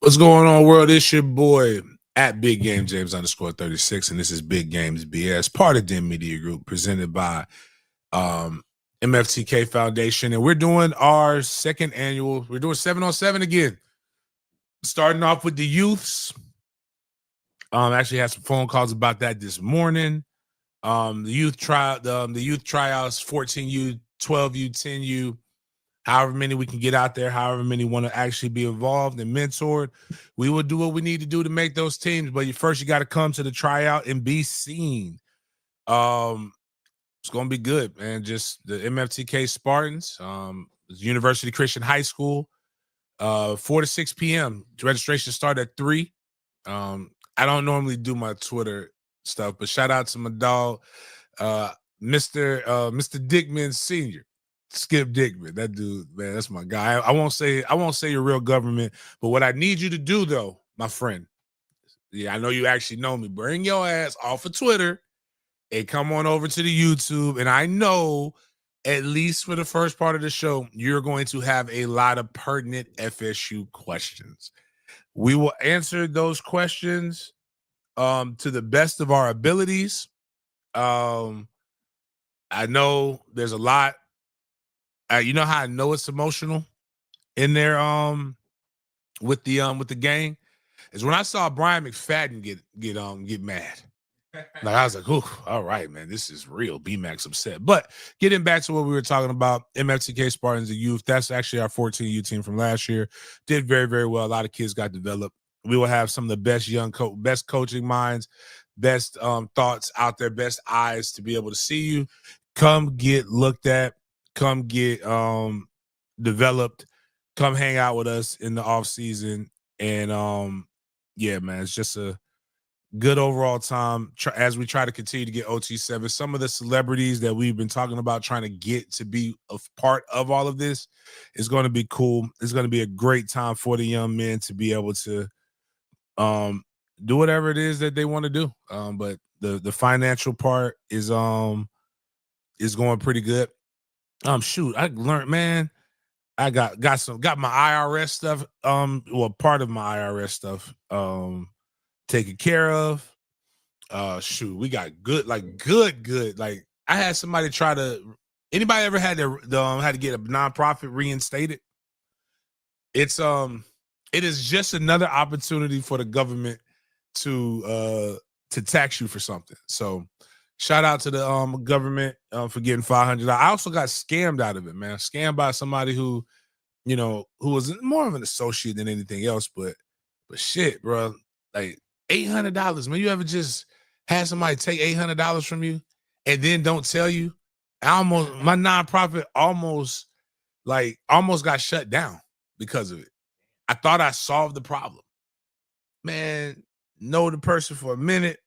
What's going on, world? It's your boy at Big Game James _36, and this is Big Games B.S, part of Dim Media Group, presented by MFTK Foundation. And we're doing our second annual, we're doing 7-on-7 again. Starting off with the youths. Actually had some phone calls about that this morning. The youth tryouts, 14U, 12U, 10U. However many we can get out there, however many want to actually be involved and mentored, we will do what we need to do to make those teams. But first, you got to come to the tryout and be seen. It's going to be good, man. Just the MFTK Spartans, University Christian High School, 4 to 6 p.m. Registration start at 3. I don't normally do my Twitter stuff, but shout out to my dog, Mr. Dickman Sr. Skip Dickman, that dude, man, that's my guy. I won't say your real government, but what I need you to do, though, my friend, I know you actually know me. Bring your ass off of Twitter and come on over to the YouTube. And I know, at least for the first part of the show, you're going to have a lot of pertinent FSU questions. We will answer those questions to the best of our abilities. I know there's a lot. You know how I know it's emotional in there with the gang is when I saw Brian McFadden get mad. Like I was like, "Ooh, all right, man, this is real." B-Max upset. But getting back to what we were talking about, MFTK Spartans, the youth. That's actually our 14U team from last year. Did very, very well. A lot of kids got developed. We will have some of the best best coaching minds, best thoughts out there, best eyes to be able to see you. Come get looked at. Come get developed. Come hang out with us in the off season. And yeah, man, it's just a good overall time as we try to continue to get OT7. Some of the celebrities that we've been talking about trying to get to be a part of all of this is going to be cool. It's going to be a great time for the young men to be able to do whatever it is that they want to do. But the financial part is going pretty good. Shoot, I learned, man. I got my IRS stuff. Part of my IRS stuff taken care of. Shoot, we got good. Like I had somebody try to. Anybody ever had to get a nonprofit reinstated? It is just another opportunity for the government to tax you for something. So shout out to the government for getting $500. I also got scammed out of it, man. Scammed by somebody who was more of an associate than anything else. But shit, bro, like $800, man. You ever just had somebody take $800 from you and then don't tell you? My nonprofit almost got shut down because of it. I thought I solved the problem. Man, know the person for a minute.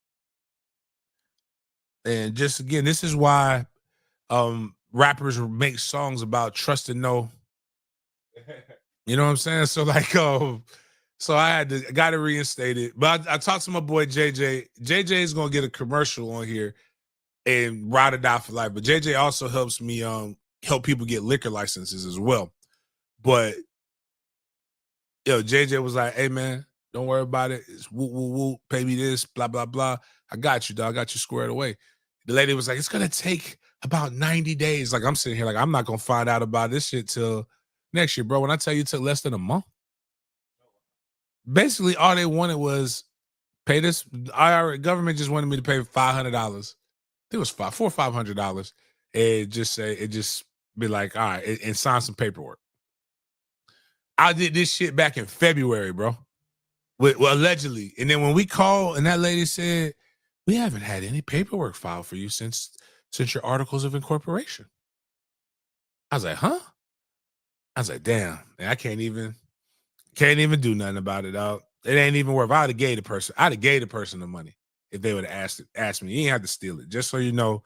And just again, this is why rappers make songs about trust and know. You know what I'm saying? So so I got to reinstate it. But I talked to my boy JJ. JJ is gonna get a commercial on here and ride it out for life. But JJ also helps me help people get liquor licenses as well. But JJ was like, "Hey man, don't worry about it. It's woo woo woo, pay me this, blah blah blah. I got you, dog. I got you squared away." The lady was like, "It's gonna take about 90 days." Like I'm sitting here, like I'm not gonna find out about this shit till next year, bro. When I tell you it took less than a month. Basically, all they wanted was pay this. IRS government just wanted me to pay $500. It was $400 or $500, and just be like, all right, and sign some paperwork. I did this shit back in February, bro. Well, allegedly, and then when we called, and that lady said, "We haven't had any paperwork filed for you since your articles of incorporation." I was like, "Huh?" I was like, "Damn, man, I can't even do nothing about it, dog. It ain't even worth. I'd have gave the person the money if they would have asked me. You ain't have to steal it. Just so you know,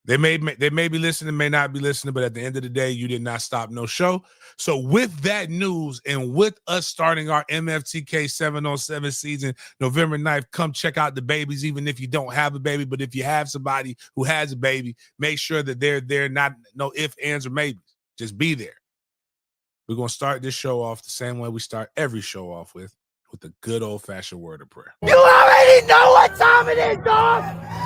they may be listening, may not be listening, but at the end of the day, you did not stop no show. So with that news and with us starting our MFTK 7-on-7 season, November 9th, come check out the babies, even if you don't have a baby. But if you have somebody who has a baby, make sure that they're there, not no ifs, ands, or maybes. Just be there. We're going to start this show off the same way we start every show off with with a good old-fashioned word of prayer. You already know what time it is, dog.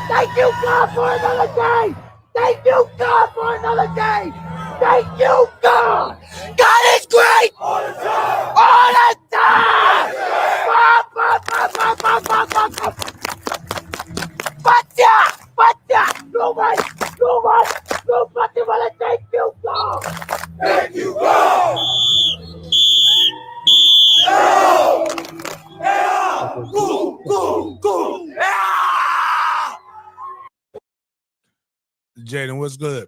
Thank you, God, for another day. Thank you, God, for another day. Thank you, God. God is great. All the time. All the time. Nobody. Thank you, God. Thank you, God. Go. Jaden, what's good?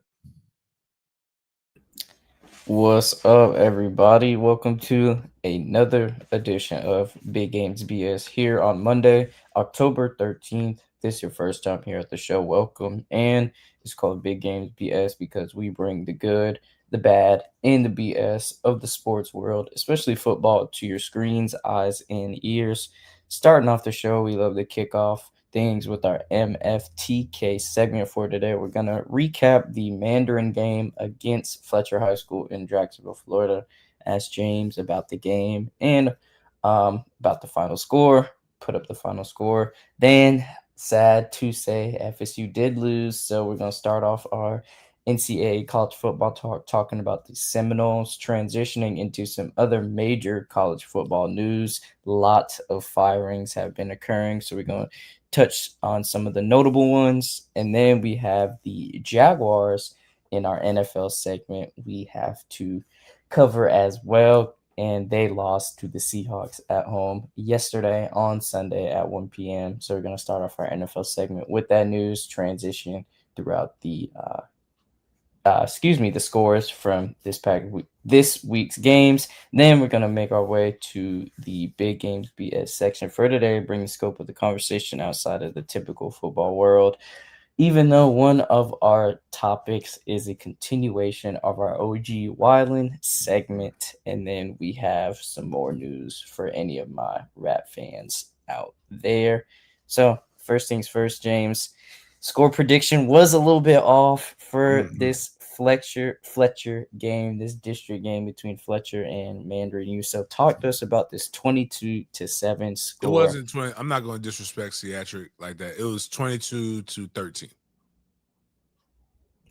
What's up, everybody? Welcome to another edition of Big Games B.S. here on Monday, October 13th. This is your first time here at the show. Welcome. And it's called Big Games B.S. because we bring the good, the bad, and the BS of the sports world, especially football, to your screens, eyes, and ears. Starting off the show, we love to kick off things with our MFTK segment for today. We're going to recap the Mandarin game against Fletcher High School in Jacksonville, Florida. Ask James about the game and about the final score, put up the final score. Then, sad to say, FSU did lose. So we're going to start off our NCAA college football talk, talking about the Seminoles, transitioning into some other major college football news. Lots of firings have been occurring. So we're going to touch on some of the notable ones. And then we have the Jaguars in our NFL segment we have to cover as well. And they lost to the Seahawks at home yesterday on Sunday at 1 p.m. So we're going to start off our NFL segment with that news, transition throughout the the scores from this week's games. Then we're going to make our way to the Big Games BS section for today, bring the scope of the conversation outside of the typical football world. Even though one of our topics is a continuation of our OG Wyland segment, and then we have some more news for any of my rap fans out there. So first things first, James. Score prediction was a little bit off for this Fletcher game, this district game between Fletcher and Mandarin U. So talk to us about this 22-7 score. It wasn't 20. I'm not going to disrespect Theatric like that. It was 22-13.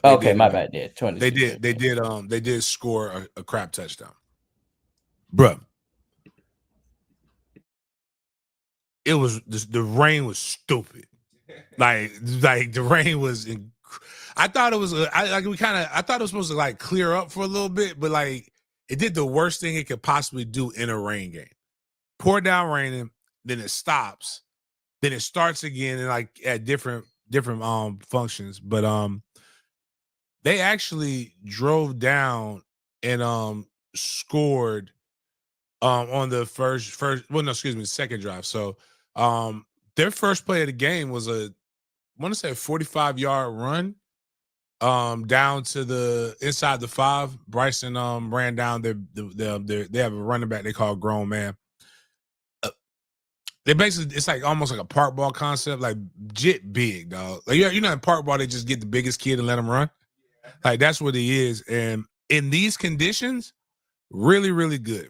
Okay, my bad. Yeah, 22. They did score a crap touchdown, bruh. It was the rain was stupid. Like the rain was. I thought it was. I thought it was supposed to like clear up for a little bit, but like it did the worst thing it could possibly do in a rain game. Pour down raining, then it stops, then it starts again, and like at different functions. But they actually drove down and scored on the second drive. So their first play of the game was I want to say a 45-yard run down to the inside the 5. Bryson ran down they have a running back they call Grown Man. They basically, it's like almost like a park ball concept, like jit big, dog. Like you know, in park ball they just get the biggest kid and let him run. Like that's what he is, and in these conditions, really, really good.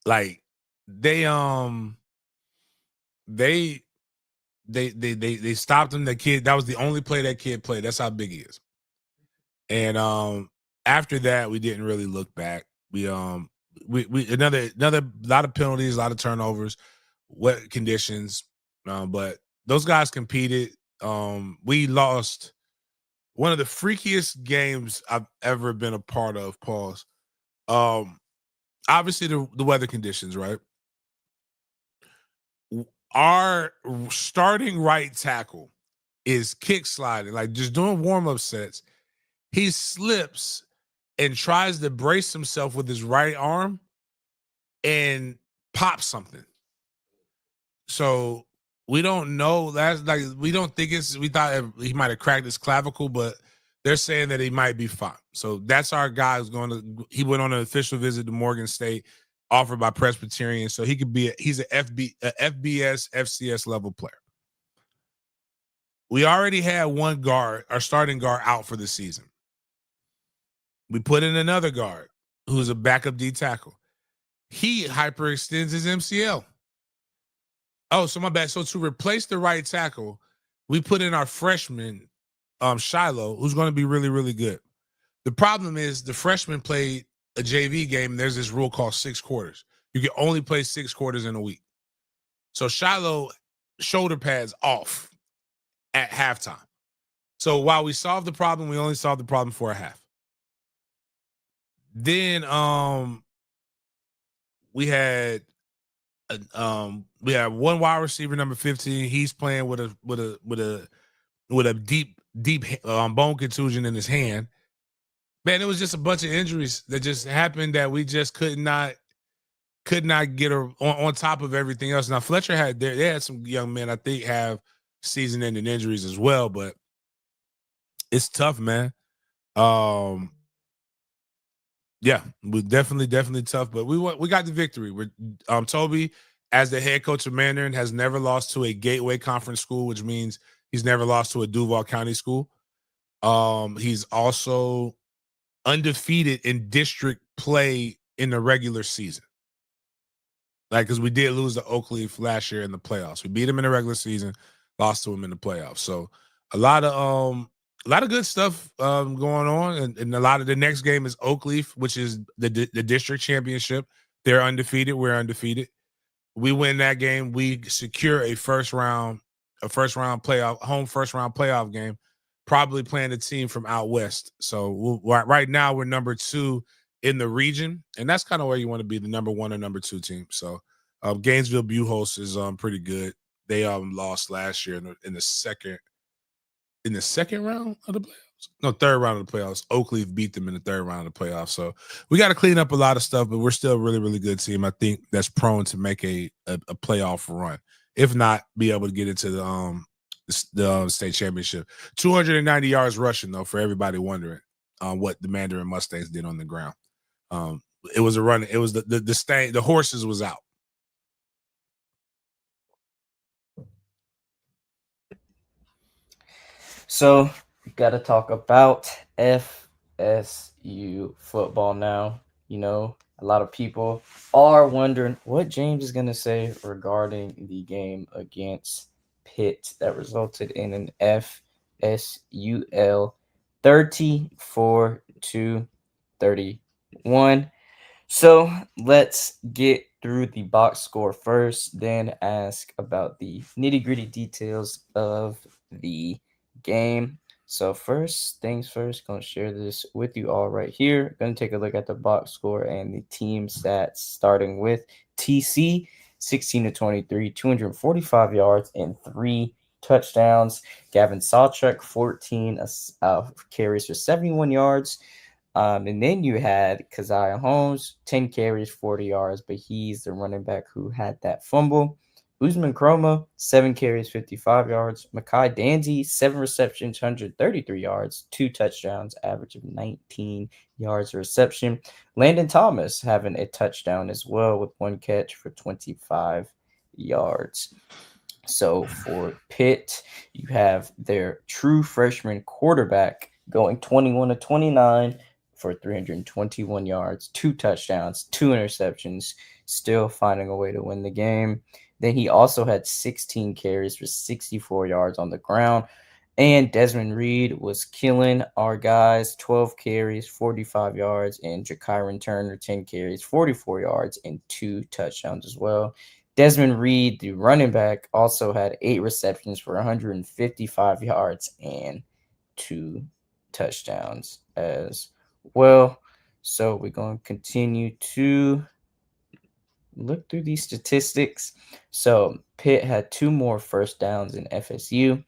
Like they stopped him. That kid, that was the only play that kid played. That's how big he is. And after that, we didn't really look back. We another lot of penalties, a lot of turnovers, wet conditions. But those guys competed. We lost one of the freakiest games I've ever been a part of. Pause. Obviously the weather conditions, right? Our starting right tackle is kick sliding, like just doing warm-up sets. He slips and tries to brace himself with his right arm and pops something. So we don't know. That's like we don't think it's. We thought he might have cracked his clavicle, but they're saying that he might be fine. So that's our guy who's going to. He went on an official visit to Morgan State, offered by Presbyterian, so he could be. He's a FBS, FCS level player. We already had one guard, our starting guard, out for the season. We put in another guard who's a backup D tackle. he hyperextends his MCL. Oh, so my bad. So to replace the right tackle, we put in our freshman, Shiloh, who's going to be really, really good. The problem is the freshman played a JV game. And there's this rule called 6 quarters. You can only play 6 quarters in a week. So Shiloh shoulder pads off at halftime. So while we solved the problem, we only solved the problem for a half. Then we had we have one wide receiver number 15. He's playing with a deep bone contusion in his hand. Man, it was just a bunch of injuries that just happened that we just could not get on top of everything else. Now Fletcher they had some young men I think have season-ending injuries as well, but it's tough, man. Um, yeah, we definitely tough, but we got the victory. We're Toby, as the head coach of Mandarin, has never lost to a Gateway Conference school, which means he's never lost to a Duval County school. He's also undefeated in district play in the regular season. Like, because we did lose to Oakleaf last year in the playoffs. We beat him in the regular season, lost to him in the playoffs. So a lot of good stuff going on, and a lot of the next game is Oakleaf, which is the district championship. They're undefeated. We're undefeated. We win that game, we secure a first round playoff, home first round playoff game, probably playing a team from out west. So right now we're number 2 in the region, and that's kind of where you want to be, the number 1 or number 2 team. So Gainesville Buchholz is pretty good. They lost last year in the second round of the playoffs. No, third round of the playoffs. Oakleaf beat them in the third round of the playoffs. So we got to clean up a lot of stuff, but we're still a really, really good team. I think that's prone to make a playoff run. If not, be able to get into the state championship. 290 yards rushing, though, for everybody wondering what the Mandarin Mustangs did on the ground. It was a run. It was the horses was out. So we got to talk about FSU football now. You know, a lot of people are wondering what James is going to say regarding the game against Pitt that resulted in an FSUL 34-31. So let's get through the box score first, then ask about the nitty gritty details of the game. So first things first, gonna share this with you all right here. Gonna take a look at the box score and the team stats, starting with TC, 16-23, 245 yards and 3 touchdowns. Gavin Sawchuk, 14 carries for 71 yards. And then you had Keziah Holmes, 10 carries, 40 yards, but he's the running back who had that fumble. Usman Chroma, 7 carries, 55 yards. Makai Danzy, 7 receptions, 133 yards, 2 touchdowns, average of 19 yards a reception. Landon Thomas having a touchdown as well with 1 catch for 25 yards. So for Pitt, you have their true freshman quarterback going 21-29 for 321 yards, 2 touchdowns, 2 interceptions, still finding a way to win the game. Then he also had 16 carries for 64 yards on the ground. And Desmond Reed was killing our guys, 12 carries, 45 yards, and Jakyron Turner, 10 carries, 44 yards, and 2 touchdowns as well. Desmond Reed, the running back, also had 8 receptions for 155 yards and 2 touchdowns as well. So we're going to continue to look through these statistics. So Pitt had 2 more first downs in FSU.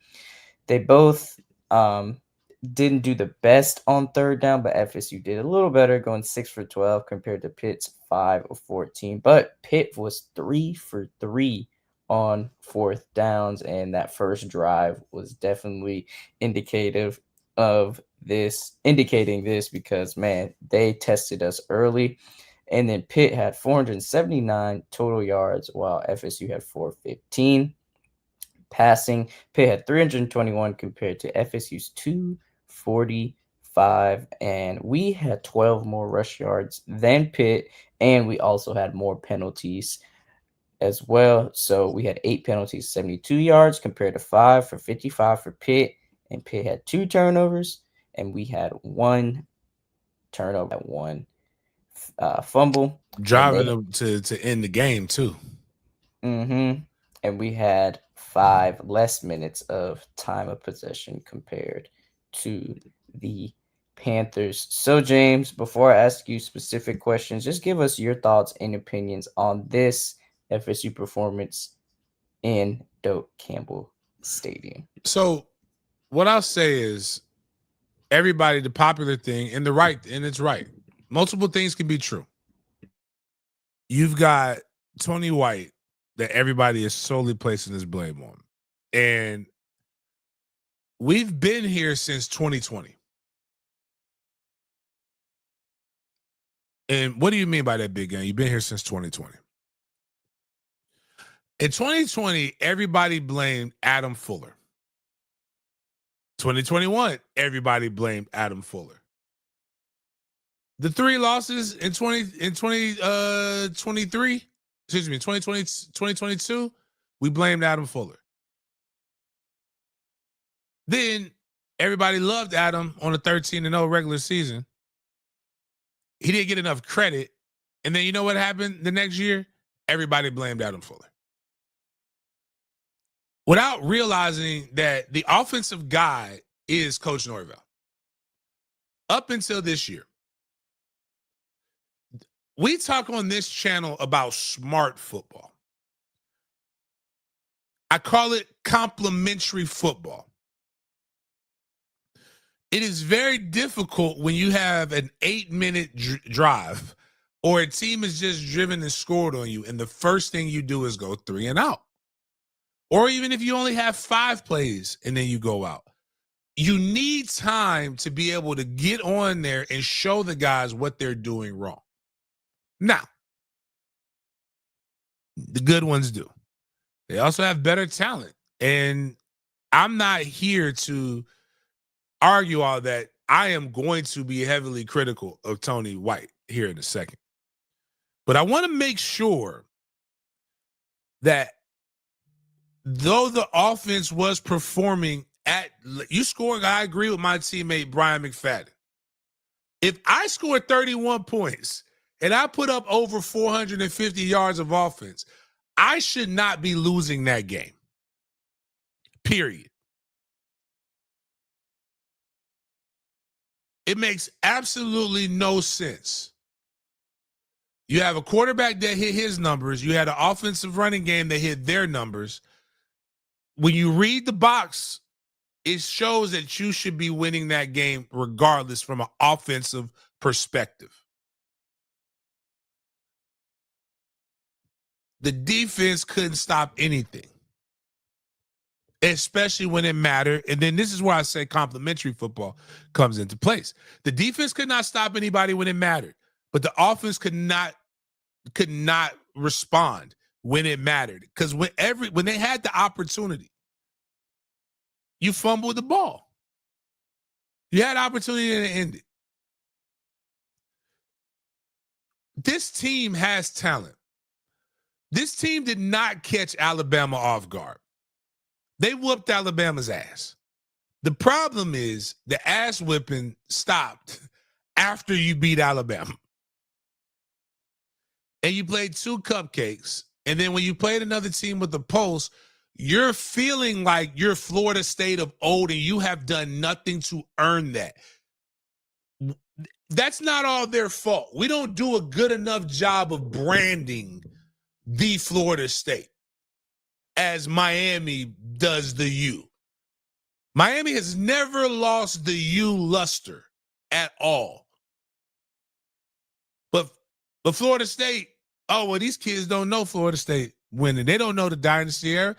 They both didn't do the best on third down, but FSU did a little better, going 6 for 12 compared to Pitt's 5 of 14. But Pitt was 3 for 3 on fourth downs, and that first drive was definitely indicating this because, man, they tested us early. And then Pitt had 479 total yards, while FSU had 415. Passing, Pitt had 321 compared to FSU's 245, and we had 12 more rush yards than Pitt And we also had more penalties as well. So we had 8 penalties, 72 yards compared to 5 for 55 for Pitt. And Pitt had 2 turnovers, and we had 1 turnover, 1 fumble. Driving them to end the game too. And we had 5 less minutes of time of possession compared to the Panthers. So, James, before I ask you specific questions, just give us your thoughts and opinions on this FSU performance in Doak Campbell Stadium. So, what I'll say is, everybody, the popular thing and it's right. Multiple things can be true. You've got Tony White that everybody is solely placing this blame on. And we've been here since 2020. And what do you mean by that, big game? You've been here since 2020. In 2020, everybody blamed Adam Fuller. 2021, everybody blamed Adam Fuller. The 3 losses in 2023, excuse me, 2020, 2022, we blamed Adam Fuller. Then everybody loved Adam on the 13-0 regular season. He didn't get enough credit. And then you know what happened the next year? Everybody blamed Adam Fuller. Without realizing that the offensive guy is Coach Norvell. Up until this year, we talk on this channel about smart football. I call it complementary football. It is very difficult when you have an 8-minute drive or a team is just driven and scored on you, and the first thing you do is go 3 and out. Or even if you only have 5 plays and then you go out. You need time to be able to get on there and show the guys what they're doing wrong. Now, the good ones do. They also have better talent. And I'm not here to argue all that. I am going to be heavily critical of Tony White here in a second. But I want to make sure that though the offense was performing you scoring, I agree with my teammate Brian McFadden. If I scored 31 points and I put up over 450 yards of offense, I should not be losing that game. Period. It makes absolutely no sense. You have a quarterback that hit his numbers. You had an offensive running game that hit their numbers. When you read the box, it shows that you should be winning that game regardless from an offensive perspective. The defense couldn't stop anything, especially when it mattered. And then this is where I say complementary football comes into place. The defense could not stop anybody when it mattered, but the offense could not respond when it mattered. Because when they had the opportunity, you fumbled the ball. You had opportunity to end it. This team has talent. This team did not catch Alabama off guard. They whooped Alabama's ass. The problem is the ass whipping stopped after you beat Alabama. And you played 2 cupcakes. And then when you played another team with the pulse, you're feeling like you're Florida State of old and you have done nothing to earn that. That's not all their fault. We don't do a good enough job of branding the Florida State as Miami does the U. Miami has never lost the U luster at all. But Florida State, these kids don't know Florida State winning. They don't know the dynasty era.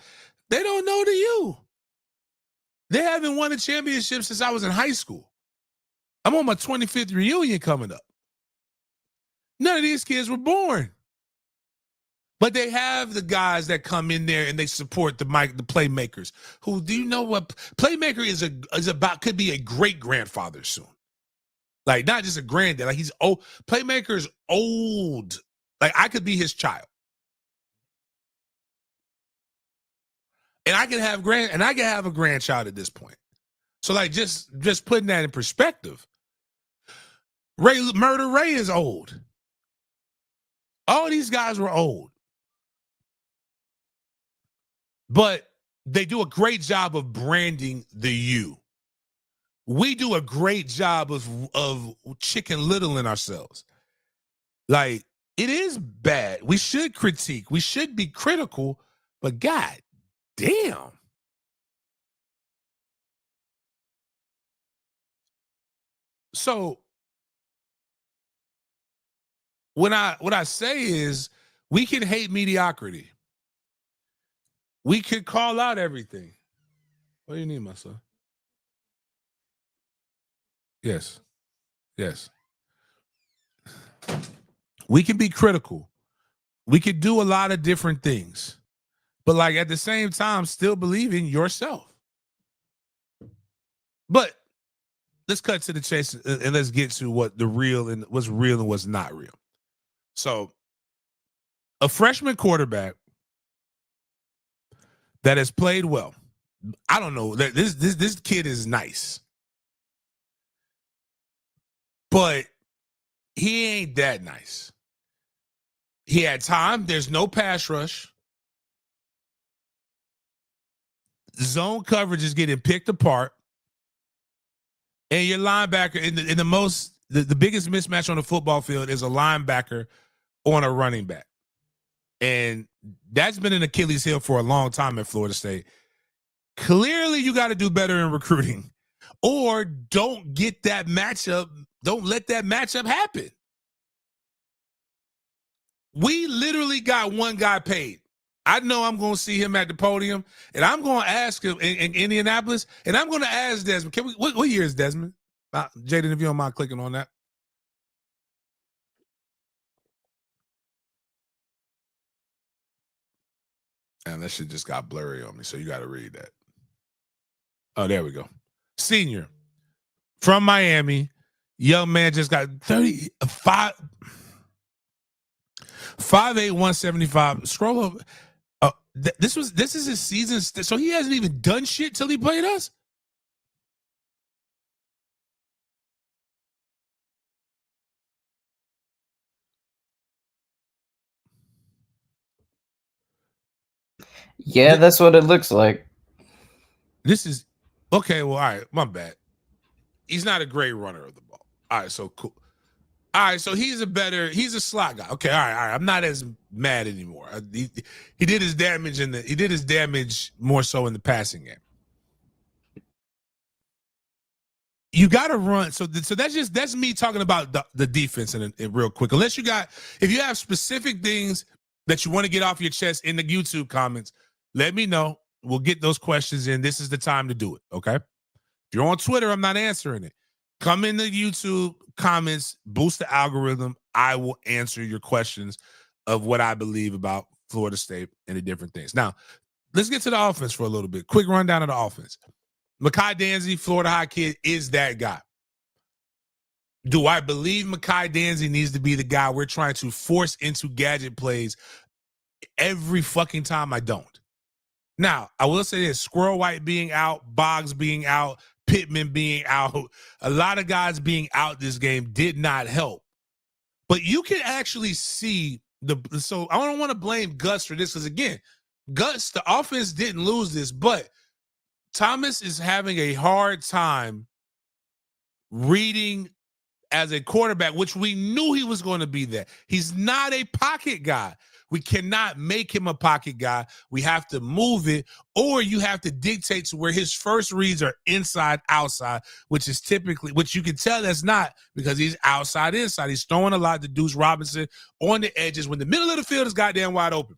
They don't know the U. They haven't won a championship since I was in high school. I'm on my 25th reunion coming up. None of these kids were born. But they have the guys that come in there and they support the playmakers. Who, do you know what playmaker is about? Could be a great grandfather soon. Like, not just a granddad. Like, he's old. Playmaker's old Like I could be his child. And I can have a grandchild at this point. So like just putting that in perspective. Murder Ray is old. All these guys were old. But they do a great job of branding the U. We do a great job of chicken littling ourselves. Like, it is bad. We should critique. We should be critical, but God damn. So what I say is we can hate mediocrity. We could call out everything. What do you need, my son? Yes. Yes. We can be critical. We could do a lot of different things. But like at the same time, still believe in yourself. But let's cut to the chase and let's get to what's real and what's not real. So a freshman quarterback that has played well. I don't know. This kid is nice. But he ain't that nice. He had time. There's no pass rush. Zone coverage is getting picked apart. And your linebacker in the biggest mismatch on the football field is a linebacker on a running back. And that's been an Achilles heel for a long time at Florida State. Clearly, you got to do better in recruiting, or don't get that matchup. Don't let that matchup happen. We literally got one guy paid. I know I'm going to see him at the podium, and I'm going to ask him in Indianapolis, and I'm going to ask Desmond, what year is Desmond? Jaden, if you don't mind clicking on that. And that shit just got blurry on me, so you got to read that. Oh, there we go. Senior from Miami. Young man just got 5'8", 175. Scroll up. This is his season, so he hasn't even done shit till he played us. Yeah, that's what it looks like. This is okay. Well, all right, my bad. He's not a great runner of the ball. All right, so cool. All right, so he's a slot guy. Okay, all right. I'm not as mad anymore. He did his damage he did his damage more so in the passing game. You got to run. So that's me talking about the defense in real quick. If you have specific things that you want to get off your chest in the YouTube comments, let me know. We'll get those questions in. This is the time to do it. Okay. If you're on Twitter, I'm not answering it. Come in the YouTube comments, boost the algorithm. I will answer your questions of what I believe about Florida State and the different things. Now, let's get to the offense for a little bit. Quick rundown of the offense. Mekhi Danzy, Florida High kid, is that guy. Do I believe Mekhi Danzy needs to be the guy we're trying to force into gadget plays every fucking time? I don't. Now, I will say this, Squirrel White being out, Boggs being out, Pittman being out, a lot of guys being out this game did not help. But you can actually see so I don't want to blame Gus for this because, again, Gus, the offense didn't lose this, but Thomas is having a hard time reading as a quarterback, which we knew he was going to be that. He's not a pocket guy. We cannot make him a pocket guy. We have to move it, or you have to dictate to where his first reads are inside, outside, which is typically, which you can tell that's not because he's outside, inside. He's throwing a lot to Deuce Robinson on the edges when the middle of the field is goddamn wide open.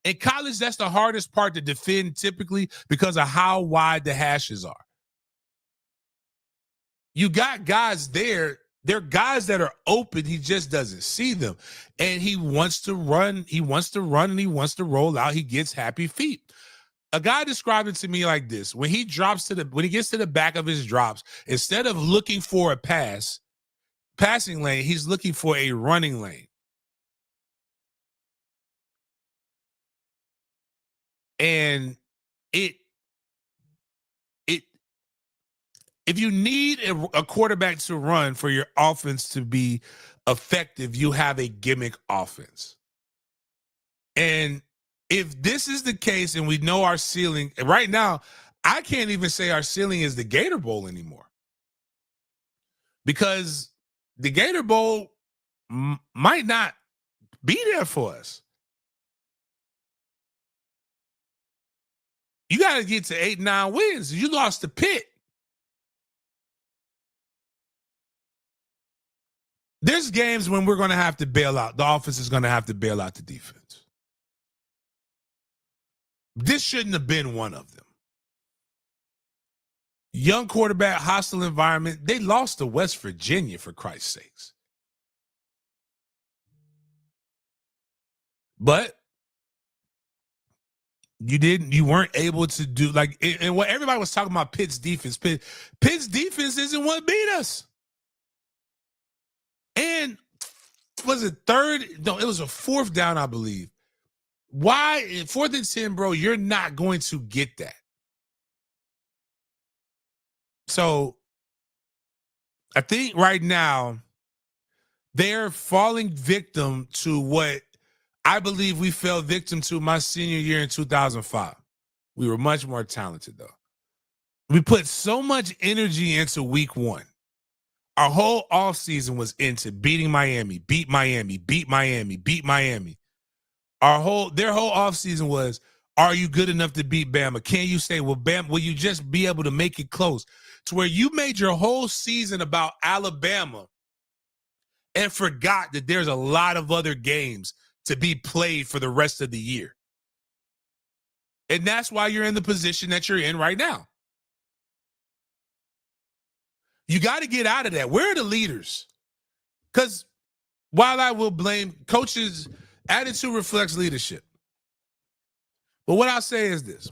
In college, that's the hardest part to defend typically because of how wide the hashes are. You got guys there. They're guys that are open. He just doesn't see them. And he wants to run. He wants to run and he wants to roll out. He gets happy feet. A guy described it to me like this. When he gets to the back of his drops, instead of looking for a passing lane, he's looking for a running lane. And it if you need a quarterback to run for your offense to be effective, you have a gimmick offense. And if this is the case and we know our ceiling, right now, I can't even say our ceiling is the Gator Bowl anymore. Because the Gator Bowl might not be there for us. You got to get to 8-9 wins. You lost to Pitt. There's games when we're going to have to bail out. The offense is going to have to bail out the defense. This shouldn't have been one of them. Young quarterback, hostile environment. They lost to West Virginia, for Christ's sakes. But you weren't able to do and what everybody was talking about Pitt's defense. Pitt's defense isn't what beat us. And was it third? No, it was a fourth down, I believe. Why 4th and 10, bro? You're not going to get that. So I think right now they're falling victim to what I believe we fell victim to my senior year in 2005. We were much more talented, though. We put so much energy into week 1. Our whole offseason was into beating Miami, beat Miami, beat Miami, beat Miami. Their whole offseason was, are you good enough to beat Bama? Can you say, well, Bama, will you just be able to make it close? To where you made your whole season about Alabama and forgot that there's a lot of other games to be played for the rest of the year. And that's why you're in the position that you're in right now. You got to get out of that. Where are the leaders? Because while I will blame coaches, attitude reflects leadership. But what I'll say is this.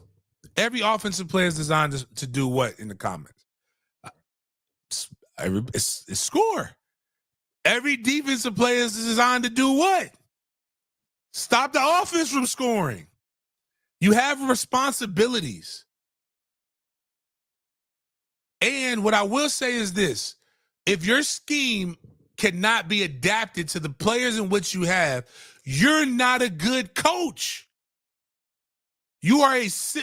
Every offensive player is designed to do what in the comments? It's score. Every defensive player is designed to do what? Stop the offense from scoring. You have responsibilities. And what I will say is this. If your scheme cannot be adapted to the players in which you have, you're not a good coach. You are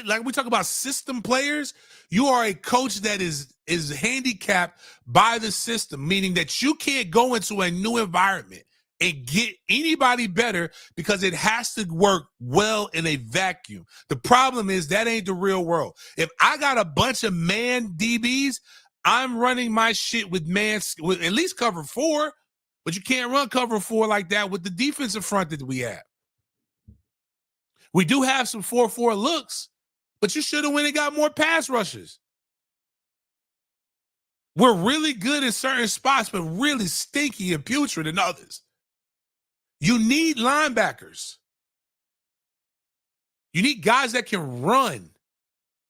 like we talk about system players, you are a coach that is handicapped by the system, meaning that you can't go into a new environment and get anybody better because it has to work well in a vacuum. The problem is that ain't the real world. If I got a bunch of man DBs, I'm running my shit with at least cover 4, but you can't run cover 4 like that with the defensive front that we have. We do have some 4-4 looks, but you should have went and got more pass rushes. We're really good in certain spots, but really stinky and putrid in others. You need linebackers. You need guys that can run,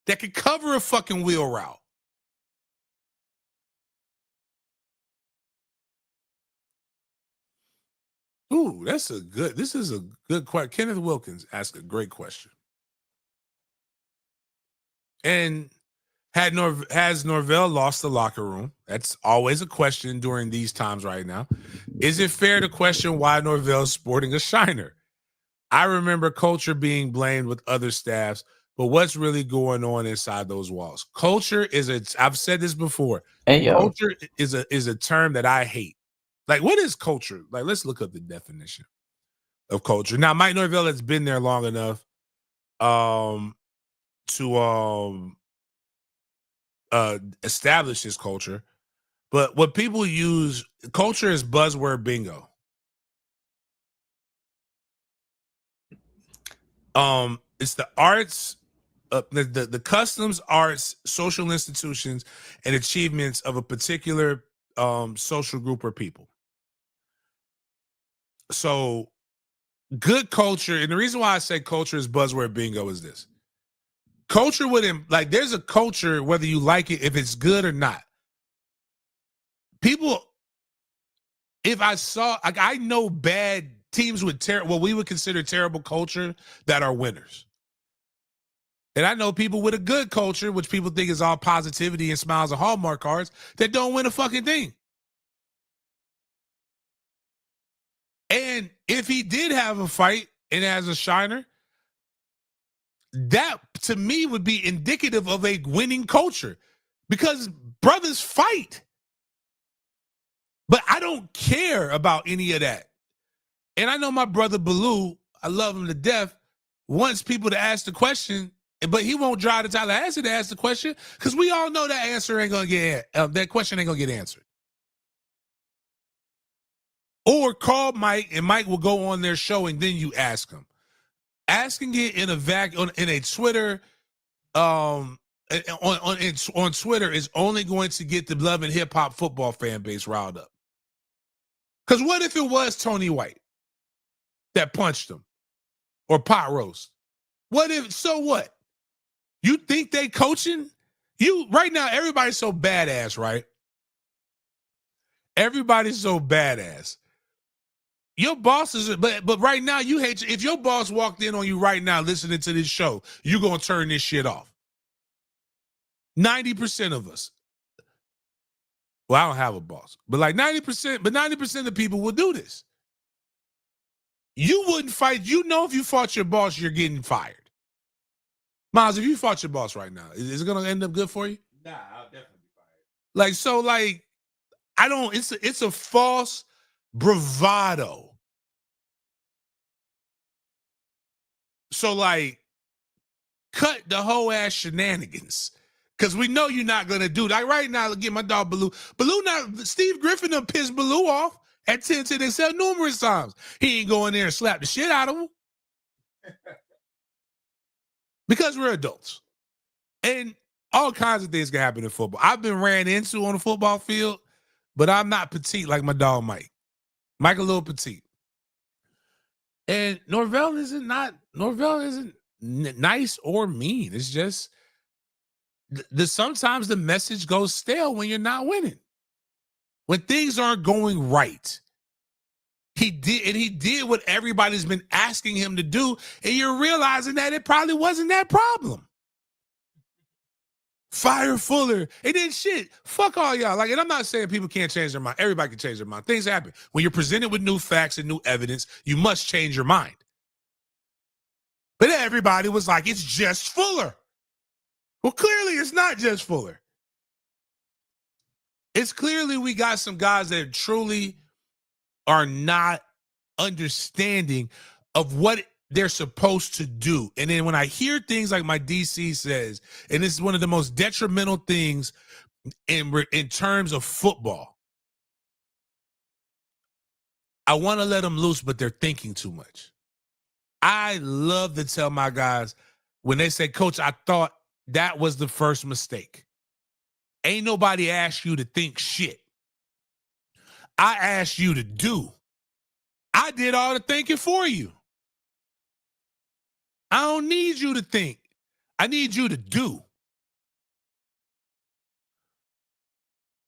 that can cover a fucking wheel route. Ooh, this is a good question. Kenneth Wilkins asked a great question. And has Norvell lost the locker room? That's always a question during these times right now. Is it fair to question why Norvell's sporting a shiner? I remember culture being blamed with other staffs, but what's really going on inside those walls? Culture I've said this before. Hey, yo. Culture is a term that I hate. Like, what is culture? Like, let's look up the definition of culture. Now, Mike Norvell has been there long enough to establish his culture. But what people use, culture is buzzword bingo. It's the arts, the customs, arts, social institutions, and achievements of a particular social group or people. So good culture, and the reason why I say culture is buzzword bingo is this. Culture there's a culture, whether you like it, if it's good or not. People, if I know bad teams with what we would consider terrible culture that are winners. And I know people with a good culture, which people think is all positivity and smiles and Hallmark cards, that don't win a fucking thing. And if he did have a fight and has a shiner, that to me would be indicative of a winning culture because brothers fight. But I don't care about any of that. And I know my brother Baloo, I love him to death, wants people to ask the question, but he won't drive to Tallahassee to ask the question because we all know that answer ain't gonna get that question ain't gonna get answered. Or call Mike and Mike will go on their show and then you ask him. Asking it in a Twitter, on Twitter is only going to get the love and hip hop football fan base riled up. Because what if it was Tony White that punched him or pot roast? What if? So what? You think they coaching? You right now? Everybody's so badass, right? Everybody's so badass. Your boss is, but right now you hate. If your boss walked in on you right now listening to this show, you gonna turn this shit off. 90% of us. Well, I don't have a boss, but like 90%, but 90% of people will do this. You wouldn't fight. You know, if you fought your boss, you're getting fired. Miles, if you fought your boss right now, is it gonna end up good for you? Nah, I'll definitely be fired. Like, so like, I don't, it's a false bravado. So like, cut the whole ass shenanigans. Because we know you're not going to do that. Like right now, get my dog Baloo. Steve Griffin done pissed Baloo off at 10 to himself numerous times. He ain't go in there and slap the shit out of him. Because we're adults. And all kinds of things can happen in football. I've been ran into on the football field, but I'm not petite like my dog Mike. Mike a little petite. And Norvell isn't nice or mean. It's just sometimes the message goes stale when you're not winning. When things aren't going right. He did what everybody's been asking him to do, and you're realizing that it probably wasn't that problem. Fire Fuller. It didn't shit. Fuck all y'all. Like, and I'm not saying people can't change their mind. Everybody can change their mind. Things happen. When you're presented with new facts and new evidence, you must change your mind. But everybody was like, it's just Fuller. Well, clearly it's not just Fuller. It's clearly we got some guys that truly are not understanding of what they're supposed to do. And then when I hear things like my DC says, and this is one of the most detrimental things in terms of football, I want to let them loose, but they're thinking too much. I love to tell my guys when they say, Coach, I thought that was the first mistake. Ain't nobody asked you to think shit. I asked you to do. I did all the thinking for you. I don't need you to think. I need you to do.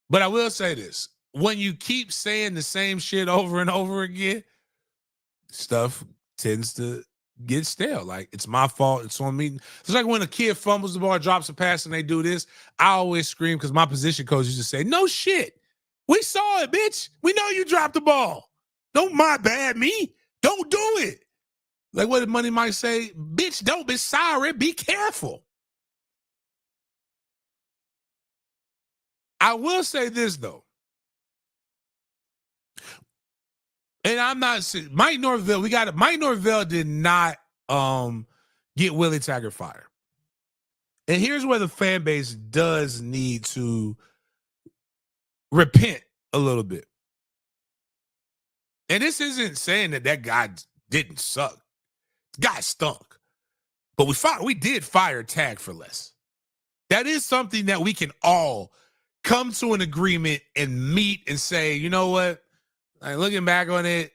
But I will say this. When you keep saying the same shit over and over again, stuff tends to get stale. Like, it's my fault. It's on me. It's like when a kid fumbles the ball, drops a pass, and they do this. I always scream because my position coach used to say, no shit. We saw it, bitch. We know you dropped the ball. Don't my bad me. Don't do it. Like what did Money Mike say? Bitch, don't be sorry. Be careful. I will say this, though. And I'm not saying Mike Norvell, Mike Norvell did not get Willie Taggart fired. And here's where the fan base does need to repent a little bit. And this isn't saying that guy didn't suck. The guy stunk. But we did fire Tag for less. That is something that we can all come to an agreement and meet and say, you know what? Like, looking back on it,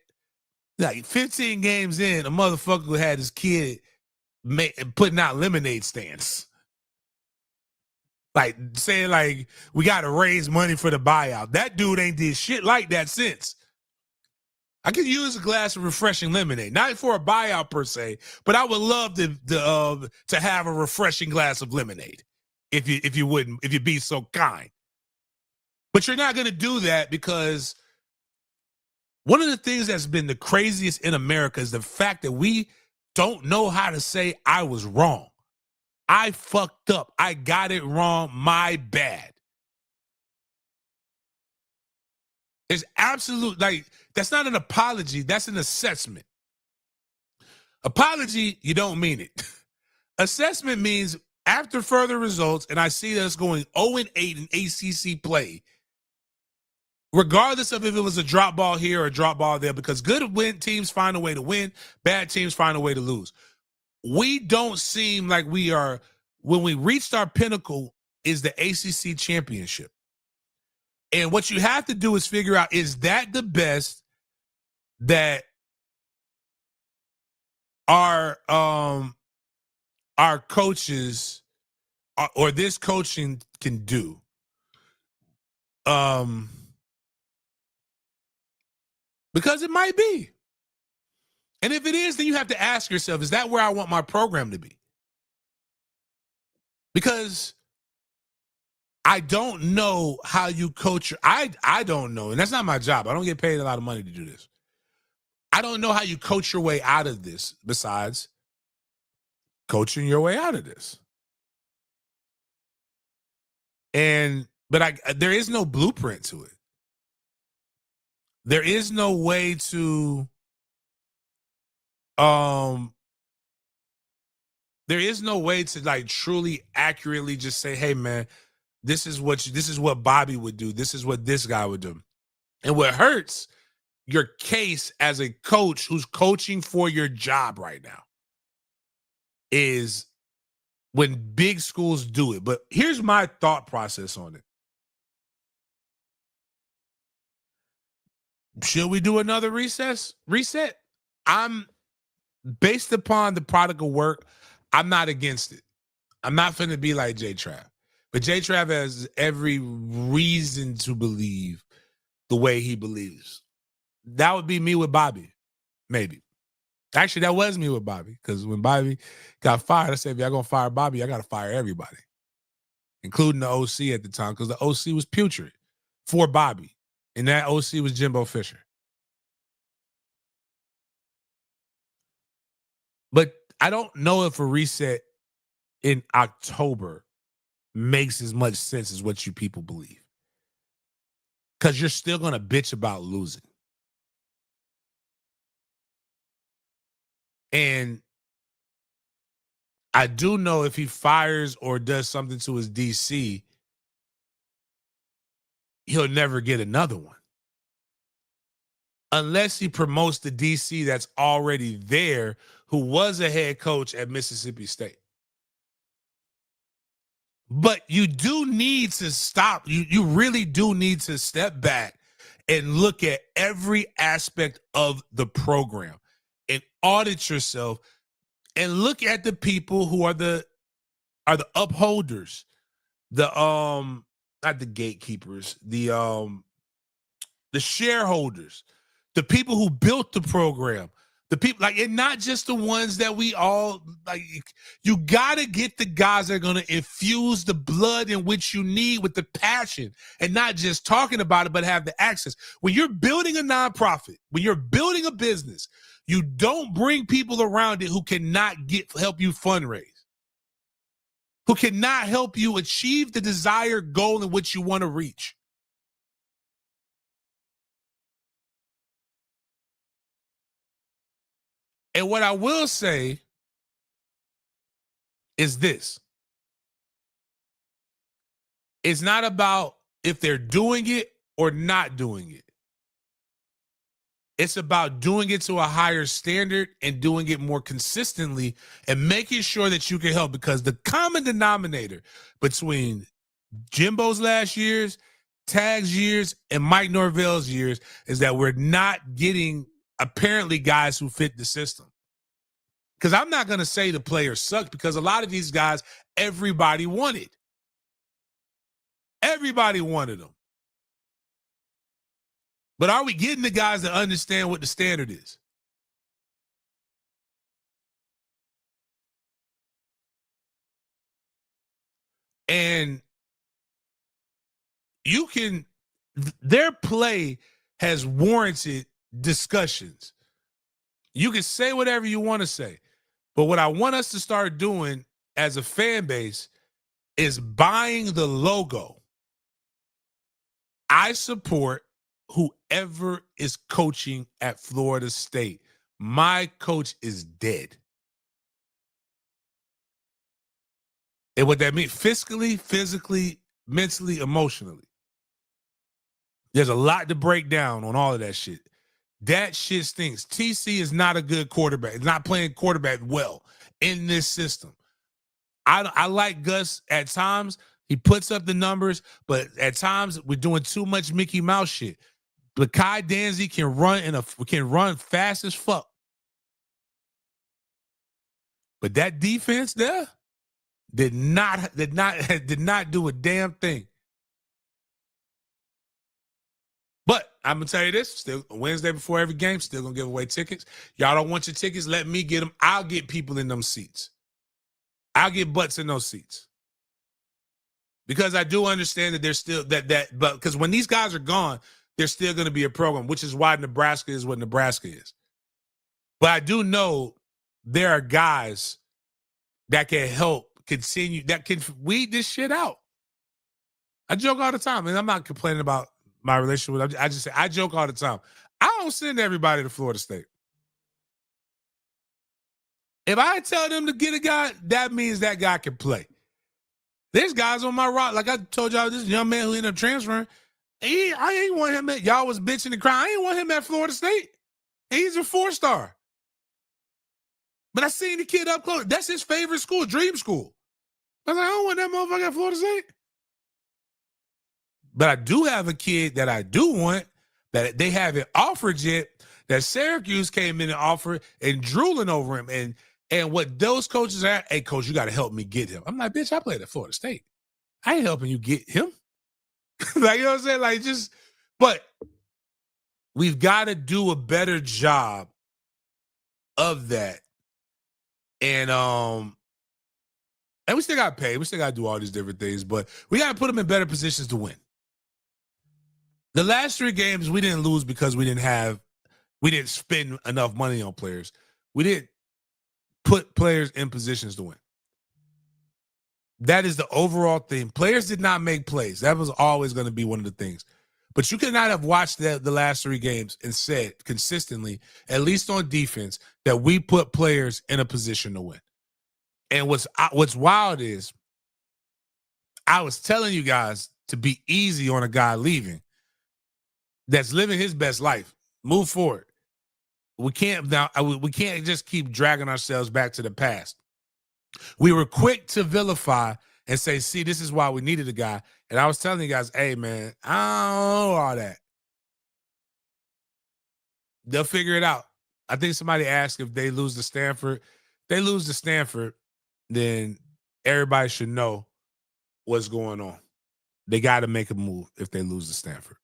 like 15 games in, a motherfucker who had his kid putting out lemonade stands. Like, saying, like, we got to raise money for the buyout. That dude ain't did shit like that since. I could use a glass of refreshing lemonade, not for a buyout per se, but I would love to have a refreshing glass of lemonade, if you'd be so kind. But you're not going to do that, because one of the things that's been the craziest in America is the fact that we don't know how to say I was wrong. I fucked up. I got it wrong. My bad. It's absolute, like, that's not an apology. That's an assessment. Apology, you don't mean it. Assessment means after further results, and I see us going 0-8 in ACC play, regardless of if it was a drop ball here or a drop ball there, because good teams find a way to win, bad teams find a way to lose. We don't seem like we are, when we reached our pinnacle, is the ACC championship. And what you have to do is figure out, is that the best that our coaches or this coaching can do? Because it might be. And if it is, then you have to ask yourself, is that where I want my program to be? Because I don't know how you coach. I don't know, and that's not my job. I don't get paid a lot of money to do this. I don't know how you coach your way out of this, besides coaching your way out of this. But there is no blueprint to it. There is no way to like truly accurately just say, hey man, this is what Bobby would do. This is what this guy would do. And what hurts your case as a coach who's coaching for your job right now is when big schools do it. But here's my thought process on it. Should we do another reset? I'm based upon the product of work. I'm not against it. I'm not finna be like J-Trav. But J-Trav has every reason to believe the way he believes. That would be me with Bobby, maybe. Actually, that was me with Bobby, because when Bobby got fired, I said, if y'all gonna fire Bobby, I gotta fire everybody, including the OC at the time, because the OC was putrid for Bobby, and that OC was Jimbo Fisher. But I don't know if a reset in October makes as much sense as what you people believe, because you're still gonna bitch about losing. And I do know if he fires or does something to his DC, he'll never get another one. Unless he promotes the DC that's already there, who was a head coach at Mississippi State. But you do need to stop. You really do need to step back and look at every aspect of the program and audit yourself and look at the people who are the upholders, not the gatekeepers, the shareholders, the people who built the program, the people, like, and not just the ones that we all like. You got to get the guys that are going to infuse the blood in which you need with the passion, and not just talking about it, but have the access. When you're building a nonprofit, when you're building a business, you don't bring people around it who cannot help you fundraise, who cannot help you achieve the desired goal in which you want to reach. And what I will say is this. It's not about if they're doing it or not doing it. It's about doing it to a higher standard and doing it more consistently and making sure that you can help, because the common denominator between Jimbo's last years, Tag's years, and Mike Norvell's years is that we're not getting apparently guys who fit the system. Because I'm not going to say the players suck, because a lot of these guys, everybody wanted. Everybody wanted them. But are we getting the guys that understand what the standard is? And you can, their play has warranted discussions. You can say whatever you want to say. But what I want us to start doing as a fan base is buying the logo. I support whoever is coaching at Florida State. My coach is dead. And what that means, fiscally, physically, mentally, emotionally. There's a lot to break down on all of that shit. That shit stinks. TC is not a good quarterback. He's not playing quarterback well in this system. I like Gus at times. He puts up the numbers, but at times we're doing too much Mickey Mouse shit. But Kai Danzy can run fast as fuck. But that defense there did not do a damn thing. But I'm gonna tell you this: still Wednesday before every game, still gonna give away tickets. Y'all don't want your tickets? Let me get them. I'll get people in them seats. I'll get butts in those seats. Because I do understand that there's still but because when these guys are gone, there's still going to be a program, which is why Nebraska is what Nebraska is. But I do know there are guys that can help continue, that can weed this shit out. I joke all the time, and I'm not complaining about my relationship with them. I just say I joke all the time. I don't send everybody to Florida State. If I tell them to get a guy, that means that guy can play. There's guys on my rock, like I told y'all, this young man who ended up transferring. I ain't want him at, y'all was bitching and crying. I ain't want him at Florida State. He's a 4-star. But I seen the kid up close. That's his favorite school, dream school. I was like, I don't want that motherfucker at Florida State. But I do have a kid that I do want that they haven't offered yet, that Syracuse came in and offered and drooling over him. And what those coaches are, hey, coach, you got to help me get him. I'm like, bitch, I played at Florida State. I ain't helping you get him. Like, you know what I'm saying? Like, just, but we've got to do a better job of that. And we still got to pay. We still got to do all these different things, but we got to put them in better positions to win. The last 3 games, we didn't lose because we didn't spend enough money on players. We didn't put players in positions to win. That is the overall thing. Players did not make plays. That was always going to be one of the things. But you could not have watched the last 3 games and said consistently, at least on defense, that we put players in a position to win. And what's wild is I was telling you guys to be easy on a guy leaving that's living his best life. Move forward. We can't just keep dragging ourselves back to the past. We were quick to vilify and say, see, this is why we needed a guy. And I was telling you guys, hey, man, I don't know all that. They'll figure it out. I think somebody asked if they lose to Stanford. If they lose to Stanford, then everybody should know what's going on. They got to make a move if they lose to Stanford.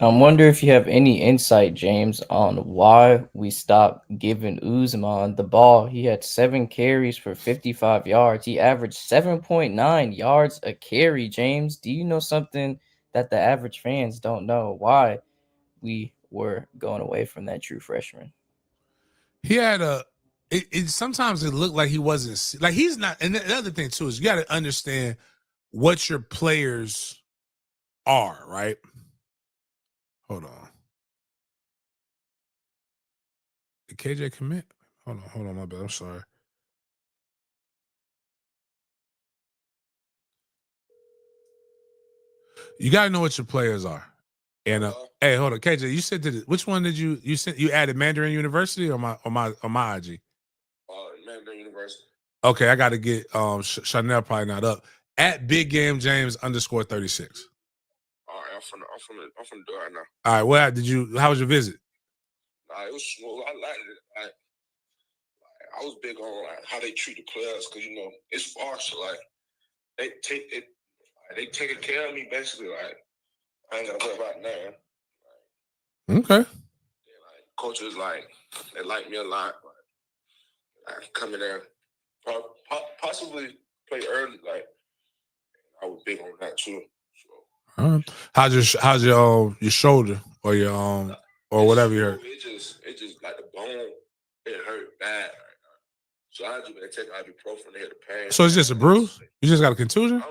I wonder if you have any insight, James, on why we stopped giving Uzman the ball. He had 7 carries for 55 yards. He averaged 7.9 yards a carry, James. Do you know something that the average fans don't know? Why we were going away from that true freshman? He had sometimes it looked like he wasn't, like he's not. And the other thing too is you got to understand what your players are, right? Hold on. Did KJ commit? Hold on, my bad. I'm sorry. You got to know what your players are. And hey, hold on, KJ. You said which one did you sent? You added Mandarin University or my IG? Mandarin University. Okay, I got to get Chanel probably not up at Big Game James _36. All right, I'm from the door right now. All right, well, how was your visit? It was smooth. I liked it. I was big on how they treat the players because it's far. So they taking care of me basically. Like I ain't gotta worry about nothing. Okay. Like coaches they like me a lot. Like, I come in there, possibly play early. Like I was big on that too. So. How's your shoulder or your or whatever you hurt? It just like the bone. It hurt bad. So I just been taking ibuprofen to hit the pain. So it's just a bruise? You just got a contusion?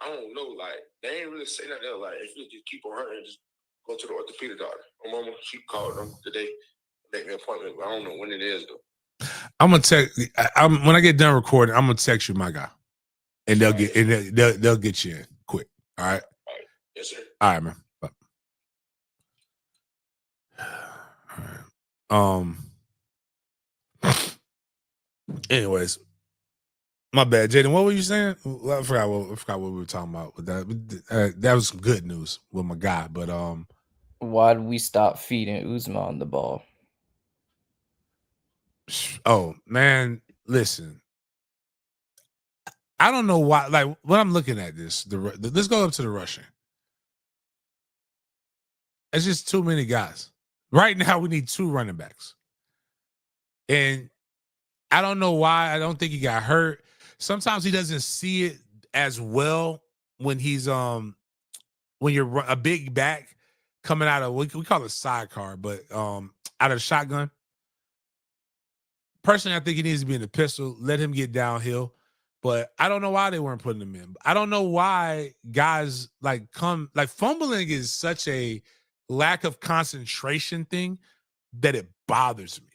I don't know. Like they ain't really say that. They're like, if you just keep on hurting, just go to the orthopedic doctor. My mama, she called them today, make me an appointment. But I don't know when it is though. I'm gonna text. When I get done recording, I'm gonna text you, my guy, and they'll get you in quick. All right. All right. Yes, sir. All right, man. Bye. All right. Anyways, my bad, Jaden. What were you saying? I forgot what we were talking about with that. That was some good news with my guy. But why did we stop feeding Uzma on the ball? Oh man, listen. I don't know why. Like when I'm looking at this, let's go up to the rushing. It's just too many guys. Right now, we need 2 running backs, and I don't know why. I don't think he got hurt. Sometimes he doesn't see it as well when he's when you're a big back coming out of we call it sidecar, but out of the shotgun. Personally, I think he needs to be in the pistol. Let him get downhill. But I don't know why they weren't putting him in. I don't know why guys fumbling is such a lack of concentration thing that it bothers me.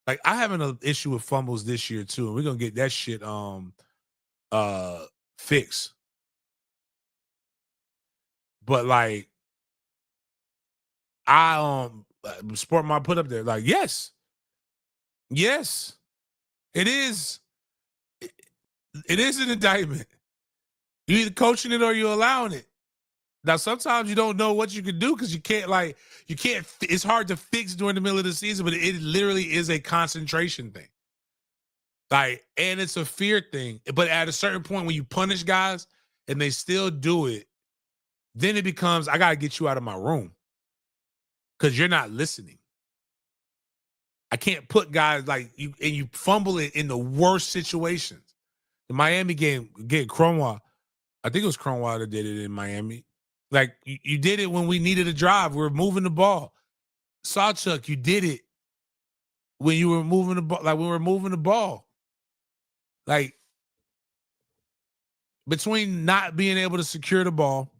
Like I have an issue with fumbles this year too, and we're gonna get that shit fixed. But like I Sport Mom put up there like yes, it is. It is an indictment. You either coaching it or you're allowing it. Now, sometimes you don't know what you can do because you can't. It's hard to fix during the middle of the season, but it literally is a concentration thing. And it's a fear thing. But at a certain point, when you punish guys and they still do it, then it becomes, I got to get you out of my room because you're not listening. I can't put guys like you, and you fumble it in the worst situations. The Miami game, again, Cromwell, I think it was Cromwell that did it in Miami. Like, you did it when we needed a drive. We were moving the ball. Sawchuck, you did it when you were moving the ball. Like, we were moving the ball. Like, between not being able to secure the ball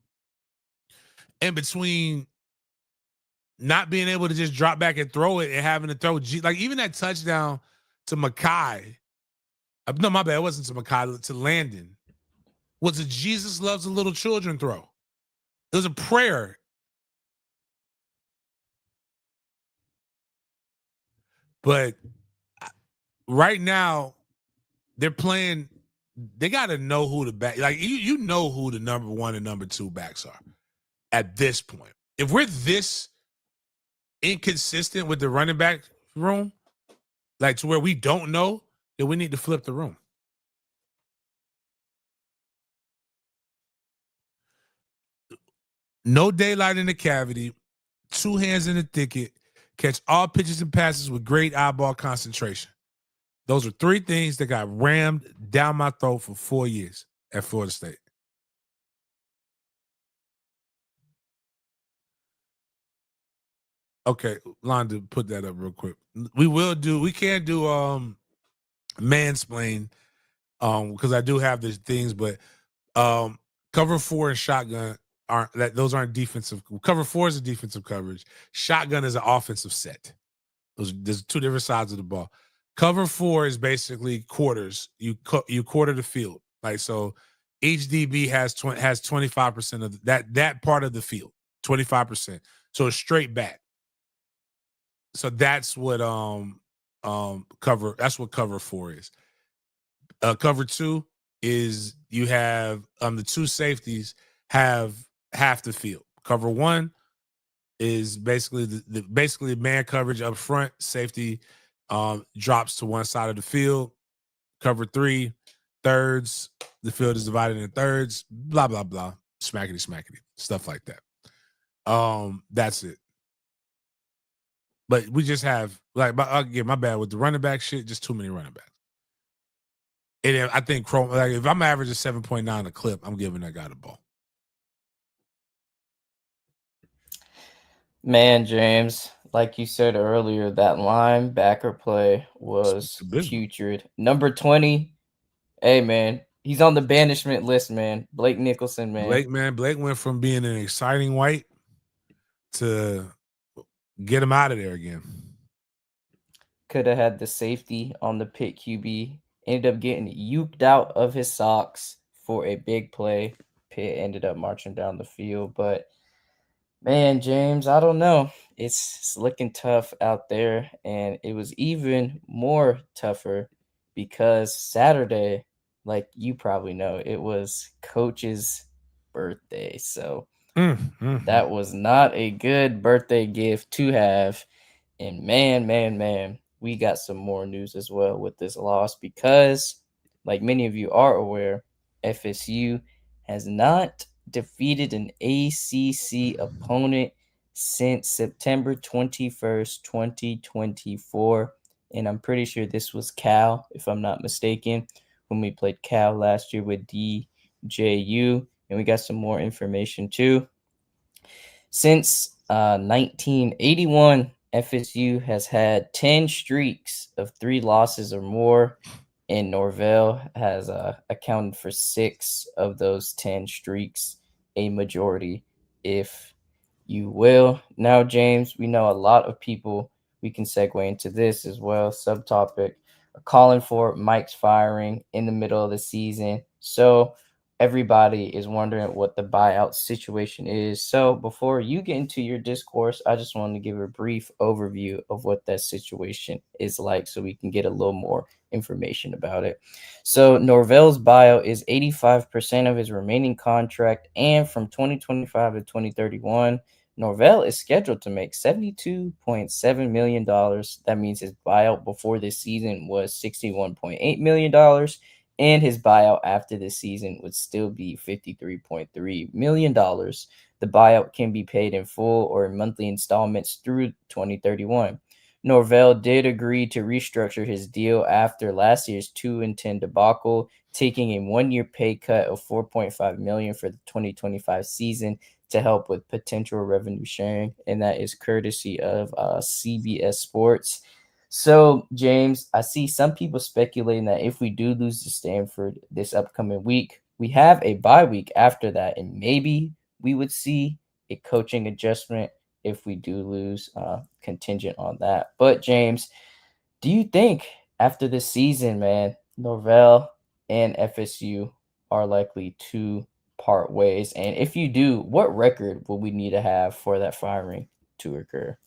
and between not being able to just drop back and throw it and having to throw like even that touchdown to Makai. No, my bad. It wasn't to Makai, to Landon. Was a Jesus loves the little children throw. It was a prayer. But right now, they're playing. They got to know who the back. Like you know who the number 1 and number 2 backs are at this point. If we're this inconsistent with the running back room, like to where we don't know, then we need to flip the room. No daylight in the cavity, 2 hands in the thicket, catch all pitches and passes with great eyeball concentration. Those are 3 things that got rammed down my throat for 4 years at Florida State. Okay, Londa, put that up real quick. We can't do mansplain because I do have these things, but cover 4 and shotgun those aren't defensive. Cover 4 is a defensive coverage. Shotgun is an offensive set. There's 2 different sides of the ball. Cover 4 is basically quarters. You quarter the field. Like so, each DB has 25% of that part of the field. 25%. So it's straight back. So that's what cover 4 is. Cover 2 is you have the 2 safeties have half the field. Cover 1 is basically basically man coverage up front. Safety drops to one side of the field. Cover 3, thirds The field is divided into thirds, blah, blah, blah. Smackety, smackety. Stuff like that. That's it. But we just have, like, again, my bad with the running back shit, just too many running backs. And I think Chrome, like, if I'm averaging 7.9 a clip, I'm giving that guy the ball. Man, James, like you said earlier, that linebacker play was abysmal. putrid. Number 20, hey, man, he's on the banishment list, man. Blake Nicholson, man. Blake went from being an exciting white to get him out of there again. Could have had the safety on the pit QB. Ended up getting uked out of his socks for a big play. Pitt ended up marching down the field. But, man, James, I don't know. It's looking tough out there. And it was even more tougher because Saturday, like you probably know, it was Coach's birthday. So that was not a good birthday gift to have. And man, we got some more news as well with this loss because, like many of you are aware, FSU has not defeated an ACC opponent since September 21st, 2024. And I'm pretty sure this was Cal, if I'm not mistaken, when we played Cal last year with DJU. And we got some more information too. Since 1981, FSU has had 10 streaks of 3 losses or more, and Norvell has accounted for 6 of those 10 streaks, a majority, if you will. Now, James, we know a lot of people, we can segue into this as well, subtopic, are calling for Mike's firing in the middle of the season. So everybody is wondering what the buyout situation is. So before you get into your discourse, I just wanted to give a brief overview of what that situation is like so we can get a little more information about it. So Norvell's buyout is 85% of his remaining contract, and from 2025 to 2031, Norvell is scheduled to make $72.7 million. That means his buyout before this season was $61.8 million. And his buyout after this season would still be $53.3 million. The buyout can be paid in full or in monthly installments through 2031. Norvell did agree to restructure his deal after last year's 2-10 debacle, taking a one-year pay cut of $4.5 million for the 2025 season to help with potential revenue sharing, and that is courtesy of CBS Sports. So, James, I see some people speculating that if we do lose to Stanford this upcoming week, we have a bye week after that, and maybe we would see a coaching adjustment if we do lose, contingent on that. But, James, do you think after this season, man, Norvell and FSU are likely to part ways? And if you do, what record will we need to have for that firing to occur?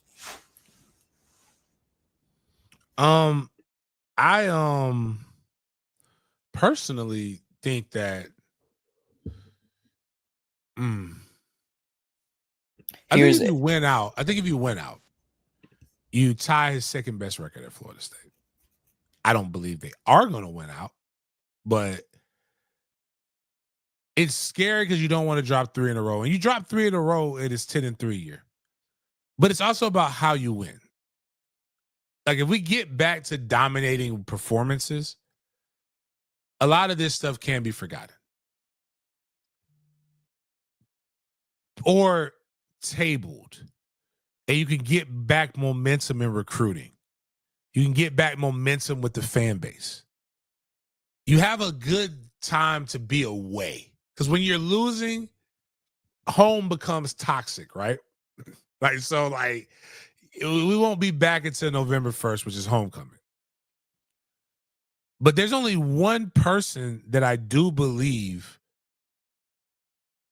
I personally think that I think if you win out, you tie his second best record at Florida State. I don't believe they are going to win out, but it's scary because you don't want to drop 3 in a row. And you drop 3 in a row, it is 10-3 year. But it's also about how you win. Like, if we get back to dominating performances, a lot of this stuff can be forgotten or tabled, and you can get back momentum in recruiting. You can get back momentum with the fan base. You have a good time to be away, because when you're losing, home becomes toxic, right? Like, we won't be back until November 1st, which is homecoming. But there's only one person that I do believe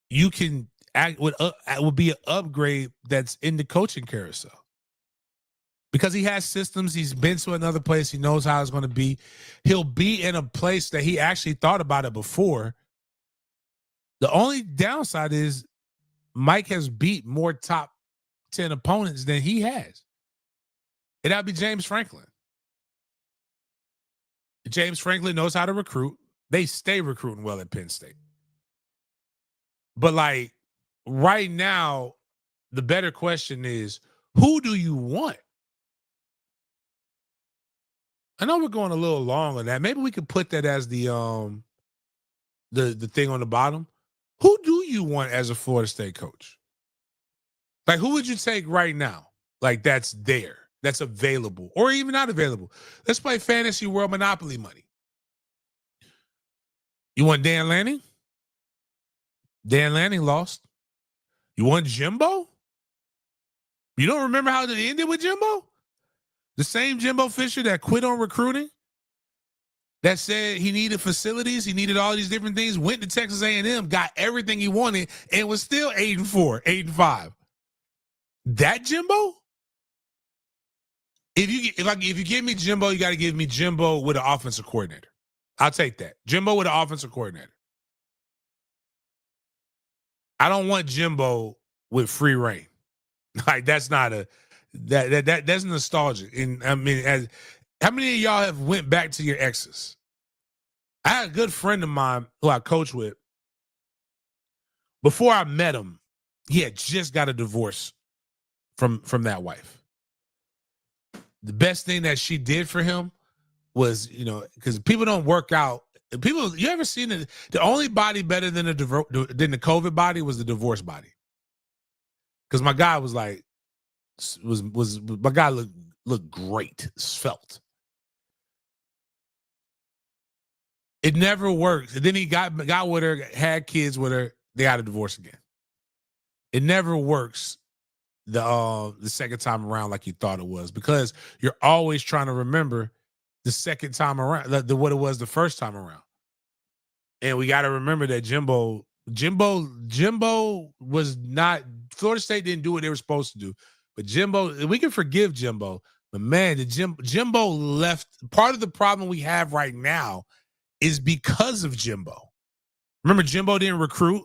you can act would be an upgrade that's in the coaching carousel. Because he has systems, he's been to another place, he knows how it's going to be. He'll be in a place that he actually thought about it before. The only downside is Mike has beat more top 10 opponents than he has. And that'd be James Franklin. James Franklin knows how to recruit. They stay recruiting well at Penn State. But like right now, the better question is, who do you want? I know we're going a little long on that. Maybe we could put that as the thing on the bottom. Who do you want as a Florida State coach? Like, who would you take right now? Like, that's there, that's available, or even not available. Let's play Fantasy World Monopoly money. You want Dan Lanning? Dan Lanning lost. You want Jimbo? You don't remember how it ended with Jimbo? The same Jimbo Fisher that quit on recruiting, that said he needed facilities, he needed all these different things, went to Texas A&M, got everything he wanted, and was still 8-4, 8-5. That Jimbo? If you give me Jimbo, you got to give me Jimbo with an offensive coordinator. I'll take that. Jimbo with an offensive coordinator. I don't want Jimbo with free reign. Like, that's not that's nostalgic. And I mean, how many of y'all have went back to your exes? I had a good friend of mine who I coached with. Before I met him, he had just got a divorce from that wife. The best thing that she did for him was, because people don't work out. People, you ever seen it? The only body better than the COVID body was the divorce body. Because my guy was like, my guy looked great, svelte. It never worked. And then he got with her, had kids with her. They got a divorce again. It never works the second time around like you thought it was, because you're always trying to remember the second time around, what it was the first time around. And we got to remember that Jimbo was not, Florida State didn't do what they were supposed to do. But Jimbo, we can forgive Jimbo, but man, Jimbo left. Part of the problem we have right now is because of Jimbo. Remember, Jimbo didn't recruit.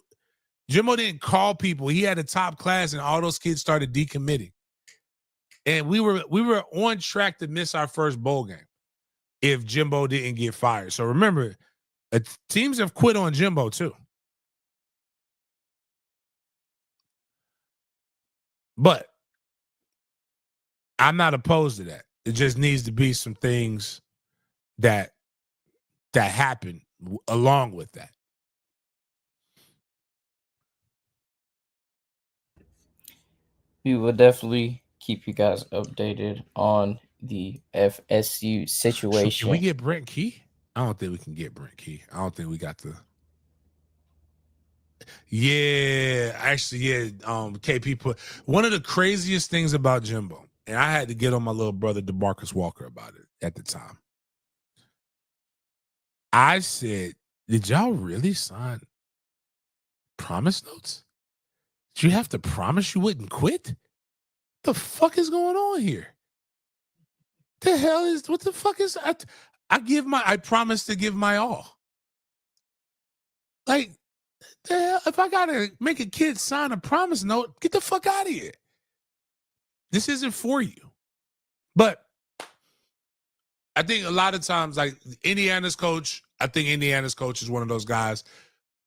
Jimbo didn't call people. He had a top class, and all those kids started decommitting. And we were on track to miss our first bowl game if Jimbo didn't get fired. So remember, teams have quit on Jimbo too. But I'm not opposed to that. It just needs to be some things that happen along with that. We will definitely keep you guys updated on the FSU situation. Can we get Brent Key? I don't think we can get Brent Key. I don't think we got the. Yeah, actually, yeah. KP put one of the craziest things about Jimbo, and I had to get on my little brother DeMarcus Walker about it at the time. I said, "Did y'all really sign promise notes? Did you have to promise you wouldn't quit? The fuck is going on here? What the fuck is I promise to give my all. Like, the hell, if I gotta make a kid sign a promise note, get the fuck out of here. This isn't for you." But I think a lot of times, like Indiana's coach, I think Indiana's coach is one of those guys.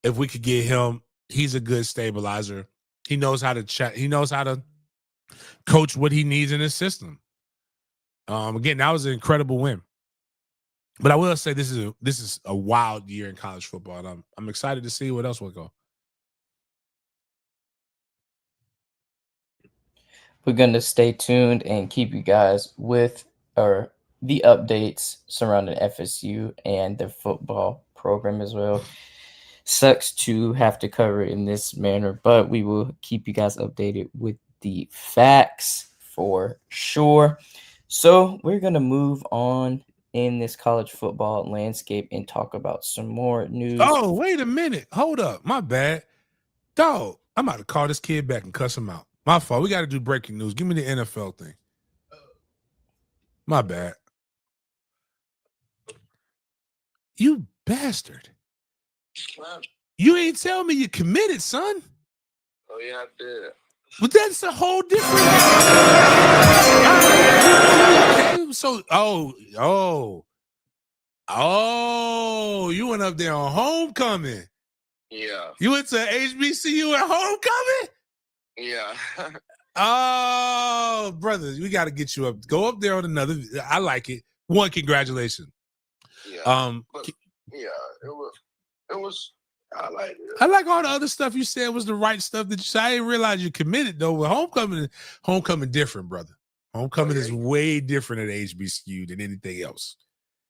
If we could get him, he's a good stabilizer. He knows how to chat. He knows how to coach what he needs in his system. Again, that was an incredible win. But I will say this is a wild year in college football, and I'm excited to see what else will go. We're going to stay tuned and keep you guys with the updates surrounding FSU and their football program as well. Sucks to have to cover it in this manner, but we will keep you guys updated with the facts for sure. So we're going to move on in this college football landscape and talk about some more news. Oh, wait a minute. Hold up. My bad. Dog, I'm about to call this kid back and cuss him out. My fault. We got to do breaking news. Give me the NFL thing. My bad. You bastard. You ain't tell me you committed, son. Oh, yeah, I did. But that's a whole different. Okay, so, Oh, you went up there on homecoming. Yeah. You went to HBCU at homecoming? Yeah. Oh, brother, we got to get you up. Go up there on another. I like it. One, congratulations. Yeah. But, yeah, it was. I like it. I like all the other stuff you said was the right stuff that you said. I didn't realize you committed though. With homecoming different, brother. Homecoming is way different at HBCU than anything else.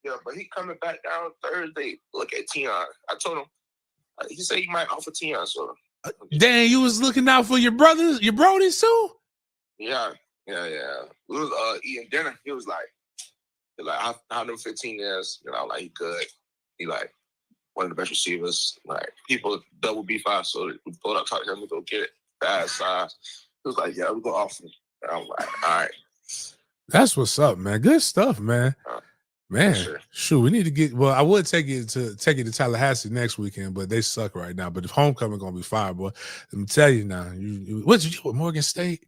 Yeah, but he coming back down Thursday. Look at Tion. I told him. He said he might offer Tion. So. Dang, you was looking out for your brothers, your brodies too? Yeah. We was eating dinner. He was like, I know 15 years. You know, like he good. He like one of the best receivers. Like people double B5, so we pulled up, talked to him, we go get it. Fast size. He was like, yeah, we go offer him. And I'm like, all right. That's what's up, man. Good stuff, man. Man, sure. Shoot, we need to get. Well, I would take it to Tallahassee next weekend, but they suck right now. But if homecoming gonna be fire, boy, let me tell you now. What did you do with Morgan State?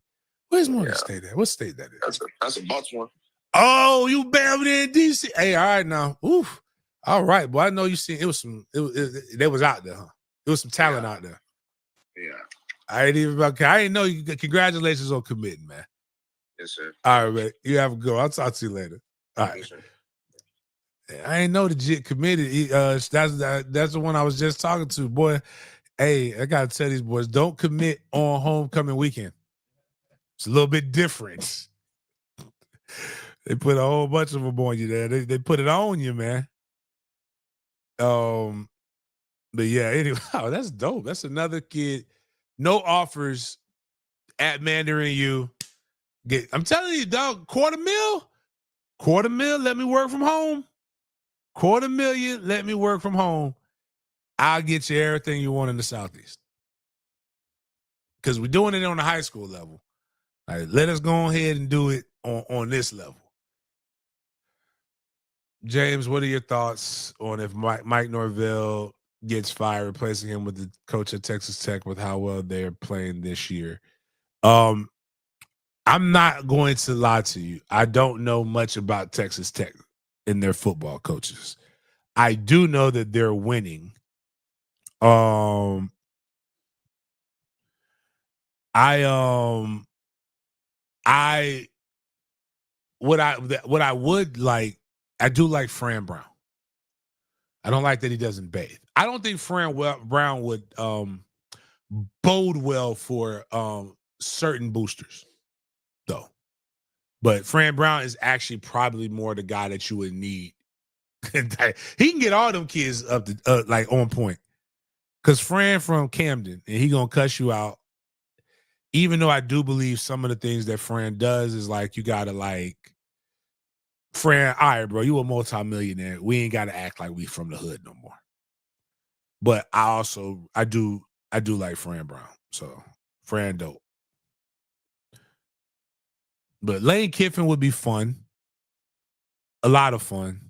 Where's Morgan State at? What state that is? That's a Baltimore. Oh, you bammed in DC. Hey, all right now. Oof. All right, boy. I know you seen it was some. They was out there, huh? It was some talent out there. Yeah. I didn't know you. Congratulations on committing, man. Yes, sir. All right, man. You have a go. I'll talk to you later. All right. Yes, sir. I ain't know the Jit committed. That's the one I was just talking to. Boy, hey, I gotta tell these boys, don't commit on homecoming weekend. It's a little bit different. They put a whole bunch of them on you there. They put it on you, man. But yeah, anyway, wow, that's dope. That's another kid. No offers at Mandarin U. I'm telling you, dog, $250,000, let me work from home. $250,000, let me work from home. I'll get you everything you want in the Southeast. Because we're doing it on the high school level. Like, let us go ahead and do it on this level. James, what are your thoughts on if Mike Norvell gets fired, replacing him with the coach at Texas Tech with how well they're playing this year? I'm not going to lie to you. I don't know much about Texas Tech and their football coaches. I do know that they're winning. What I would like, I do like Fran Brown. I don't like that he doesn't bathe. I don't think Fran Brown would bode well for certain boosters, though. But Fran Brown is actually probably more the guy that you would need. He can get all them kids up to like on point. Because Fran from Camden, and he gonna cuss you out. Even though I do believe some of the things that Fran does is like you gotta like Fran, all right, bro, you a multimillionaire. We ain't gotta act like we from the hood no more. But I do like Fran Brown. So Fran dope. But Lane Kiffin would be fun. A lot of fun.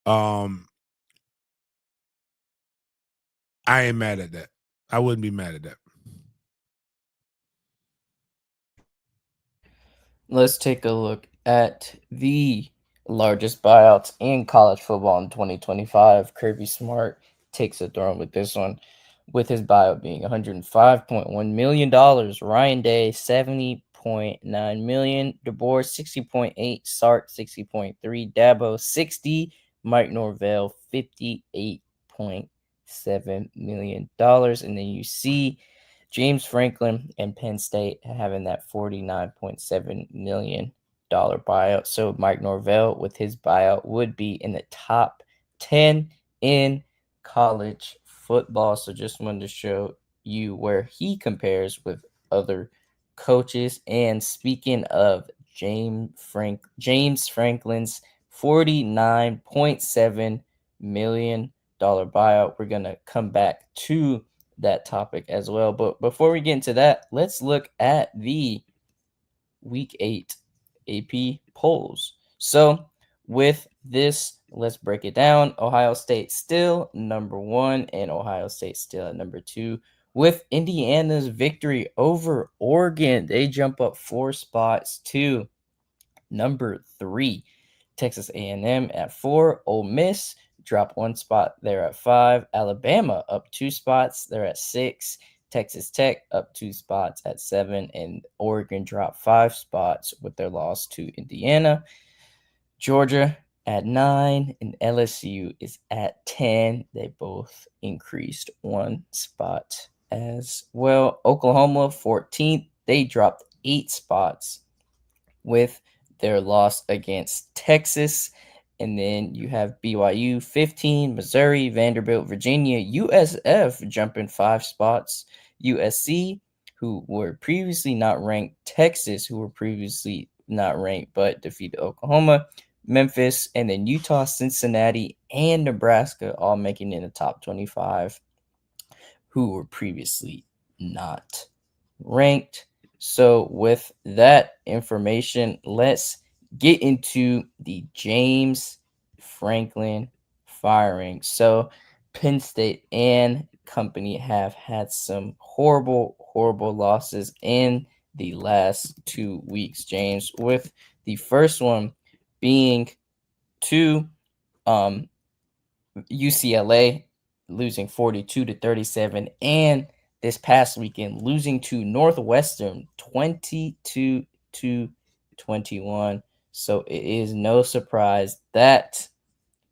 I ain't mad at that. I wouldn't be mad at that. Let's take a look at the largest buyouts in college football in 2025. Kirby Smart takes the throne with this one, with his buyout being $105.1 million. Ryan Day, $70.9 million. DeBoer, $60.8. Sark, $60.3. Dabo, $60. Mike Norvell, $58.7 million. And then you see James Franklin and Penn State having that $49.7 million buyout. So Mike Norvell with his buyout would be in the top 10 in college football. So just wanted to show you where he compares with other coaches. And speaking of James Franklin's $49.7 million buyout, we're going to come back to that topic as well. But before we get into that, let's look at the Week 8 AP polls. So with this, let's break it down. Ohio State still number 1 and Ohio State still at number 2. With Indiana's victory over Oregon, they jump up 4 spots to number 3. Texas A&M at 4. Ole Miss drop 1 spot. They're at 5. Alabama up 2 spots. They're at 6. Texas Tech up 2 spots at 7. And Oregon dropped 5 spots with their loss to Indiana. Georgia at 9 and LSU is at 10. They both increased 1 spot as well. Oklahoma 14th. They dropped 8 spots with their loss against Texas. And then you have BYU 15, Missouri, Vanderbilt, Virginia, USF jumping 5 spots, USC, who were previously not ranked, Texas, who were previously not ranked but defeated Oklahoma, Memphis, and then Utah, Cincinnati, and Nebraska all making in the top 25, who were previously not ranked. So, with that information, let's get into the James Franklin firing. So, Penn State and company have had some horrible, horrible losses in the last 2 weeks, James, with the first one being to UCLA losing 42-37, and this past weekend losing to Northwestern 22-21. So it is no surprise that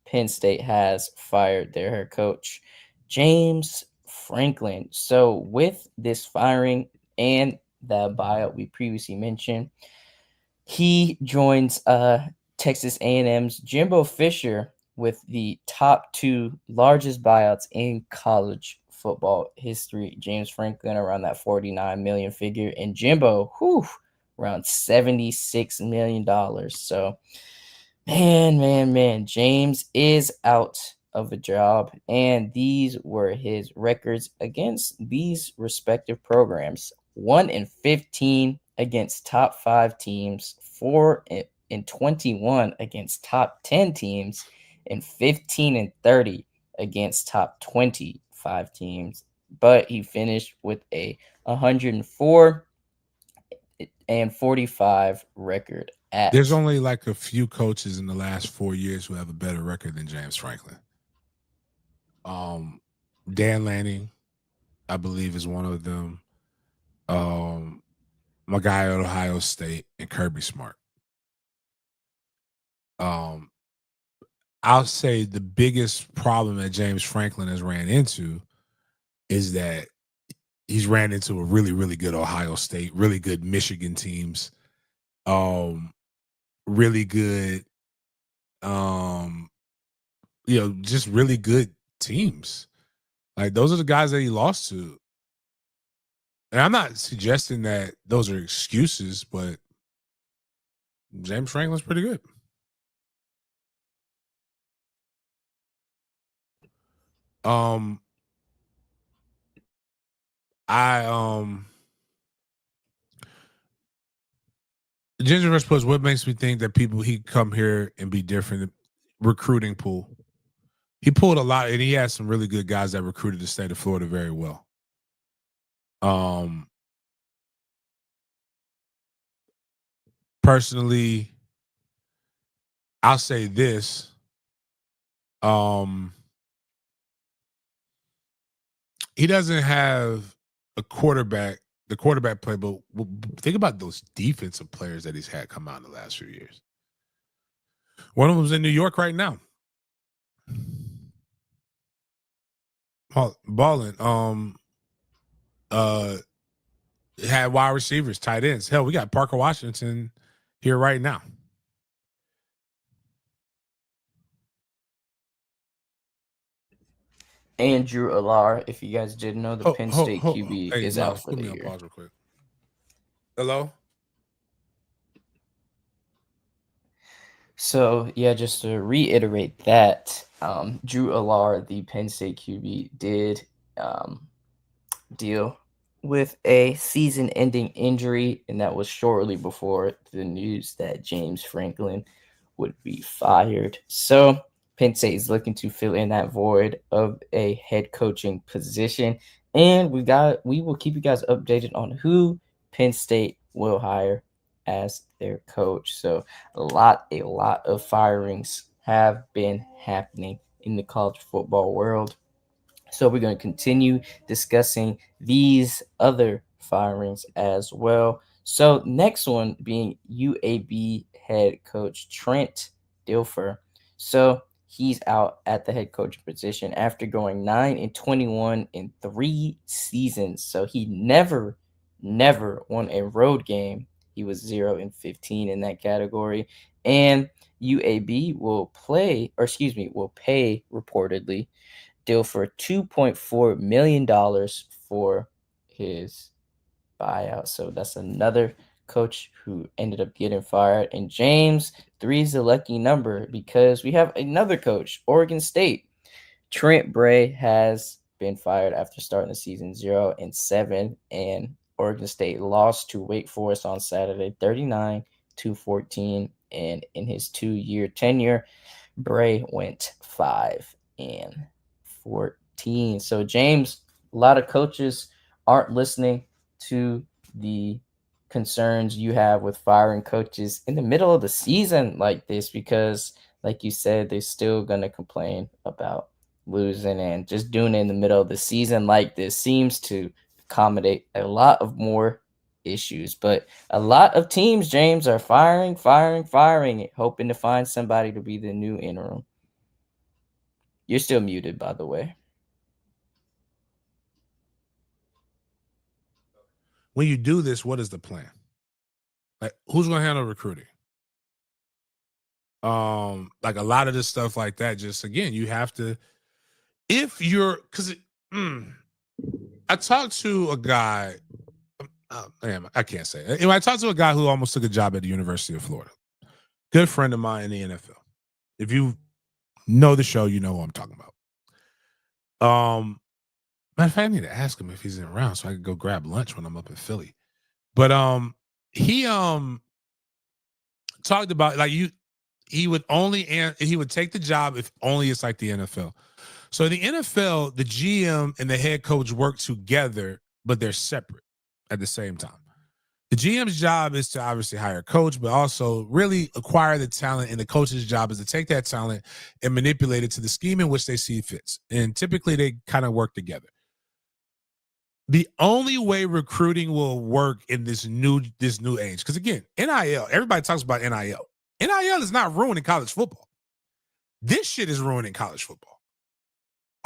Penn State has fired their head coach, James Franklin. So with this firing and the buyout we previously mentioned, he joins Texas A&M's Jimbo Fisher with the top 2 largest buyouts in college football history. James Franklin around that 49 million figure, and Jimbo, around $76 million. So, man, James is out of a job, and these were his records against these respective programs: 1-15 against top 5 teams, 4-21 against top 10 teams, and 15-30 against top 25 teams. But he finished with a 104-45 record at. There's only like a few coaches in the last 4 years who have a better record than James Franklin. Dan Lanning, I believe, is one of them. My guy at Ohio State, and Kirby Smart. I'll say the biggest problem that James Franklin has ran into is that he's ran into a really, really good Ohio State, really good Michigan teams, really good, just really good teams. Like, those are the guys that he lost to. And I'm not suggesting that those are excuses, but James Franklin's pretty good. Ginger's Push, what makes me think that he come here and be different? Recruiting pool. He pulled a lot, and he had some really good guys that recruited the state of Florida very well. Personally, I'll say this. He doesn't have the quarterback play, but think about those defensive players that he's had come out in the last few years. One of them's in New York right now. Balling. Had wide receivers, tight ends. Hell, we got Parker Washington here right now. Andrew Alar, if you guys didn't know, the Penn State QB is out for the year. Pause real quick. Hello? So, yeah, just to reiterate that, Drew Alar, the Penn State QB, did deal with a season-ending injury, and that was shortly before the news that James Franklin would be fired. So, Penn State is looking to fill in that void of a head coaching position, and we will keep you guys updated on who Penn State will hire as their coach. So a lot of firings have been happening in the college football world. So we're going to continue discussing these other firings as well. So next one being UAB head coach Trent Dilfer. So he's out at the head coaching position after going 9-21 in 3 seasons. So he never won a road game. He was 0-15 in that category. And UAB will pay reportedly deal for $2.4 million for his buyout. So that's another coach who ended up getting fired. And James, 3 is a lucky number because we have another coach, Oregon State. Trent Bray has been fired after starting the season 0-7, and Oregon State lost to Wake Forest on Saturday, 39-14. And in his 2-year tenure, Bray went 5-14. So James, a lot of coaches aren't listening to the concerns you have with firing coaches in the middle of the season like this because, like you said, they're still going to complain about losing, and just doing it in the middle of the season like this seems to accommodate a lot of more issues. But a lot of teams, James, are firing, hoping to find somebody to be the new interim. You're still muted, by the way. When you do this, what is the plan? Like, who's going to handle recruiting? Like a lot of this stuff like that, just again, you have to, if you're, because I talked to a guy, I can't say it. Anyway, I talked to a guy who almost took a job at the University of Florida. Good friend of mine in the NFL. If you know the show, you know who I'm talking about. Matter of fact, I need to ask him if he's in around so I could go grab lunch when I'm up in Philly. But he talked about like he would take the job if only it's like the NFL. So the NFL, the GM and the head coach work together, but they're separate at the same time. The GM's job is to obviously hire a coach, but also really acquire the talent, and the coach's job is to take that talent and manipulate it to the scheme in which they see fits. And typically they kind of work together. The only way recruiting will work in this new age, because again, NIL, everybody talks about NIL. NIL is not ruining college football. This shit is ruining college football.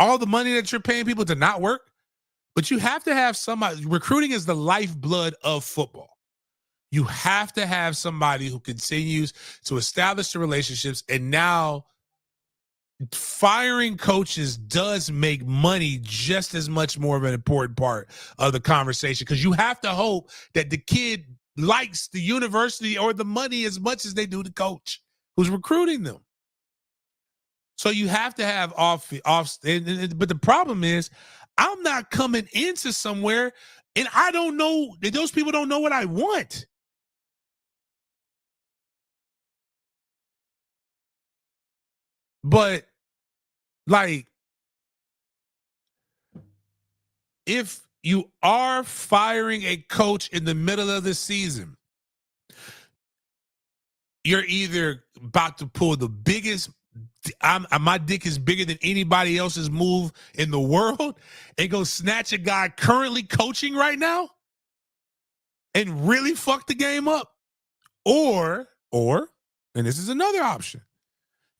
All the money that you're paying people to not work, but you have to have somebody. Recruiting is the lifeblood of football. You have to have somebody who continues to establish the relationships, and now firing coaches does make money just as much more of an important part of the conversation, because you have to hope that the kid likes the university or the money as much as they do the coach who's recruiting them. So you have to have off. But the problem is, I'm not coming into somewhere and I don't know, those people don't know what I want. But like, if you are firing a coach in the middle of the season, you're either about to pull the biggest, my dick is bigger than anybody else's move in the world, and go snatch a guy currently coaching right now and really fuck the game up. Or, and this is another option,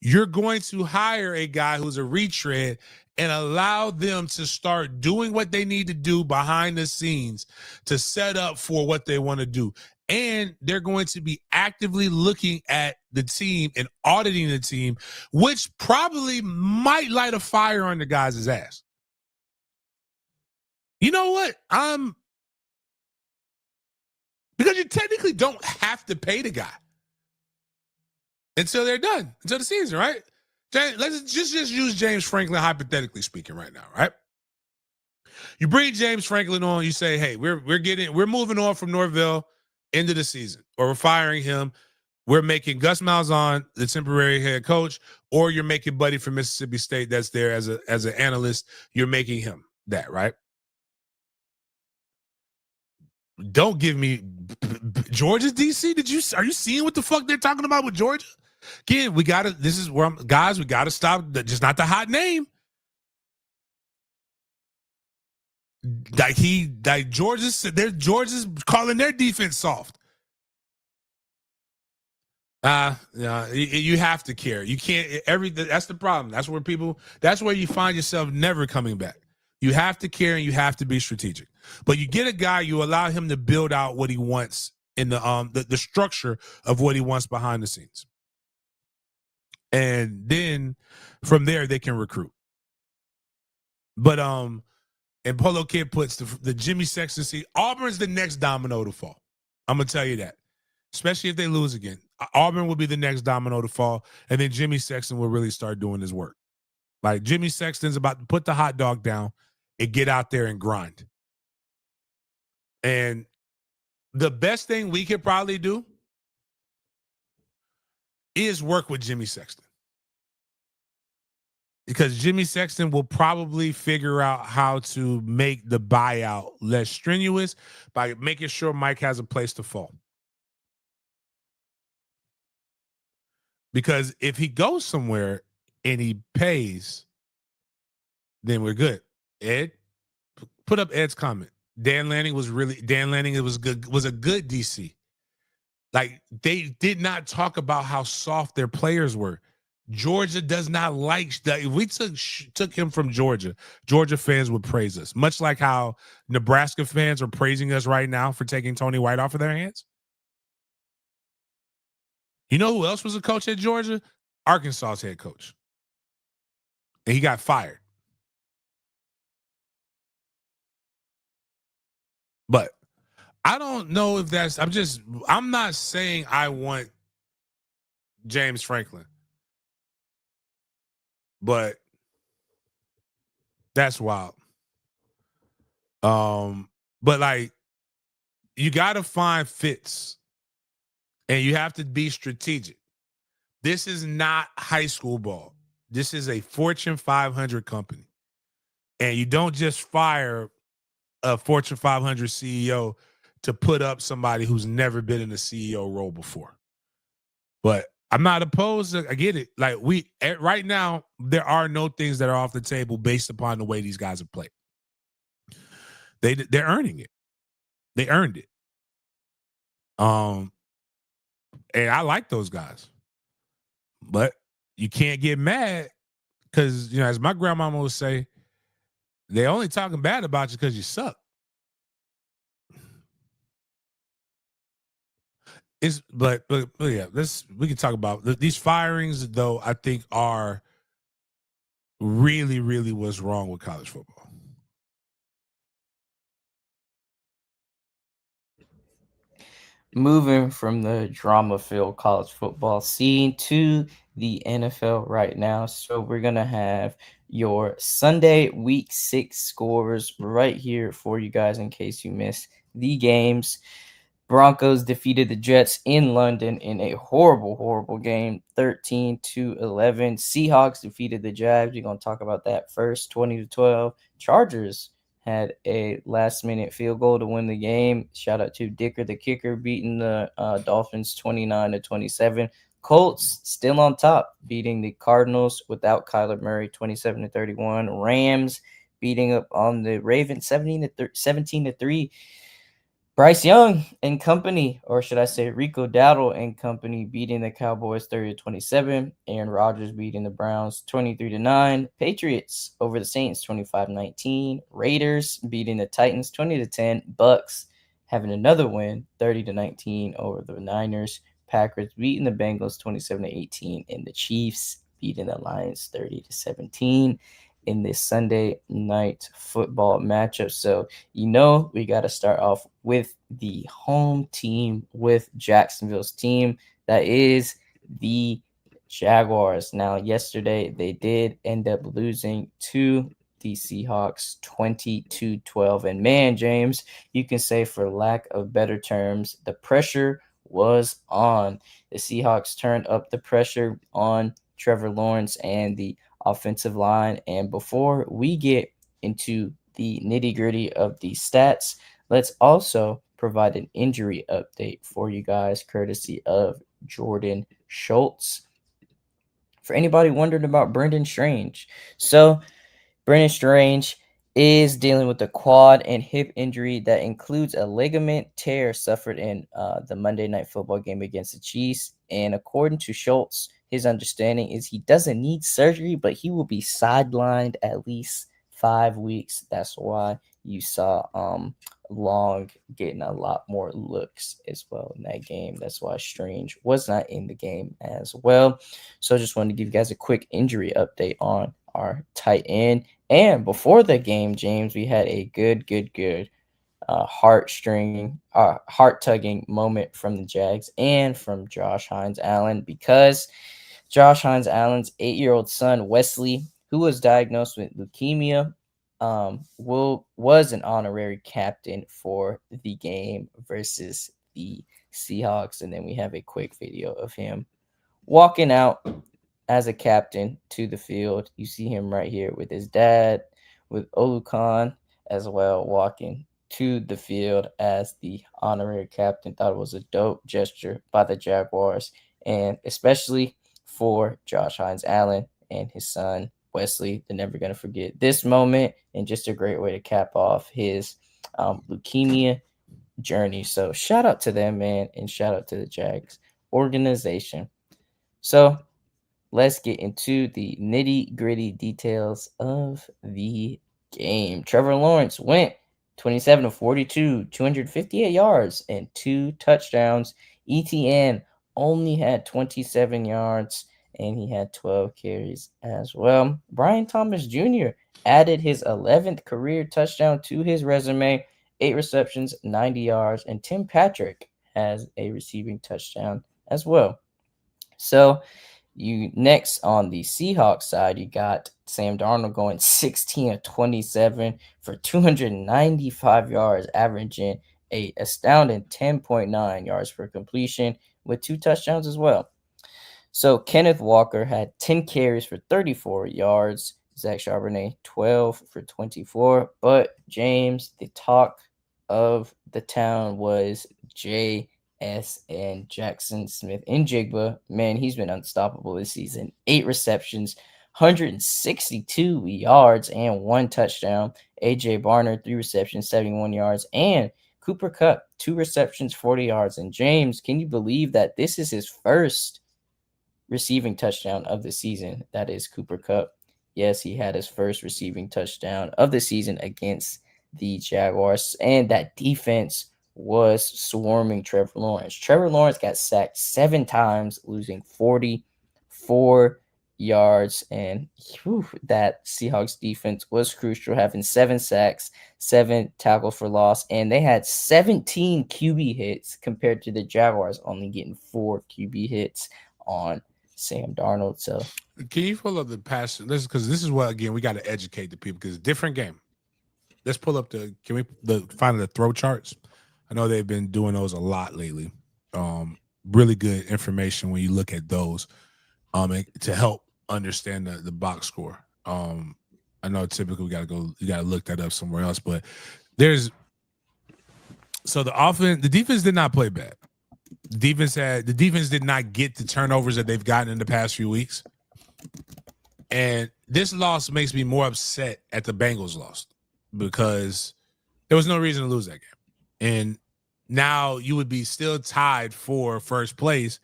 you're going to hire a guy who's a retread and allow them to start doing what they need to do behind the scenes to set up for what they want to do. And they're going to be actively looking at the team and auditing the team, which probably might light a fire on the guys' ass. You know what? Because you technically don't have to pay the guy until they're done, until the season, right? Let's just use James Franklin, hypothetically speaking, right now, right? You bring James Franklin on, you say, hey, we're moving on from Norvell into the season, or we're firing him. We're making Gus Malzahn the temporary head coach, or you're making Buddy from Mississippi State that's there as an analyst. You're making him that, right? Don't give me Georgia's DC. Are you seeing what the fuck they're talking about with Georgia? Again, we gotta. This is where guys. We gotta stop. Just not the hot name. Georgia's calling their defense soft. You have to care. You can't. That's the problem. That's where people. That's where you find yourself never coming back. You have to care and you have to be strategic. But you get a guy, you allow him to build out what he wants in the structure of what he wants behind the scenes, and then from there they can recruit. But and Polo Kid puts the Jimmy Sexton. See, Auburn's the next domino to fall. I'm gonna tell you that, especially if they lose again. Auburn will be the next domino to fall, and then Jimmy Sexton will really start doing his work. Like Jimmy Sexton's about to put the hot dog down and get out there and grind. And the best thing we could probably do is work with Jimmy Sexton. Because Jimmy Sexton will probably figure out how to make the buyout less strenuous by making sure Mike has a place to fall. Because if he goes somewhere and he pays, then we're good. Ed, put up Ed's comment. Dan Lanning was a good DC. Like they did not talk about how soft their players were. Georgia does not like that. If we took him from Georgia, Georgia fans would praise us, much like how Nebraska fans are praising us right now for taking Tony White off of their hands. You know who else was a coach at Georgia? Arkansas's head coach. And he got fired. But I don't know if that's, I'm not saying I want James Franklin. But that's wild. But like you gotta find fits and you have to be strategic. This is not high school ball. This is a Fortune 500 company. And you don't just fire a Fortune 500 CEO to put up somebody who's never been in a CEO role before. But I'm not opposed to, I get it. Like right now, there are no things that are off the table based upon the way these guys have played. They're earning it. They earned it. And I like those guys. But you can't get mad because, as my grandmama would say, they only talking bad about you because you suck. But yeah, we can talk about these firings, though. I think are really, really what's wrong with college football. Moving from the drama-filled college football scene to the NFL right now. So we're going to have your Sunday Week 6 scores right here for you guys in case you missed the games. Broncos defeated the Jets in London in a horrible, horrible game, 13-11. Seahawks defeated the Jags. We're going to talk about that first, 20-12. Chargers had a last-minute field goal to win the game. Shout out to Dicker, the kicker, beating the Dolphins 29-27. Colts still on top, beating the Cardinals without Kyler Murray, 27-31. Rams beating up on the Ravens, 17-3. Bryce Young and company, or should I say Rico Dowdle and company, beating the Cowboys 30-27. Aaron Rodgers beating the Browns 23-9. Patriots over the Saints 25-19. Raiders beating the Titans 20-10. Bucks having another win 30-19 over the Niners. Packers beating the Bengals 27-18. And the Chiefs beating the Lions 30-17 in this Sunday night football matchup. So, we got to start off with the home team, with Jacksonville's team. That is the Jaguars. Now, yesterday, they did end up losing to the Seahawks 20-12. And man, James, you can say for lack of better terms, the pressure was on. The Seahawks turned up the pressure on Trevor Lawrence and the offensive line. And before we get into the nitty-gritty of the stats, let's also provide an injury update for you guys, courtesy of Jordan Schultz. For anybody wondering about Brendan Strange, so Brendan Strange is dealing with a quad and hip injury that includes a ligament tear suffered in the Monday Night Football game against the Chiefs. And according to Schultz, his understanding is he doesn't need surgery, but he will be sidelined at least 5 weeks. That's why you saw Long getting a lot more looks as well in that game. That's why Strange was not in the game as well. So I just wanted to give you guys a quick injury update on our tight end. And before the game, James, we had a good heart tugging moment from the Jags and from Josh Hines Allen, because Josh Hines Allen's 8-year-old son Wesley, who was diagnosed with leukemia, was an honorary captain for the game versus the Seahawks. And then we have a quick video of him walking out as a captain to the field. You see him right here with his dad, with Olukan as well, walking to the field as the honorary captain. Thought it was a dope gesture by the Jaguars, and especially for Josh Hines Allen and his son Wesley. They're never going to forget this moment, and just a great way to cap off his leukemia journey. So shout out to them, man, and shout out to the Jags organization. So let's get into the nitty-gritty details of the game. Trevor Lawrence went 27 of 42, 258 yards, and 2 touchdowns. ETN only had 27 yards, and he had 12 carries as well. Brian Thomas Jr. added his 11th career touchdown to his resume, 8 receptions, 90 yards, and Tim Patrick has a receiving touchdown as well. So you next on the Seahawks side, you got Sam Darnold going 16 of 27 for 295 yards, averaging a astounding 10.9 yards per completion with 2 touchdowns as well. So Kenneth Walker had 10 carries for 34 yards. Zach Charbonnet 12 for 24. But James, the talk of the town was J.S. and Jackson Smith in Jigba. Man, he's been unstoppable this season. 8 receptions, 162 yards, and 1 touchdown. A.J. Barner, 3 receptions, 71 yards, and Cooper Kupp, 2 receptions, 40 yards. And James, can you believe that this is his first receiving touchdown of the season? That is Cooper Kupp. Yes, he had his first receiving touchdown of the season against the Jaguars, and that defense was swarming Trevor Lawrence. Trevor Lawrence got sacked 7 times, losing 44 yards, and that Seahawks defense was crucial, having 7 sacks, 7 tackles for loss, and they had 17 QB hits compared to the Jaguars only getting 4 QB hits on Sam Darnold. So can you pull up the pass? Because this is what, again, we got to educate the people, because it's a different game. Let's pull up find the throw charts. I know they've been doing those a lot lately. Really good information when you look at those, to help understand the box score. I know typically you got to look that up somewhere else, but the defense did not play bad. The defense did not get the turnovers that they've gotten in the past few weeks. And this loss makes me more upset at the Bengals lost, because there was no reason to lose that game. And now you would be still tied for first place.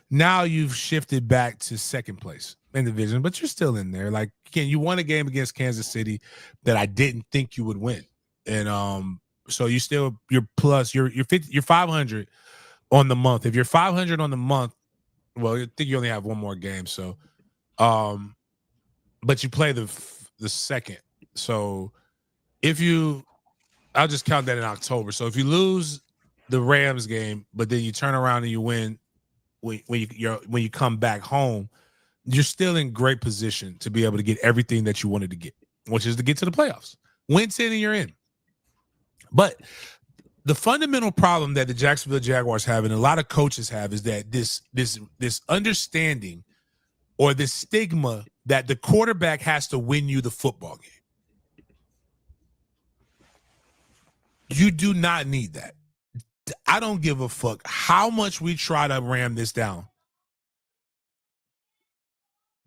Now you've shifted back to second place in the division, but you're still in there. Like, again, you won a game against Kansas City that I didn't think you would win. And so you're 500 on the month. If you're 500 on the month, well, I think you only have one more game. So, but you play the second. So I'll just count that in October. So if you lose the Rams game, but then you turn around and you win when you come back home, you're still in great position to be able to get everything that you wanted to get, which is to get to the playoffs. Win 10 and you're in. But the fundamental problem that the Jacksonville Jaguars have, and a lot of coaches have, is that this understanding or this stigma that the quarterback has to win you the football game. You do not need that. I don't give a fuck how much we try to ram this down.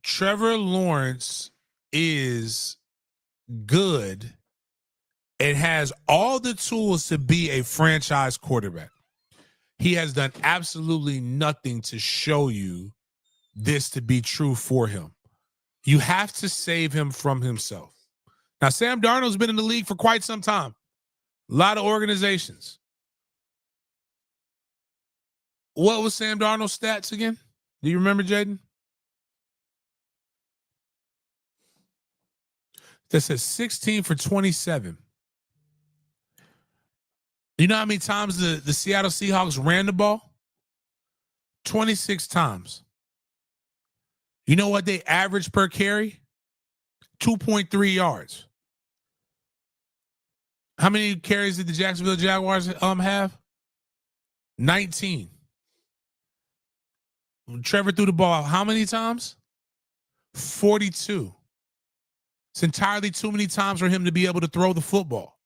Trevor Lawrence is good and has all the tools to be a franchise quarterback. He has done absolutely nothing to show you this to be true for him. You have to save him from himself. Now, Sam Darnold's been in the league for quite some time. A lot of organizations. What was Sam Darnold's stats again? Do you remember, Jaden? That says 16 for 27. You know how many times the Seattle Seahawks ran the ball? 26 times. You know what they averaged per carry? 2.3 yards. How many carries did the Jacksonville Jaguars have? 19. Trevor threw the ball how many times? 42. It's entirely too many times for him to be able to throw the football.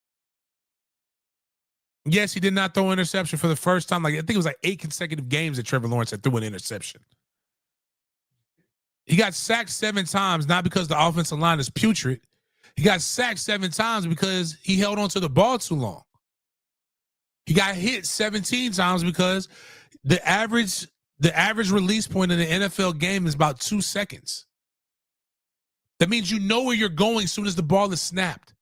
Yes, he did not throw an interception for the first time. I think it was 8 consecutive games that Trevor Lawrence had threw an interception. He got sacked 7 times, not because the offensive line is putrid. He got sacked 7 times because he held onto the ball too long. He got hit 17 times because the average release point in the NFL game is about 2 seconds. That means you know where you're going as soon as the ball is snapped.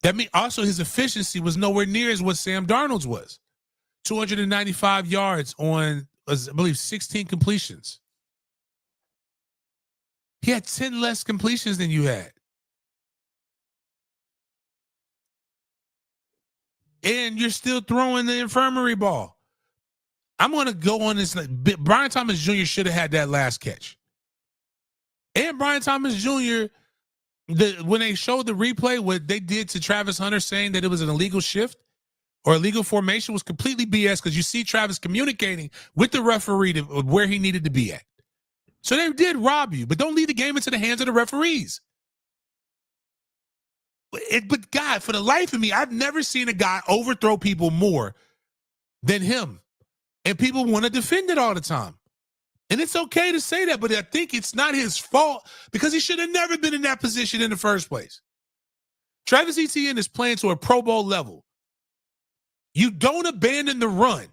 That means also his efficiency was nowhere near as what Sam Darnold's was. 295 yards on, I believe, 16 completions. He had 10 less completions than you had. And you're still throwing the infirmary ball. I'm going to go on this. Brian Thomas Jr. should have had that last catch. And Brian Thomas Jr., when they showed the replay, what they did to Travis Hunter saying that it was an illegal shift or illegal formation was completely BS because you see Travis communicating with the referee to where he needed to be at. So they did rob you, but don't leave the game into the hands of the referees. But God, for the life of me, I've never seen a guy overthrow people more than him. And people want to defend it all the time. And it's okay to say that, but I think it's not his fault because he should have never been in that position in the first place. Travis Etienne is playing to a Pro Bowl level. You don't abandon the run.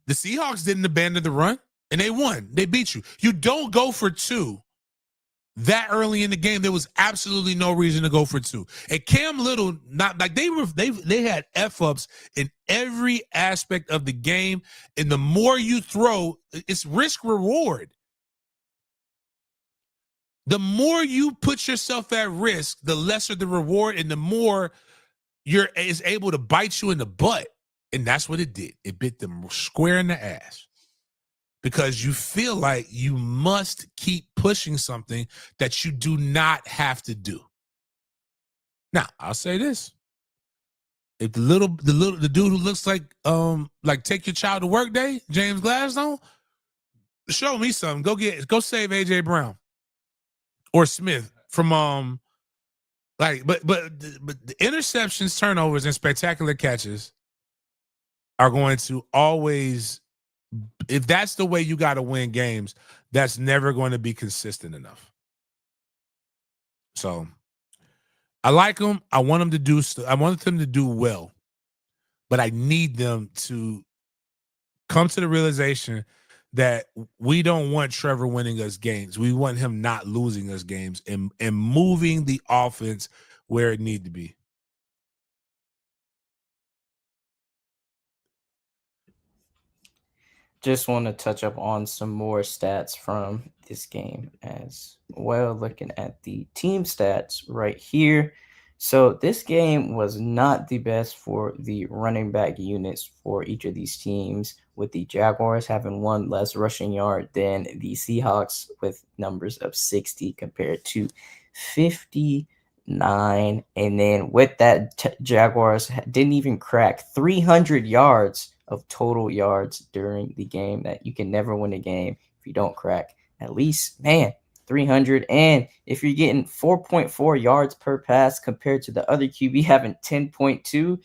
The Seahawks didn't abandon the run, and they won. They beat you. You don't go for 2 that early in the game. There was absolutely no reason to go for 2. And Cam Little, not like they had F-ups in every aspect of the game. And the more you throw, it's risk reward. The more you put yourself at risk, the lesser the reward, and the more is able to bite you in the butt. And that's what it did. It bit them square in the ass. Because you feel like you must keep pushing something that you do not have to do. Now, I'll say this. If the dude who looks like Take Your Child to Work Day, James Gladstone, show me something. Go save AJ Brown or Smith from but the interceptions, turnovers, and spectacular catches are going to always, if that's the way you got to win games, that's never going to be consistent enough. So I like them. I want them to do. I want them to do well, but I need them to come to the realization that we don't want Trevor winning us games. We want him not losing us games and moving the offense where it need to be. Just want to touch up on some more stats from this game as well, looking at the team stats right here. So this game was not the best for the running back units for each of these teams, with the Jaguars having 1 less rushing yard than the Seahawks with numbers of 60 compared to 59. And then with that, Jaguars didn't even crack 300 yards of total yards during the game. That you can never win a game if you don't crack at least, 300. And if you're getting 4.4 yards per pass compared to the other QB having 10.2,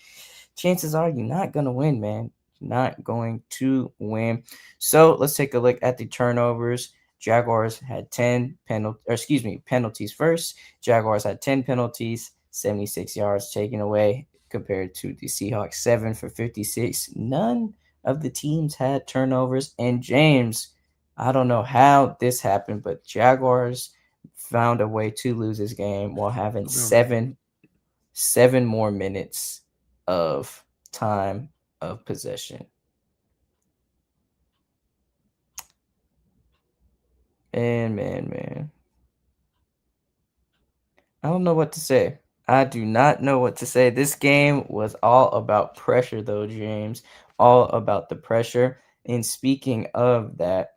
chances are you're not going to win, man. You're not going to win. So let's take a look at the turnovers. Jaguars had 10 penalties first. Jaguars had 10 penalties, 76 yards taken away compared to the Seahawks 7 for 56. None of the teams had turnovers. And James, I don't know how this happened, but Jaguars found a way to lose this game while having seven more minutes of time of possession. And man, I don't know what to say. I do not know what to say. This game was all about pressure, though, James. All about the pressure. And speaking of that,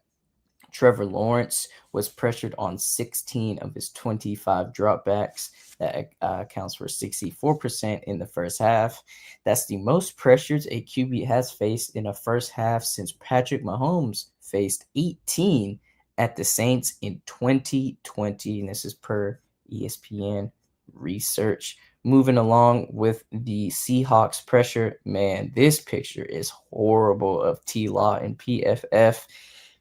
Trevor Lawrence was pressured on 16 of his 25 dropbacks. That accounts for 64% in the first half. That's the most pressures a QB has faced in a first half since Patrick Mahomes faced 18 at the Saints in 2020. And this is per ESPN research. Moving along with the Seahawks pressure, man, this picture is horrible of T-Law and PFF.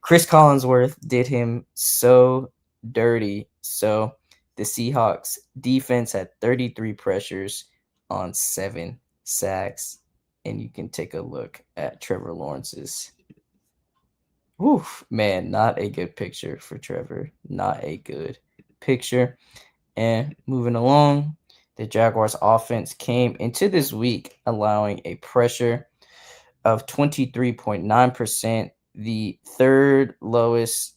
Chris Collinsworth did him so dirty. So the Seahawks defense had 33 pressures on 7 sacks. And you can take a look at Trevor Lawrence's. Oof, man, not a good picture for Trevor. Not a good picture. And moving along, the Jaguars offense came into this week allowing a pressure of 23.9%, the third lowest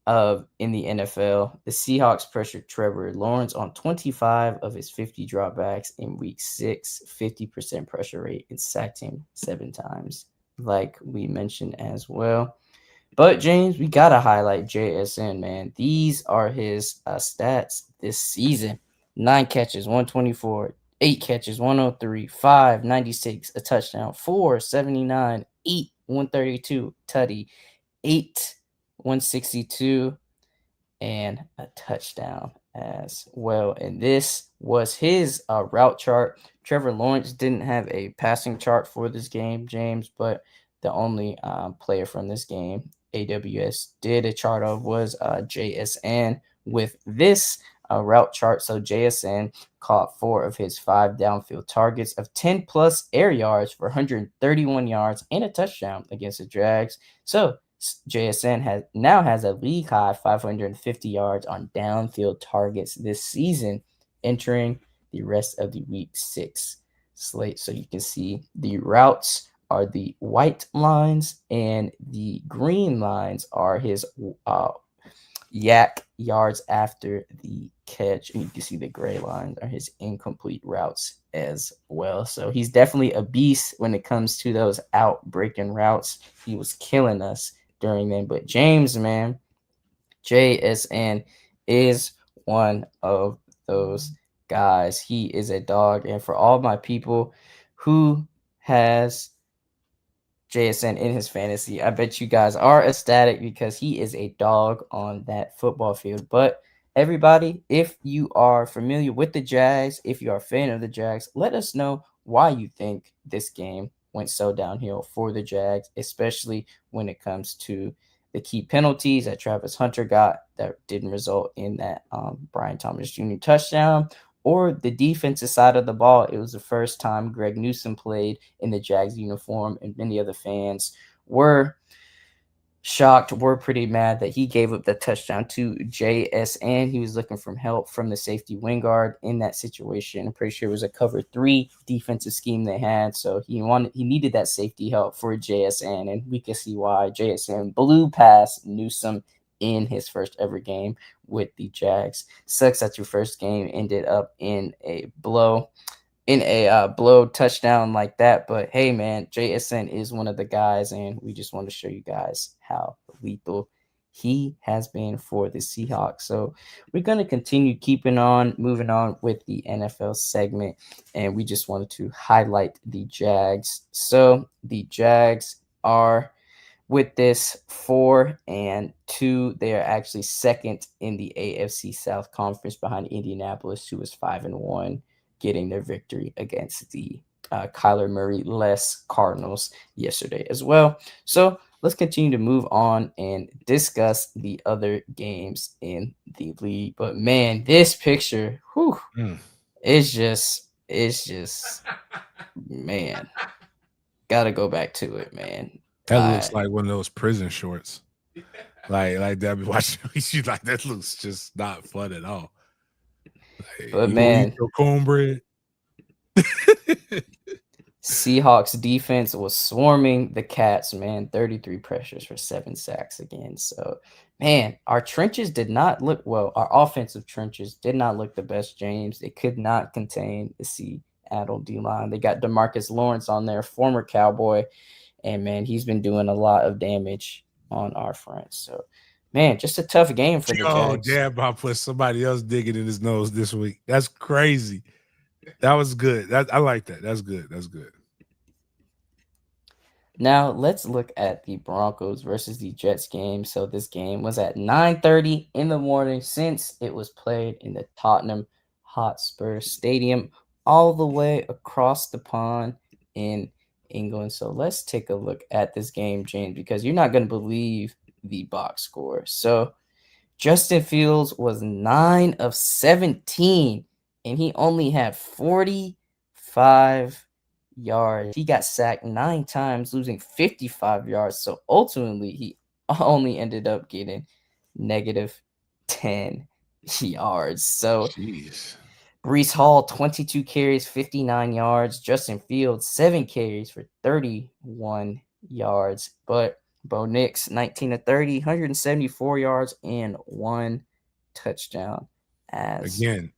of in the NFL. The Seahawks pressured Trevor Lawrence on 25 of his 50 dropbacks in week 6, 50% pressure rate, and sacked him 7 times, like we mentioned as well. But James, we gotta highlight JSN, man. These are his stats this season: 9 catches, 124; 8 catches, 103; 5, 96; a touchdown; 4, 79; 8, 132; tutty; 8, 162; and a touchdown as well. And this was his route chart. Trevor Lawrence didn't have a passing chart for this game, James, but the only player from this game AWS did a chart of was JSN with this route chart. So JSN caught 4 of his 5 downfield targets of 10 plus air yards for 131 yards and a touchdown against the Jags. So JSN has a league high 550 yards on downfield targets this season, entering the rest of the week 6 slate. So you can see the routes are the white lines and the green lines are his yak yards after the catch. And you can see the gray lines are his incomplete routes as well. So he's definitely a beast when it comes to those out-breaking routes. He was killing us during them. But James, man, JSN is one of those guys. He is a dog. And for all my people who has JSN in his fantasy, I bet you guys are ecstatic because he is a dog on that football field. But everybody, if you are familiar with the Jags, if you are a fan of the Jags, let us know why you think this game went so downhill for the Jags, especially when it comes to the key penalties that Travis Hunter got that didn't result in that Brian Thomas Jr. touchdown, or the defensive side of the ball. It was the first time Greg Newsome played in the Jags uniform, and many other fans were shocked, were pretty mad that he gave up the touchdown to JSN. He was looking for help from the safety wing guard in that situation. I'm pretty sure it was a cover 3 defensive scheme they had, so he needed that safety help for JSN, and we can see why. JSN blew past Newsome in his first ever game with the Jags. Sucks that your first game ended up in a blow touchdown like that. But hey, man, JSN is one of the guys, and we just want to show you guys how lethal he has been for the Seahawks. So we're going to continue moving on with the NFL segment, and we just wanted to highlight the Jags. So the Jags are with this 4-2. They are actually second in the AFC South Conference behind Indianapolis, who is 5-1, getting their victory against the Kyler Murray less Cardinals yesterday as well. So let's continue to move on and discuss the other games in the league. But man, this picture, whew, Mm. it's just, man, gotta go back to it, man. That looks like one of those prison shorts. Like that. Watching you like that looks just not fun at all. Like, But you gonna eat man, your cornbread? Seahawks defense was swarming the Cats, man. 33 pressures for 7 sacks again. So, man, our trenches did not look well. Our offensive trenches did not look the best, James. They could not contain the Seattle D line. They got Demarcus Lawrence on there, former Cowboy, and man, he's been doing a lot of damage on our front. So, man, just a tough game for the Oh, Jags. damn! I put somebody else digging in his nose this week. That's crazy. That was good. I like that. That's good. That's good. Now let's look at the Broncos versus the Jets game. So this game was at 9:30 in the morning since it was played in the Tottenham Hotspur Stadium all the way across the pond in England. So let's take a look at this game, James, because you're not going to believe the box score. So Justin Fields was 9 of 17 and he only had 45 yards. He got sacked 9 times, losing 55 yards. So ultimately, he only ended up getting negative 10 yards. So Jeez. Brees Hall, 22 carries, 59 yards. Justin Fields, 7 carries for 31 yards. But Bo Nix, 19 to 30, 174 yards, and 1 touchdown as Again,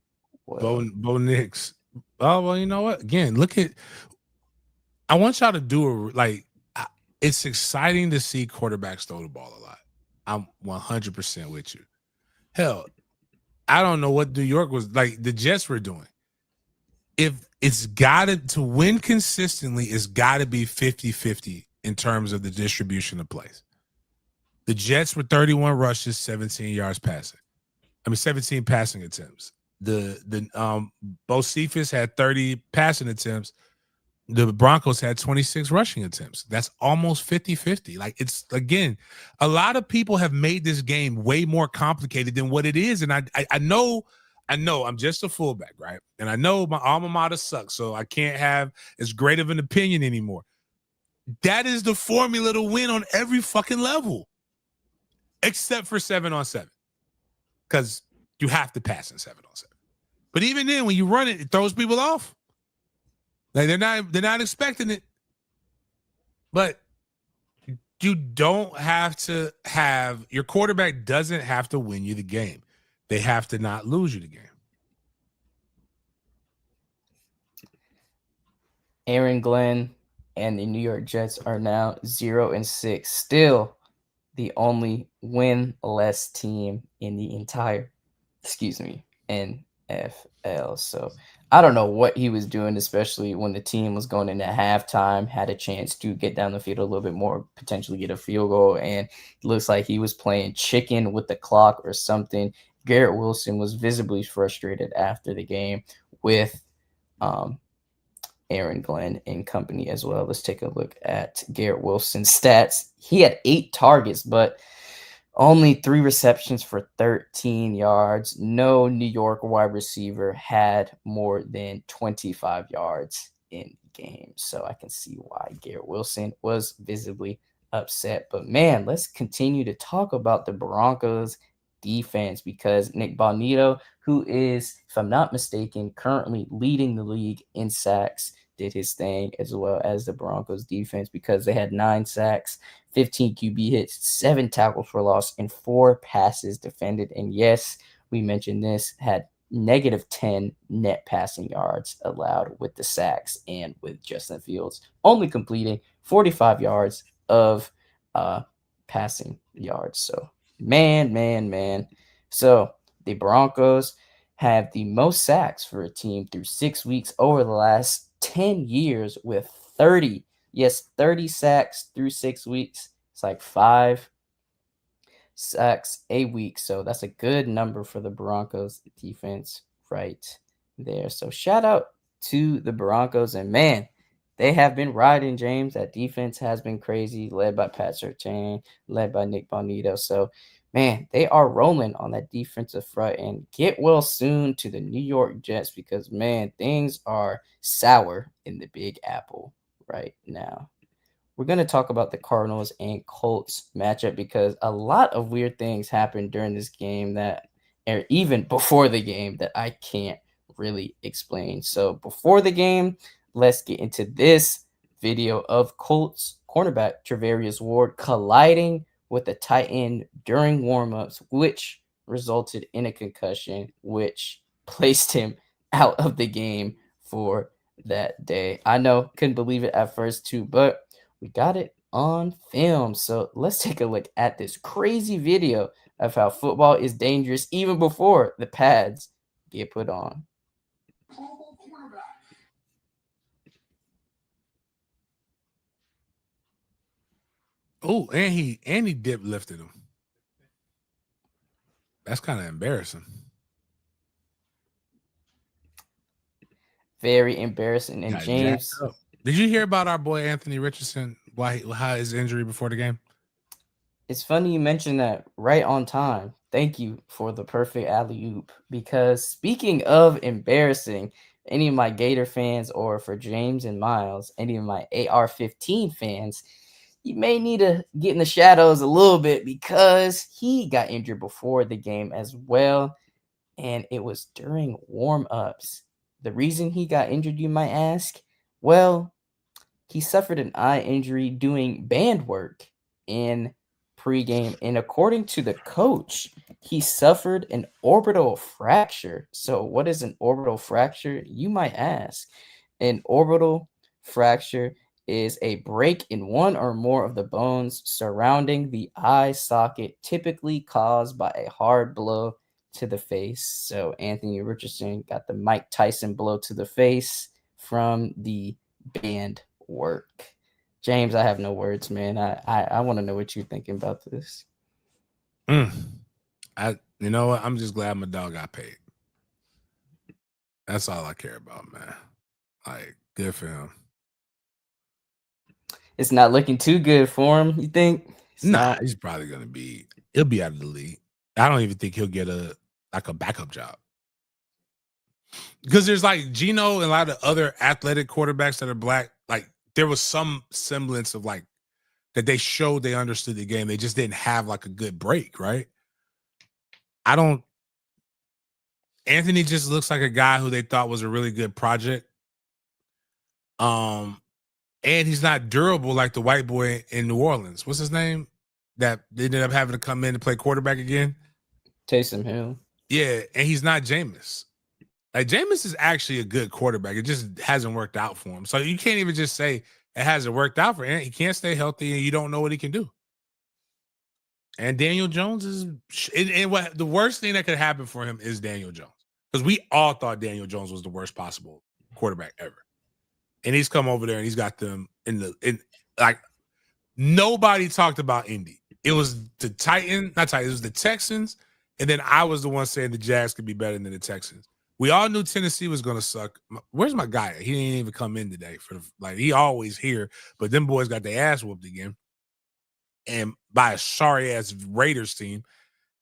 well. Bo Nix. Oh well, you know what? Again, look at. I want y'all to do it's exciting to see quarterbacks throw the ball a lot. I'm 100% with you. Hell, I don't know what New York was like. The Jets were doing. If it's got to win consistently, it's got to be 50-50 in terms of the distribution of plays. The Jets were 31 rushes, 17 yards passing. 17 passing attempts. Both Cephas had 30 passing attempts. The Broncos had 26 rushing attempts. That's almost 50-50. Like, it's, again, a lot of people have made this game way more complicated than what it is. And I know I'm just a fullback, right? And I know my alma mater sucks, so I can't have as great of an opinion anymore. That is the formula to win on every fucking level, except for 7-on-7, because you have to pass in 7-on-7. But even then, when you run it, it throws people off. Like, they're not expecting it. But you don't have to have your quarterback doesn't have to win you the game. They have to not lose you the game. Aaron Glenn and the New York Jets are now 0-6. Still the only win-less team in the entire, NFL. So I don't know what he was doing, especially when the team was going into halftime, had a chance to get down the field a little bit more, potentially get a field goal, and it looks like he was playing chicken with the clock or something. Garrett Wilson was visibly frustrated after the game with Aaron Glenn and company as well. Let's take a look at Garrett Wilson's stats. He had 8 targets, but only 3 receptions for 13 yards. No New York wide receiver had more than 25 yards in the game. So I can see why Garrett Wilson was visibly upset. But man, let's continue to talk about the Broncos defense, because Nick Bonito, who is, if I'm not mistaken, currently leading the league in sacks, did his thing, as well as the Broncos defense, because they had 9 sacks, 15 QB hits, 7 tackles for loss, and 4 passes defended. And yes, we mentioned this, had negative 10 net passing yards allowed with the sacks, and with Justin Fields only completing 45 yards of passing yards. So man. So the Broncos have the most sacks for a team through 6 weeks over the last 10 years with 30. Yes, 30 sacks through 6 weeks. It's like 5 sacks a week. So that's a good number for the Broncos defense right there. So shout out to the Broncos. And man, they have been riding, James. That defense has been crazy, led by Pat Surtain, led by Nick Bonito. So, man, they are rolling on that defensive front. And get well soon to the New York Jets because, man, things are sour in the Big Apple right now. We're going to talk about the Cardinals and Colts matchup because a lot of weird things happened during this game that, or even before the game, that I can't really explain. So before the game, let's get into this video of Colts cornerback Travarius Ward colliding with a tight end during warmups, which resulted in a concussion, which placed him out of the game for that day. I know, couldn't believe it at first too, but we got it on film. So let's take a look at this crazy video of how football is dangerous even before the pads get put on. Oh, and he dip lifted him. That's kind of embarrassing. Very embarrassing. And Got jacked James, up. Did you hear about our boy Anthony Richardson? How his injury before the game? it's funny you mentioned that right on time. Thank you for the perfect alley oop. Because speaking of embarrassing, any of my Gator fans, or for James and Miles, any of my AR-15 fans, you may need to get in the shadows a little bit because he got injured before the game as well. And it was during warm ups. The reason he got injured, you might ask? Well, he suffered an eye injury doing band work in pregame. And according to the coach, he suffered an orbital fracture. So, what is an orbital fracture? You might ask. An orbital fracture is a break in one or more of the bones surrounding the eye socket, typically caused by a hard blow to the face. So, Anthony Richardson got the Mike Tyson blow to the face from the band work. James, I have no words, man. I want to know what you're thinking about this. Mm. You know what? I'm just glad my dog got paid. That's all I care about, man. Like, good for him. It's not looking too good for him, you think? He's probably gonna be. He'll be out of the league. I don't even think he'll get a backup job because there's like Geno and a lot of other athletic quarterbacks that are black. Like there was some semblance of like that they showed they understood the game. They just didn't have like a good break, right? I don't. Anthony just looks like a guy who they thought was a really good project. And he's not durable like the white boy in New Orleans. What's his name? That they ended up having to come in and play quarterback again. Taysom Hill. Yeah, and he's not Jameis. Like Jameis is actually a good quarterback. It just hasn't worked out for him. So you can't even just say it hasn't worked out for him. He can't stay healthy, and you don't know what he can do. And Daniel Jones is, and what the worst thing that could happen for him is Daniel Jones, because we all thought Daniel Jones was the worst possible quarterback ever, and he's come over there and he's got them in like nobody talked about Indy. It was the it was the Texans, and then I was the one saying the Jags could be better than the Texans. We all knew Tennessee was going to suck. Where's my guy? He didn't even come in today he always here, but them boys got their ass whooped again, and by a sorry ass Raiders team.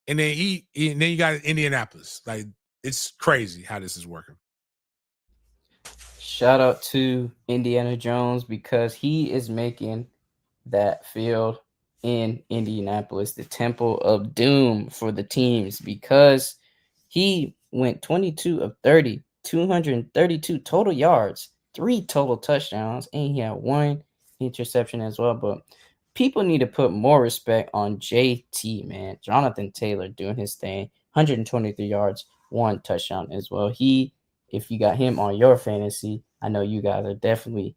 And then and then you got Indianapolis. Like it's crazy how this is working. Shout out to Indiana Jones because he is making that field in Indianapolis the temple of doom for the teams because he went 22 of 30, 232 total yards, 3 total touchdowns, and he had 1 interception as well. But people need to put more respect on JT, man. Jonathan Taylor doing his thing, 123 yards, 1 touchdown as well. If you got him on your fantasy, I know you guys are definitely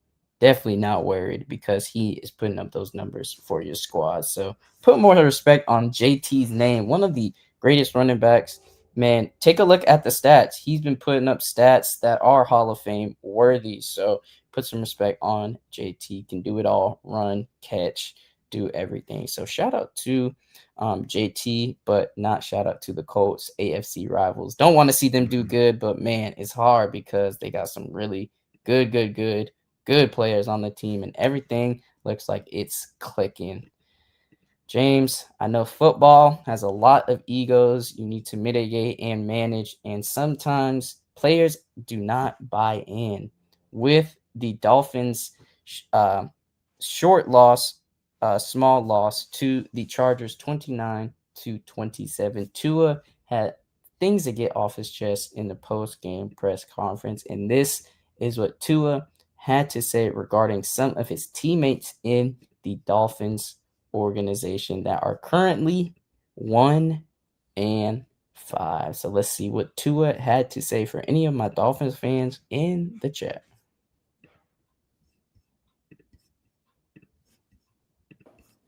not worried because he is putting up those numbers for your squad. So put more respect on JT's name, one of the greatest running backs. Man, take a look at the stats. He's been putting up stats that are Hall of Fame worthy. So put some respect on JT. Can do it all: run, catch, do everything. So shout out to JT, but not shout out to the Colts, AFC rivals. Don't want to see them do good, but man, it's hard because they got some really good good players on the team, and everything looks like it's clicking. James, I know football has a lot of egos you need to mitigate and manage, and sometimes players do not buy in. With the Dolphins' short loss, small loss to the Chargers 29-27, Tua had things to get off his chest in the post game press conference, and this is what Tua had to say regarding some of his teammates in the Dolphins organization that are currently 1-5. So let's see what Tua had to say for any of my Dolphins fans in the chat.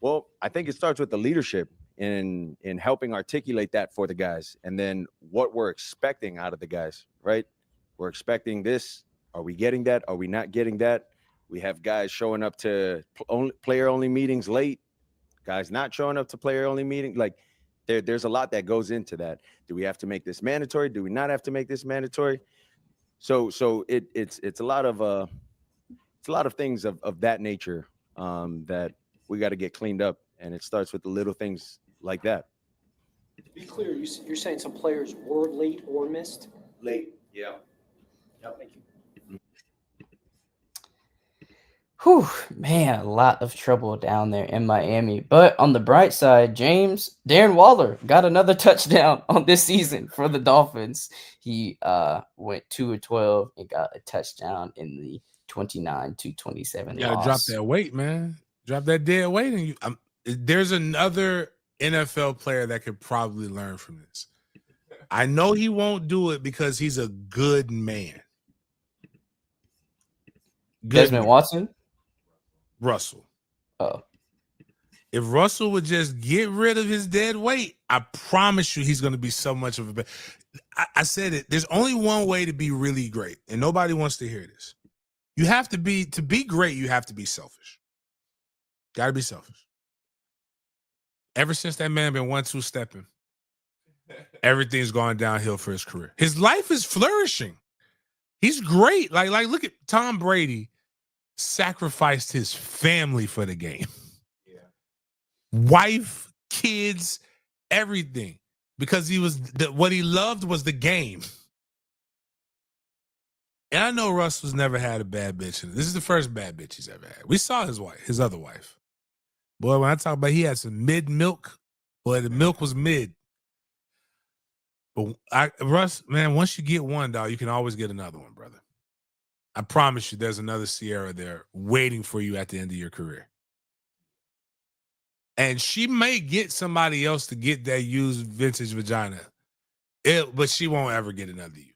Well, I think it starts with the leadership in helping articulate that for the guys, and then what we're expecting out of the guys, right? We're expecting this. Are we getting that? Are we not getting that? We have guys showing up to player-only meetings late, guys not showing up to player-only meetings. Like, there's a lot that goes into that. Do we have to make this mandatory? Do we not have to make this mandatory? So it's a lot of things of that nature that we got to get cleaned up, and it starts with the little things like that. To be clear, you're saying some players were late or missed? Late, yeah. Yep, thank you. Whew, man, a lot of trouble down there in Miami. But on the bright side, Darren Waller got another touchdown on this season for the Dolphins. He went 2-12 and got a touchdown in the 29-27 You gotta loss. drop that weight, man. Drop that dead weight, and there's another NFL player that could probably learn from this. I know he won't do it because he's a good man. Desmond Watson? Russell. Oh. If Russell would just get rid of his dead weight, I promise you he's going to be so much of a I said it. There's only one way to be really great, and nobody wants to hear this. You have to be great, you have to be selfish. Got to be selfish. Ever since that man been 1-2 stepping, everything's gone downhill for his career. His life is flourishing. He's great. Like look at Tom Brady sacrificed his family for the game. Yeah. Wife, kids, everything. Because he was what he loved was the game. And I know Russell's never had a bad bitch. This is the first bad bitch he's ever had. We saw his other wife. Boy, when I talk about he had some mid milk, boy, the milk was mid. But Russ, man, once you get one, dog, you can always get another one, brother. I promise you there's another Sierra there waiting for you at the end of your career. And she may get somebody else to get that used vintage vagina. But she won't ever get another you.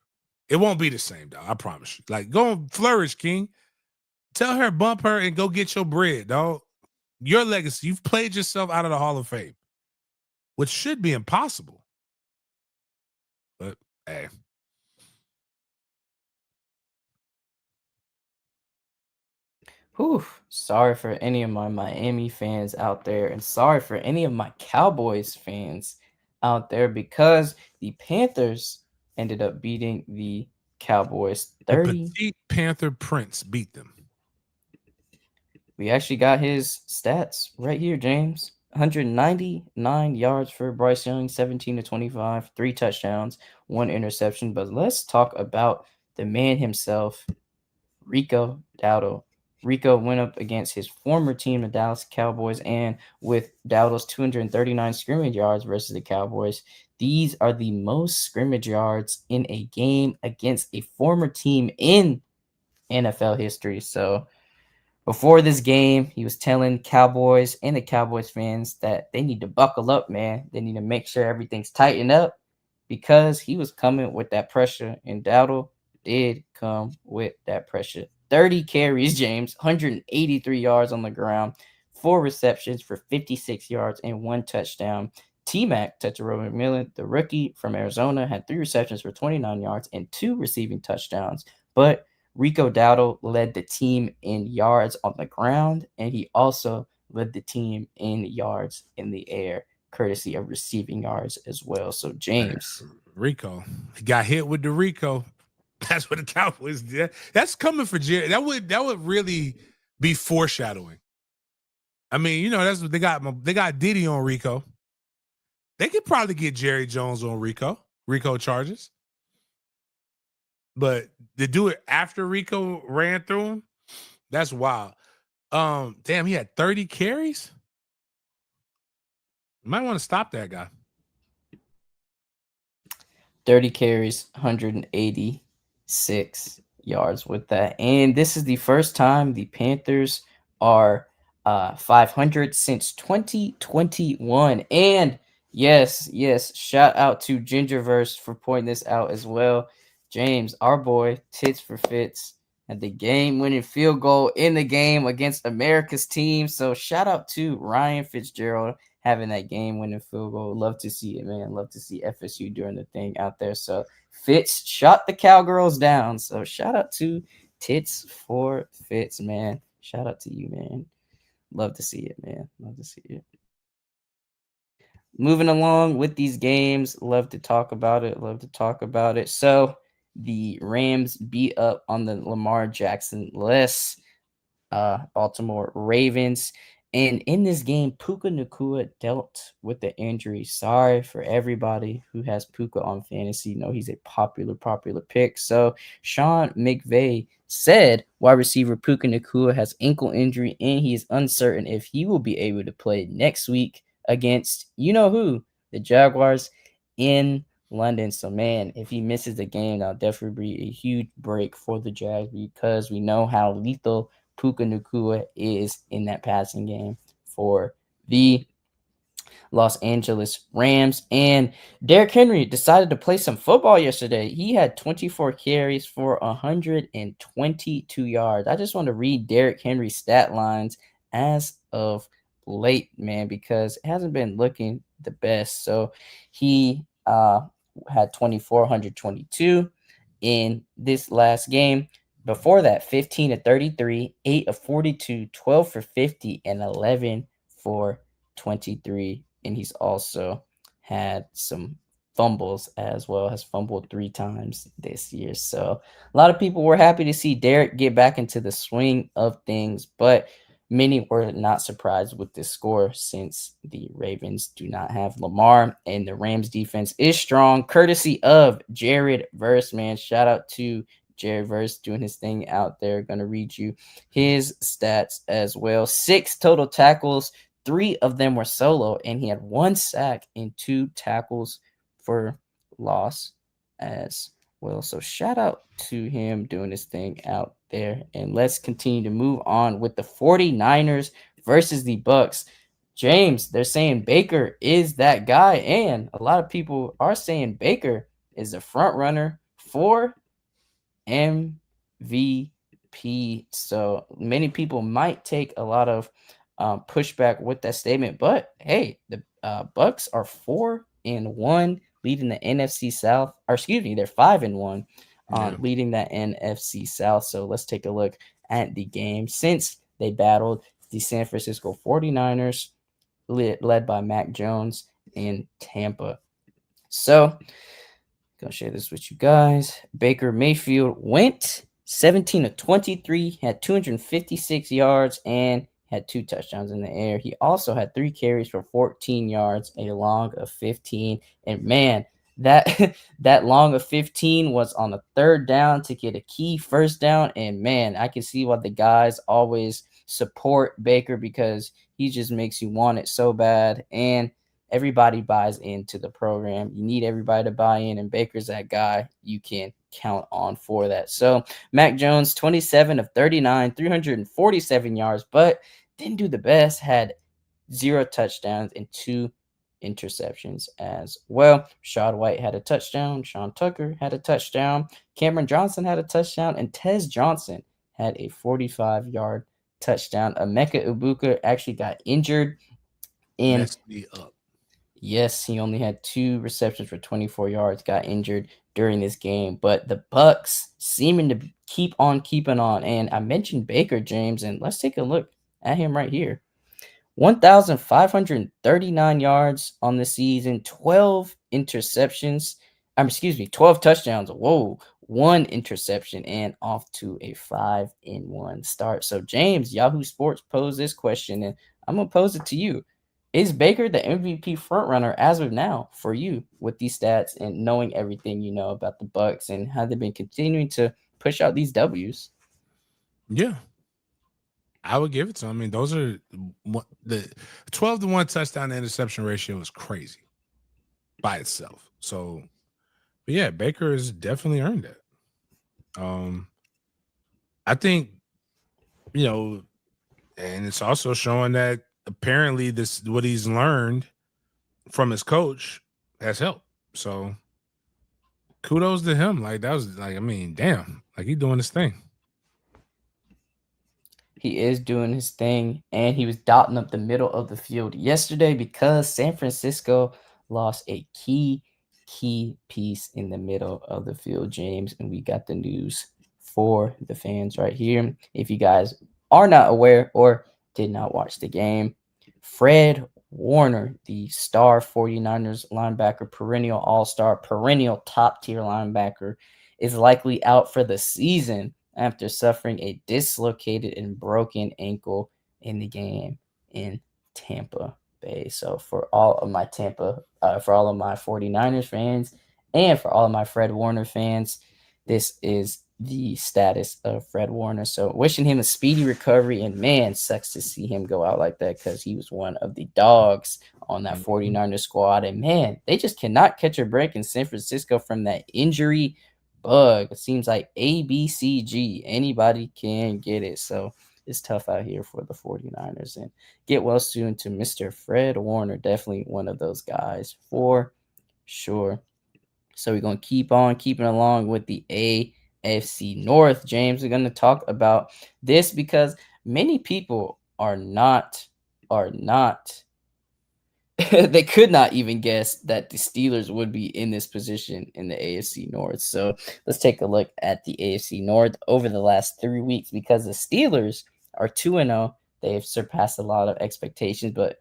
It won't be the same, dog. I promise you. Like, go and flourish, King. Tell her, bump her, and go get your bread, dog. Your legacy. You've played yourself out of the Hall of Fame, which should be impossible. But, hey. Whew, sorry for any of my Miami fans out there, and sorry for any of my Cowboys fans out there, because the Panthers ended up beating the Cowboys 30. The petite Panther Prince beat them. We actually got his stats right here, James. 199 yards for Bryce Young, 17-25, 3 touchdowns, 1 interception. But let's talk about the man himself, Rico Dowdle. Rico went up against his former team, the Dallas Cowboys, and with Dowdle's 239 scrimmage yards versus the Cowboys, these are the most scrimmage yards in a game against a former team in NFL history. So before this game, he was telling Cowboys and the Cowboys fans that they need to buckle up, man. They need to make sure everything's tightened up, because he was coming with that pressure, and Dowdle did come with that pressure. 30 carries, James, 183 yards on the ground, 4 receptions for 56 yards and 1 touchdown. T-Mac, Tetairoa McMillan, the rookie from Arizona, had 3 receptions for 29 yards and 2 receiving touchdowns. But Rico Dowdle led the team in yards on the ground, and he also led the team in yards in the air, courtesy of receiving yards as well. So, James. Rico. He got hit with the Rico. That's what the Cowboys did. That's coming for Jerry. That would really be foreshadowing. I mean, you know, that's what they got. They got Diddy on Rico. They could probably get Jerry Jones on Rico charges. But to do it after Rico ran through him, that's wild. Damn, he had 30 carries. You might want to stop that guy. 30 carries, 186 yards with that. And this is the first time the Panthers are 500 since 2021. And yes, shout out to Gingerverse for pointing this out as well. James, our boy, Tits for Fits, had the game-winning field goal in the game against America's team. So shout out to Ryan Fitzgerald having that game-winning field goal. Love to see it, man. Love to see FSU doing the thing out there. So Fitz shot the Cowgirls down. So shout out to Tits for Fitz, man. Shout out to you, man. Love to see it, man. Love to see it. Moving along with these games, love to talk about it. So the Rams beat up on the Lamar Jackson-less Baltimore Ravens. And in this game, Puka Nacua dealt with the injury. Sorry for everybody who has Puka on fantasy. You know, he's a popular pick. So Sean McVay said wide receiver Puka Nacua has ankle injury and he is uncertain if he will be able to play next week against you-know-who, the Jaguars in London. So, man, if he misses the game, that'll definitely be a huge break for the Jags because we know how lethal Puka Nacua is in that passing game for the Los Angeles Rams. And Derrick Henry decided to play some football yesterday. He had 24 carries for 122 yards. I just want to read Derrick Henry's stat lines as of late, man, because it hasn't been looking the best. So he had 2,422 in this last game. Before that, 15 of 33, 8 of 42, 12 for 50, and 11 for 23. And he's also had some fumbles as well, has fumbled 3 times this year. So a lot of people were happy to see Derrick get back into the swing of things, but many were not surprised with this score since the Ravens do not have Lamar and the Rams defense is strong, courtesy of Jared Verse, man. Shout out to Jared Verse doing his thing out there. Going to read you his stats as well. 6 total tackles, 3 of them were solo, and he had 1 sack and 2 tackles for loss as well. So shout out to him doing his thing out there. And let's continue to move on with the 49ers versus the Bucks. James, they're saying Baker is that guy, and a lot of people are saying Baker is a front runner for MVP. So many people might take a lot of pushback with that statement, but hey, the Bucks are 4-1, leading the NFC South. Or excuse me, they're 5-1, leading that NFC South. So let's take a look at the game since they battled the San Francisco 49ers, led by Mac Jones in Tampa. So gonna share this with you guys. Baker Mayfield went 17 of 23, had 256 yards, and had 2 touchdowns in the air. He also had 3 carries for 14 yards, a long of 15. And man, that that long of 15 was on a 3rd down to get a key first down. And man, I can see why the guys always support Baker because he just makes you want it so bad. And everybody buys into the program. You need everybody to buy in, and Baker's that guy you can count on for that. So Mac Jones, 27 of 39, 347 yards, but didn't do the best, had 0 touchdowns and 2 interceptions as well. Rashad White had a touchdown. Sean Tucker had a touchdown. Cameron Johnson had a touchdown, and Tez Johnson had a 45-yard touchdown. Emeka Ibuka actually got injured in Messed me up. Yes, he only had 2 receptions for 24 yards, got injured during this game, but the Bucks seeming to keep on keeping on. And I mentioned Baker, James, and let's take a look at him right here. 1,539 yards on the season, 12 interceptions. 12 touchdowns. Whoa, one interception, and off to a 5-1 start. So, James, Yahoo Sports posed this question, and I'm going to pose it to you. Is Baker the MVP frontrunner as of now for you with these stats and knowing everything you know about the Bucks and how they've been continuing to push out these W's? Yeah, I would give it to him. I mean, those are the 12-1 touchdown to interception ratio is crazy by itself. So, but yeah, Baker has definitely earned that. I think, you know, and it's also showing that apparently this what he's learned from his coach has helped. So kudos to him. Like that was like, I mean, damn, like he doing his thing. He is doing his thing, and he was dotting up the middle of the field yesterday because San Francisco lost a key piece in the middle of the field, James. And we got the news for the fans right here. If you guys are not aware or did not watch the game, Fred Warner, the star 49ers linebacker, perennial all-star, perennial top-tier linebacker, is likely out for the season after suffering a dislocated and broken ankle in the game in Tampa Bay. So for all of my for all of my 49ers fans and for all of my Fred Warner fans, this is the status of Fred Warner. So wishing him a speedy recovery, and man, sucks to see him go out like that because he was one of the dogs on that 49ers squad. And man, they just cannot catch a break in San Francisco from that injury bug. It seems like ABCG. Anybody can get it. So it's tough out here for the 49ers. And get well soon to Mr. Fred Warner. Definitely one of those guys for sure. So we're going to keep on keeping along with the AFC North. James, we're going to talk about this because many people are not they could not even guess that the Steelers would be in this position in the AFC North. So let's take a look at the AFC North over the last 3 weeks because the Steelers are 2-0. They've surpassed a lot of expectations, but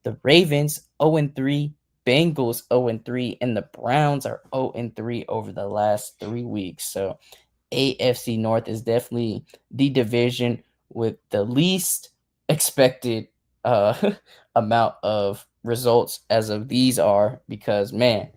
the Ravens 0-3, Bengals 0-3, and the Browns are 0-3 over the last 3 weeks. So AFC North is definitely the division with the least expected amount of results as of these are because, man,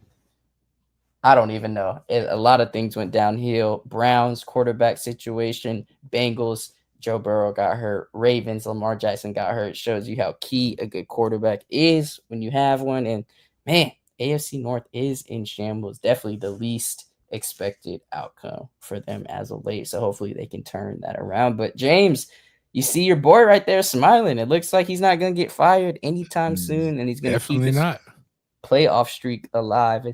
I don't even know. A lot of things went downhill. Browns quarterback situation, Bengals, Joe Burrow got hurt, Ravens, Lamar Jackson got hurt. Shows you how key a good quarterback is when you have one. And man, AFC North is in shambles. Definitely the least expected outcome for them as of late. So hopefully they can turn that around. But James, you see your boy right there smiling. It looks like he's not going to get fired anytime soon, and he's going to keep Definitely his not. playoff streak alive.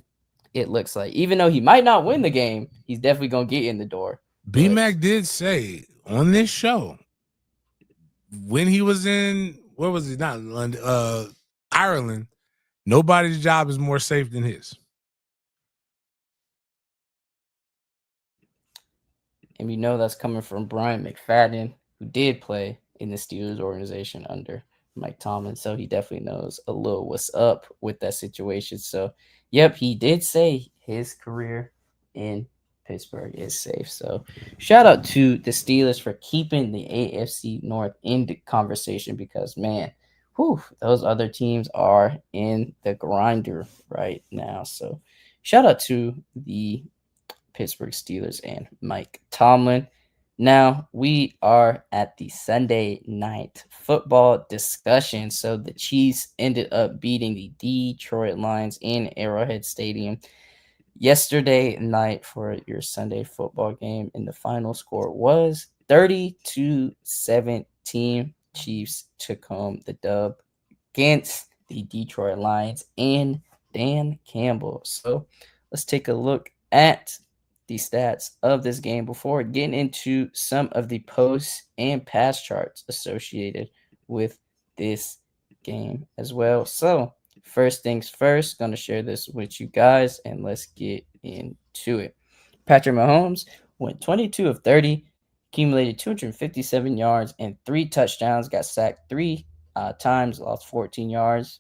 It looks like, even though he might not win the game, he's definitely going to get in the door. B But Mac did say on this show when he was in where was he? Not London, Ireland. Nobody's job is more safe than his. and we know that's coming from Brian McFadden, who did play in the Steelers organization under Mike Tomlin. So he definitely knows a little what's up with that situation. So, yep, he did say his career in Pittsburgh is safe. So, shout out to the Steelers for keeping the AFC North in the conversation because, man, whew, those other teams are in the grinder right now. So, shout out to the Pittsburgh Steelers and Mike Tomlin. Now we are at the Sunday night football discussion. So the Chiefs ended up beating the Detroit Lions in Arrowhead Stadium yesterday night for your Sunday football game, and the final score was 30-17. Chiefs took home the dub against the Detroit Lions and Dan Campbell. So let's take a look at the stats of this game before getting into some of the post and pass charts associated with this game as well. So first things first, going to share this with you guys, and let's get into it. Patrick Mahomes went 22 of 30, accumulated 257 yards and 3 touchdowns, got sacked 3 times, lost 14 yards.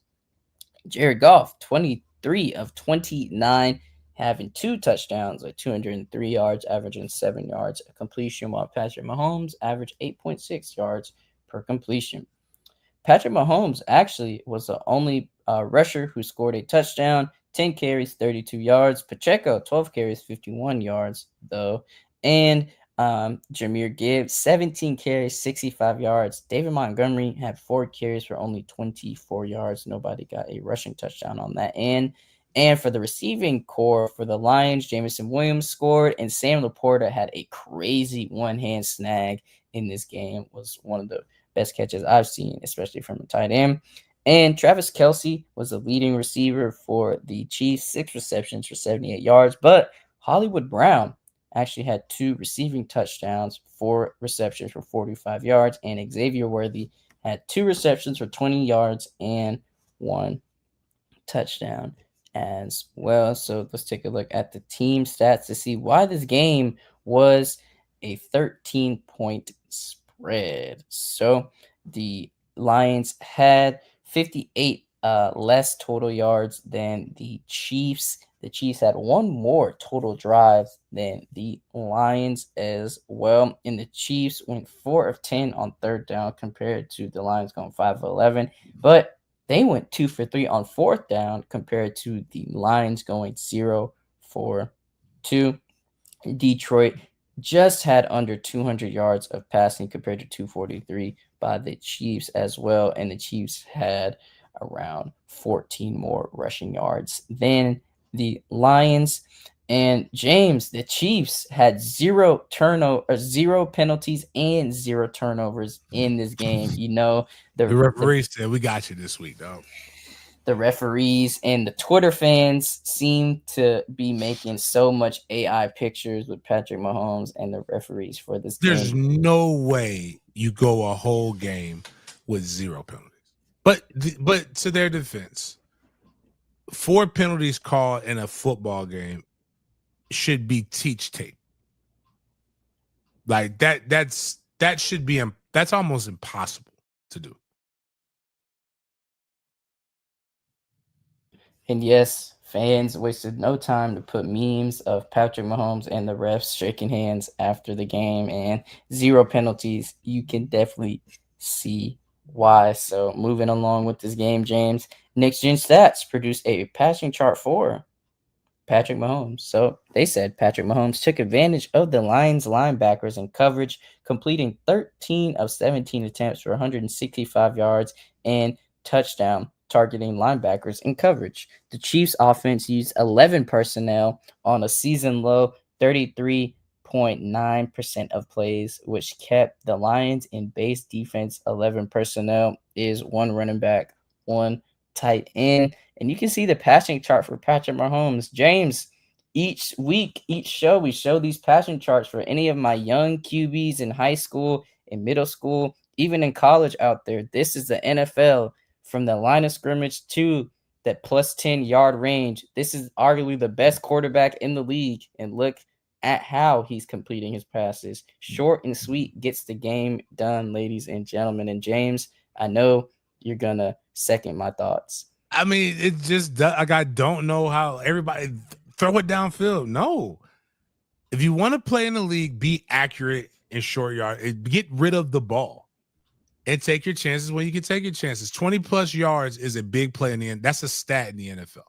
Jared Goff, 23 of 29, having 2 touchdowns, like 203 yards, averaging 7 yards a completion, while Patrick Mahomes averaged 8.6 yards per completion. Patrick Mahomes actually was the only rusher who scored a touchdown, 10 carries, 32 yards. Pacheco, 12 carries, 51 yards, though. And Jameer Gibbs, 17 carries, 65 yards. David Montgomery had 4 carries for only 24 yards. Nobody got a rushing touchdown on that end. And for the receiving core for the Lions, Jameson Williams scored, and Sam Laporta had a crazy one-hand snag in this game. Was one of the best catches I've seen, especially from the tight end. And Travis Kelce was the leading receiver for the Chiefs, 6 receptions for 78 yards. But Hollywood Brown actually had 2 receiving touchdowns, 4 receptions for 45 yards. And Xavier Worthy had 2 receptions for 20 yards and 1 touchdown as well. So let's take a look at the team stats to see why this game was a 13-point spread. So the Lions had 58 less total yards than the Chiefs. The Chiefs had 1 more total drives than the Lions as well. And the Chiefs went 4 of 10 on 3rd down compared to the Lions going 5 of 11. But they went 2 for 3 on 4th down compared to the Lions going 0 for 2. Detroit just had under 200 yards of passing compared to 243 by the Chiefs as well. And the Chiefs had around 14 more rushing yards than the Lions. And James, the Chiefs had 0 penalties and 0 turnovers in this game. You know, The referee said, "We got you this week, dog." The referees and the Twitter fans seem to be making so much AI pictures with Patrick Mahomes and the referees for this There's game. no way you go a whole game with 0 penalties. But to their defense, 4 penalties called in a football game should be teach tape. Like that should be that's almost impossible to do. And yes, fans wasted no time to put memes of Patrick Mahomes and the refs shaking hands after the game and 0 penalties. You can definitely see why. So moving along with this game, James, Next Gen Stats produced a passing chart for Patrick Mahomes. So they said Patrick Mahomes took advantage of the Lions linebackers in coverage, completing 13 of 17 attempts for 165 yards and touchdown, targeting linebackers in coverage. The Chiefs offense used 11 personnel on a season low 33.9% of plays, which kept the Lions in base defense. 11 personnel is 1 running back, 1 tight end. And you can see the passing chart for Patrick Mahomes. James, each week, each show, we show these passing charts for any of my young QBs in high school, in middle school, even in college out there. This is the NFL from the line of scrimmage to that plus 10-yard range. This is arguably the best quarterback in the league. And look at how he's completing his passes. Short and sweet gets the game done, ladies and gentlemen. And James, I know you're going to second my thoughts. I mean, it just like I don't know how everybody throw it downfield. No, if you want to play in the league, be accurate in short yard. Get rid of the ball and take your chances when you can take your chances. 20+ yards is a big play in the end. That's a stat in the NFL.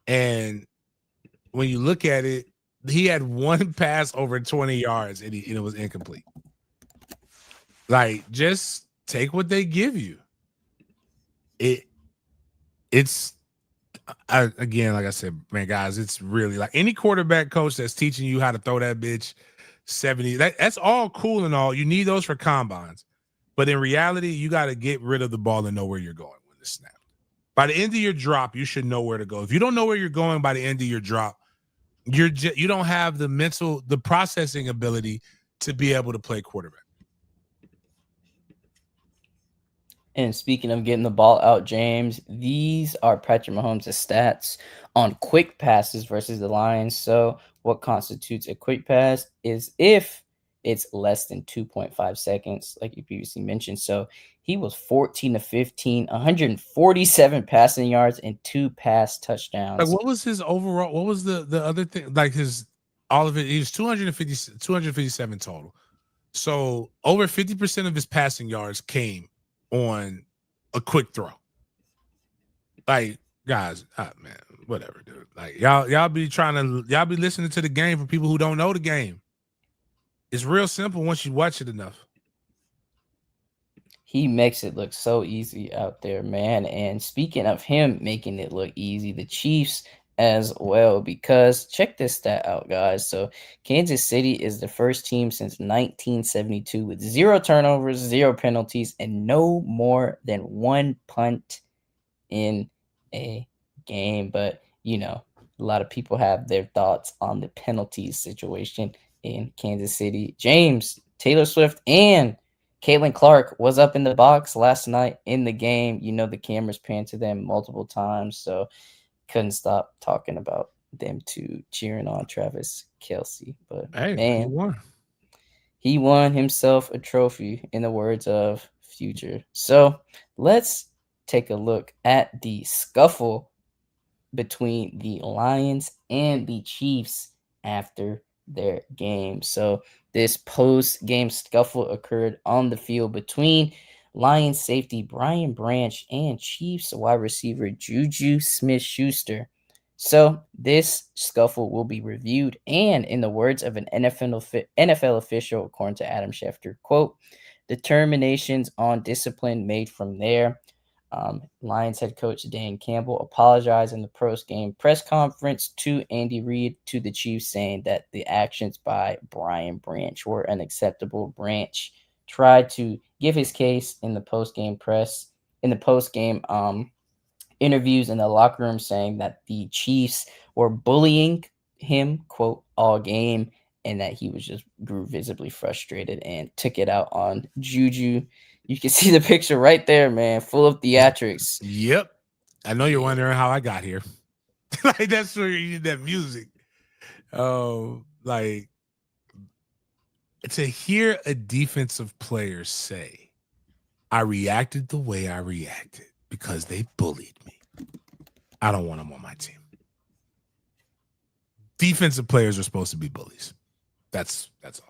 And when you look at it, he had 1 pass over 20 yards and it was incomplete. Like, just take what they give you. It's again, like I said, man, guys, it's really like any quarterback coach that's teaching you how to throw that bitch 70. That's all cool and all. You need those for combines. But in reality, you got to get rid of the ball and know where you're going when it's snapped. By the end of your drop, you should know where to go. If you don't know where you're going by the end of your drop, you don't have the processing ability to be able to play quarterback. And speaking of getting the ball out, James, these are Patrick Mahomes' stats on quick passes versus the Lions. So what constitutes a quick pass is if it's less than 2.5 seconds, like you previously mentioned. So he was 14 to 15, 147 passing yards and 2 pass touchdowns. Like, what was his overall? What was the other thing? Like his all of it. He was 257 total. So over 50% of his passing yards came on a quick throw. Like, guys, man, whatever, dude. Like y'all be listening to the game for people who don't know the game. It's real simple once you watch it enough. He makes it look so easy out there, man. And speaking of him making it look easy, the Chiefs as well, because check this stat out, guys. So Kansas City is the first team since 1972 with 0 turnovers, 0 penalties, and no more than 1 punt in a game. But, a lot of people have their thoughts on the penalties situation in Kansas City. James, Taylor Swift, and Caitlin Clark was up in the box last night in the game. The cameras panned to them multiple times, so couldn't stop talking about them two cheering on Travis Kelce. But Hey, man, he won himself a trophy, in the words of Future. So let's take a look at the scuffle between the Lions and the Chiefs after their game. So this post-game scuffle occurred on the field between Lions safety Brian Branch and Chiefs wide receiver Juju Smith-Schuster. So this scuffle will be reviewed, and in the words of an NFL official, according to Adam Schefter, quote, determinations on discipline made from there. Lions head coach Dan Campbell apologized in the post-game press conference to Andy Reid, to the Chiefs, saying that the actions by Brian Branch were unacceptable. Branch tried to give his case in the post-game interviews in the locker room, saying that the Chiefs were bullying him, quote, all game, and that he grew visibly frustrated and took it out on Juju. You can see the picture right there, man, full of theatrics. Yep. I know you're wondering how I got here. Like, that's where you need that music. Like, to hear a defensive player say, I reacted the way I reacted because they bullied me. I don't want them on my team. Defensive players are supposed to be bullies. That's all.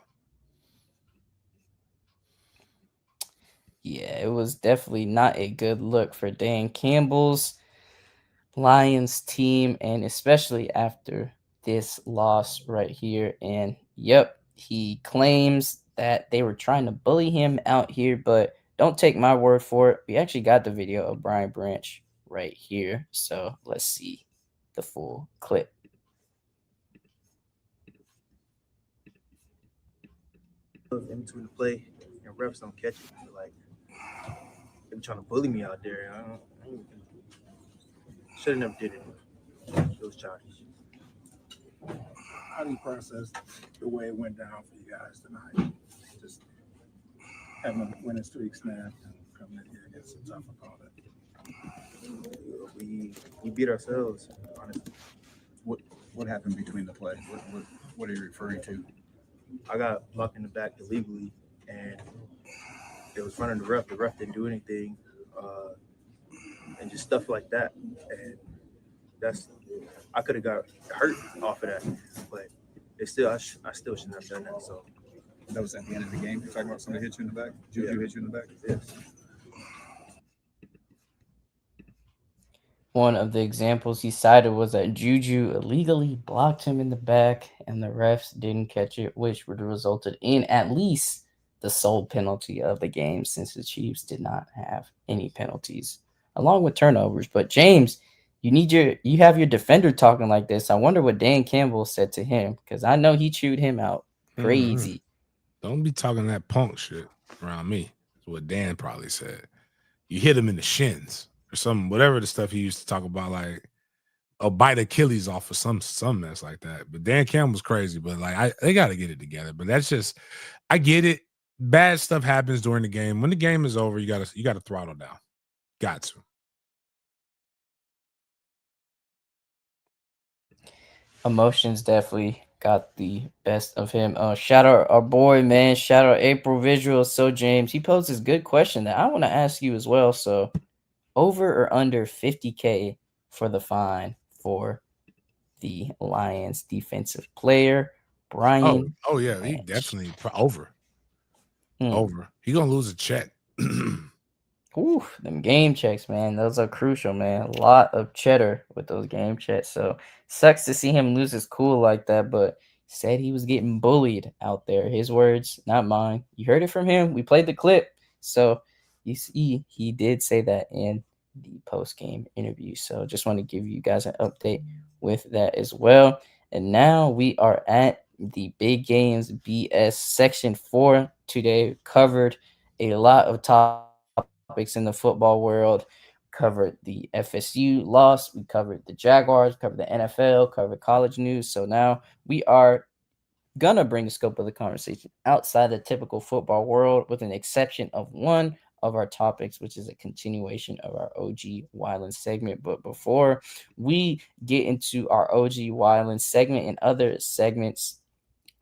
Yeah, it was definitely not a good look for Dan Campbell's Lions team, and especially after this loss right here. And yep, he claims that they were trying to bully him out here, but don't take my word for it. We actually got the video of Brian Branch right here. So let's see the full clip. In between the play and refs don't catch it. Like, they be trying to bully me out there. I should have never did it. Those charges. How do you process the way it went down for you guys tonight? Just having a winning streak snapped and coming in here against a tough opponent. We beat ourselves, honestly. What happened between the plays? What are you referring to? I got blocked in the back illegally, and it was front of the ref. The ref didn't do anything, and just stuff like that. And I could have got hurt off of that, but I still shouldn't have done that. So That was at the end of the game. You're talking about somebody hit you in the back? Juju hit you in the back? yes. One of the examples he cited was that Juju illegally blocked him in the back, and the refs didn't catch it, which would have resulted in at least the sole penalty of the game, since the Chiefs did not have any penalties, along with turnovers. But James, you have your defender talking like this. I wonder what Dan Campbell said to him, because I know he chewed him out crazy. Don't be talking that punk shit around me. That's what Dan probably said. You hit him in the shins or something, whatever the stuff he used to talk about, like a bite Achilles off or some mess like that. But Dan Campbell's crazy, but like they got to get it together. But that's just, I get it. Bad stuff happens during the game. When the game is over, you gotta throttle down. Got to. Emotions definitely got the best of him. Shout out our boy, man. Shout out April Visual. So James, he posed this good question that I want to ask you as well. So, over or under 50K for the fine for the Lions defensive player Brian Oh yeah, he Branch. definitely over. Over. He gonna lose a check. Ooh, them game checks, man. Those are crucial, man. A lot of cheddar with those game checks. So sucks to see him lose his cool like that, but said he was getting bullied out there. His words, not mine. You heard it from him. We played the clip. So you see, he did say that in the post game interview. So just want to give you guys an update with that as well. And now we are at the Big Games BS section 4 today. Covered a lot of topics in the football world. Covered the FSU loss. We covered the Jaguars, covered the NFL, covered college news. So now we are gonna bring the scope of the conversation outside the typical football world, with an exception of one of our topics, which is a continuation of our OG Wyland segment. But before we get into our OG Wyland segment and other segments,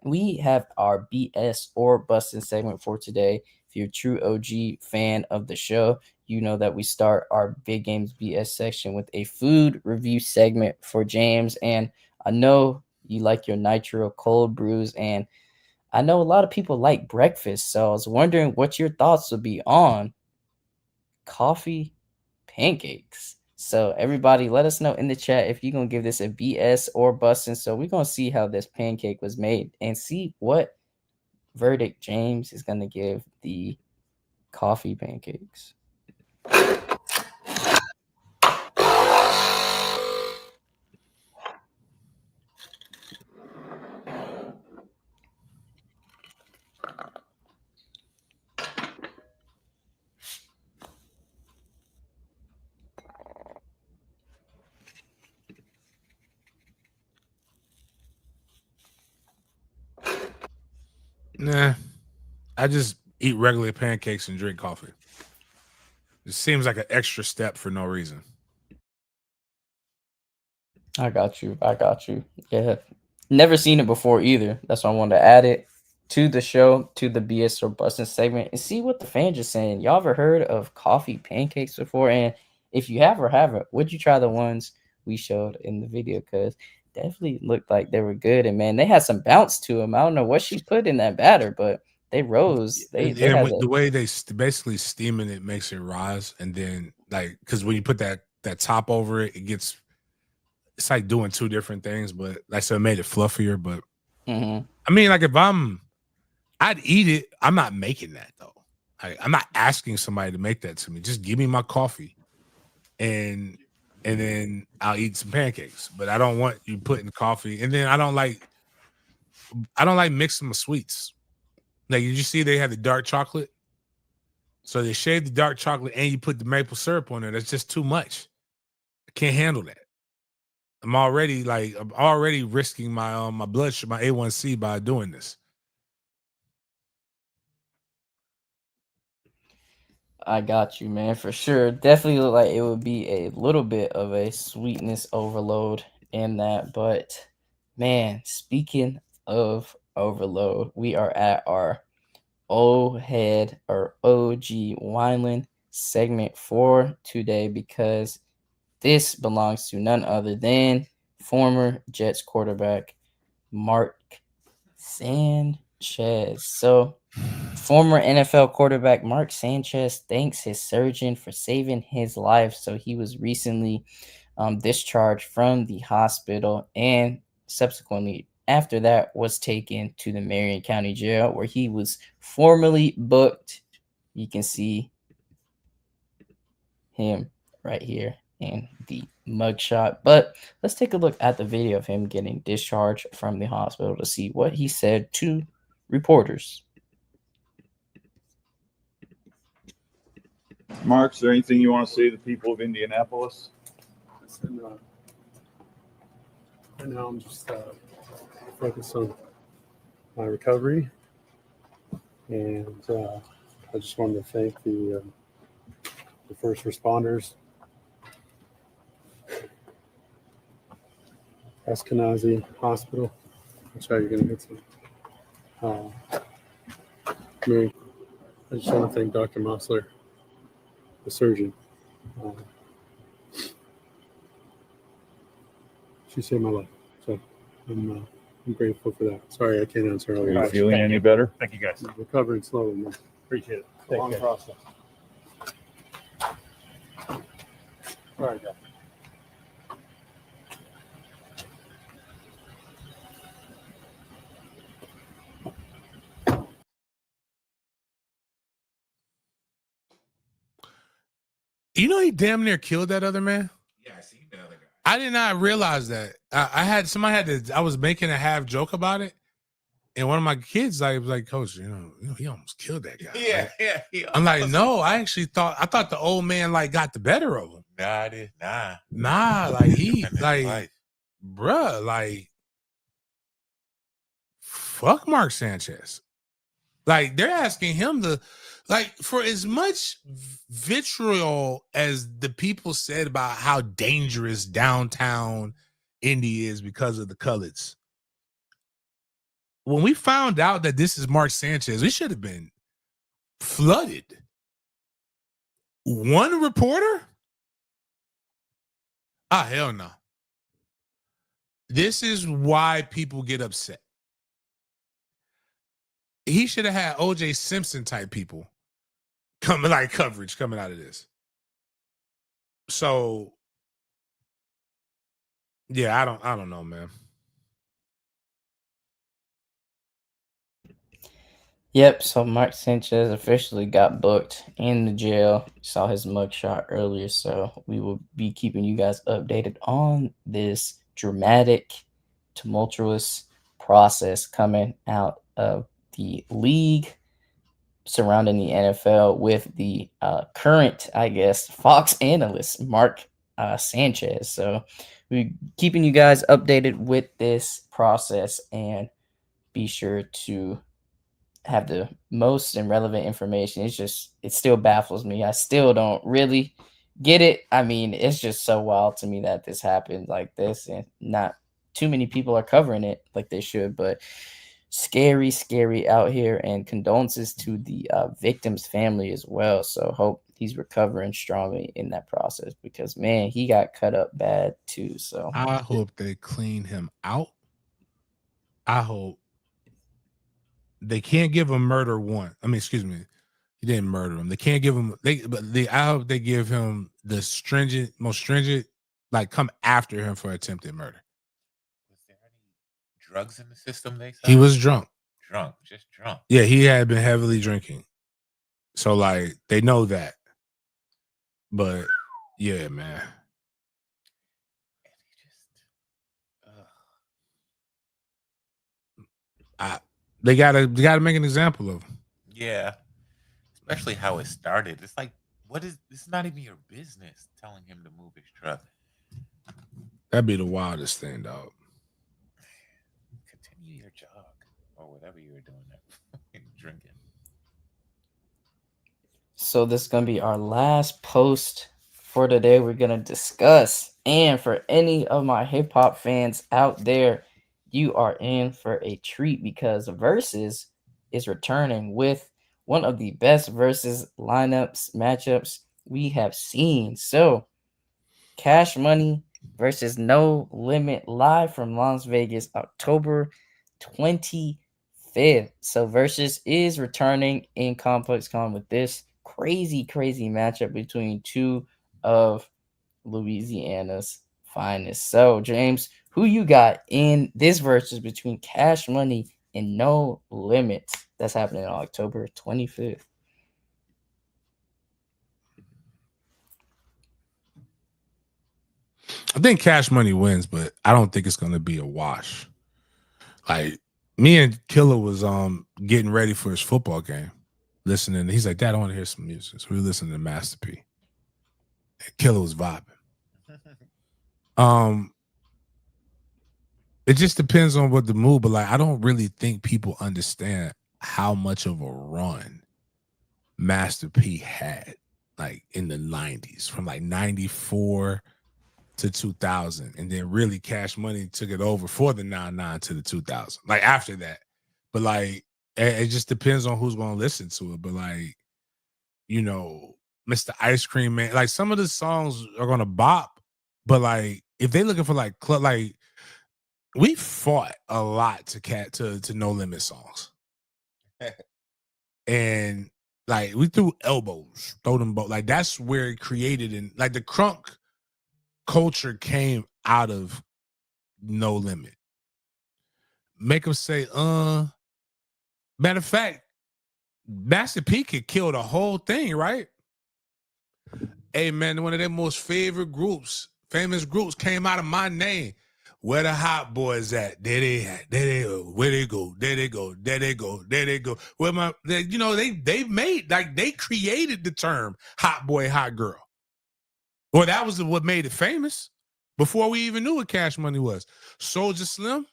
we have our BS or busting segment for today. If you're a true OG fan of the show, you know that we start our Big Games BS section with a food review segment for James. And I know you like your nitro cold brews, and I know a lot of people like breakfast. So I was wondering what your thoughts would be on coffee pancakes. So everybody, let us know in the chat if you're gonna give this a BS or busting. So we're gonna see how this pancake was made and see what verdict James is gonna give the coffee pancakes. Nah, I just eat regular pancakes and drink coffee. It seems like an extra step for no reason. I got you. I got you. Yeah. Never seen it before either. That's why I wanted to add it to the show, to the BS or busting segment, and see what the fans are saying. Y'all ever heard of coffee pancakes before? And if you have or haven't, would you try the ones we showed in the video? Because definitely looked like they were good. And man, they had some bounce to them. I don't know what she put in that batter, but they rose. They And had with the way they basically steaming it makes it rise, and then like because when you put that top over it, it gets it's like doing two different things. But like so, it made it fluffier. But I mean, like if I'd eat it. I'm not making that though. I'm not asking somebody to make that to me. Just give me my coffee, and then I'll eat some pancakes. But I don't want you putting coffee. And then I don't like mixing my sweets. Like you see, they have the dark chocolate. So they shave the dark chocolate and you put the maple syrup on there. That's just too much. I can't handle that. I'm already risking my my blood sugar, my A1C by doing this. I got you, man, for sure. Definitely look like it would be a little bit of a sweetness overload in that. But man, speaking of overload, we are at our O head or OG Wineland segment for today, because this belongs to none other than former Jets quarterback Mark Sanchez. So former NFL quarterback Mark Sanchez thanks his surgeon for saving his life. So he was recently discharged from the hospital, and subsequently after that was taken to the Marion County Jail, where he was formally booked. You can see him right here in the mugshot. But let's take a look at the video of him getting discharged from the hospital to see what he said to reporters. Mark, is there anything you want to say to the people of Indianapolis? Right now, I'm just focused on my recovery, and I just wanted to thank the first responders, Eskenazi Hospital, That's how you're going to hit some. Mary, I just want to thank Dr. Mossler, the surgeon. She saved my life. So I'm grateful for that. Sorry, I can't answer all Are your you questions. feeling any better? Thank you, guys. I'm recovering slowly, man. Appreciate it. It's a long care. process. All right, guys. You know, he damn near killed that other man. Yeah, I seen the other guy. I did not realize that. I was making a half joke about it, and one of my kids was like, Coach, you know, he almost killed that guy. Yeah, Like, yeah. I'm like, no, I thought the old man like got the better of him. Nah, I did. Nah. Like he And his like life. bruh, like fuck Mark Sanchez. Like they're asking him to, like, for as much vitriol as the people said about how dangerous downtown Indy is because of the colors. When we found out that this is Mark Sanchez, we should have been flooded. One reporter? Ah, hell no. This is why people get upset. He should have had O.J. Simpson type people coming, like coverage coming out of this. So, yeah, I don't know, man. Yep, so Mark Sanchez officially got booked in the jail. Saw his mugshot earlier, so we will be keeping you guys updated on this dramatic, tumultuous process coming out of the league surrounding the NFL with the current, I guess, Fox analyst, Mark Sanchez. So we're keeping you guys updated with this process, and be sure to have the most and relevant information. It still baffles me. I still don't really get it. I mean, it's just so wild to me that this happened like this, and not too many people are covering it like they should, but scary out here, and condolences to the victim's family as well. So hope he's recovering strongly in that process, because man, he got cut up bad too. So I hope they clean him out. I hope they can't give him murder one. I mean, excuse me, he didn't murder him. They can't give him. I hope they give him the most stringent, like come after him for attempted murder. Was there any drugs in the system? They said He was drunk. Just drunk. Yeah, he had been heavily drinking. So like they know that. But yeah, man. They gotta make an example of him. Yeah, especially how it started. It's like, this is not even your business telling him to move his truck. That'd be the wildest thing, dog. Continue your jog or whatever you were doing there, drinking. So this is going to be our last post for today. We're going to discuss, and for any of my hip hop fans out there, you are in for a treat, because Versus is returning with one of the best Versus matchups we have seen. So Cash Money versus No Limit, live from Las Vegas, October 25th. So Versus is returning in Complex Con with this crazy matchup between two of Louisiana's finest. So James, who you got in this Versus between Cash Money and No Limit? That's happening on October 25th. I think Cash Money wins, but I don't think it's gonna be a wash. Like, me and Killer was getting ready for his football game, listening. He's like, Dad, I want to hear some music. So we were listening to Master P. And Killer was vibing. It just depends on what the mood, but like I don't really think people understand how much of a run Master P had, like in the 90s, from like 94 to 2000, and then really Cash Money took it over for the 99 to the 2000. Like after that, but like it just depends on who's going to listen to it. But like, you know, Mr. Ice Cream Man, like some of the songs are going to bop, but like if they looking for like club, like we fought a lot to No Limit songs, and like we threw elbows, throw them both. Like that's where it created, and like the crunk culture came out of No Limit. Make them say, matter of fact, Master P could kill the whole thing, right? Hey man, one of their most favorite groups, famous groups came out of my name. Where the hot boys at? There they at. There they go. Where they go? There they go. There they go. There they go. Where they've made, like, they created the term hot boy, hot girl. Well, that was what made it famous before we even knew what Cash Money was. Soulja Slim,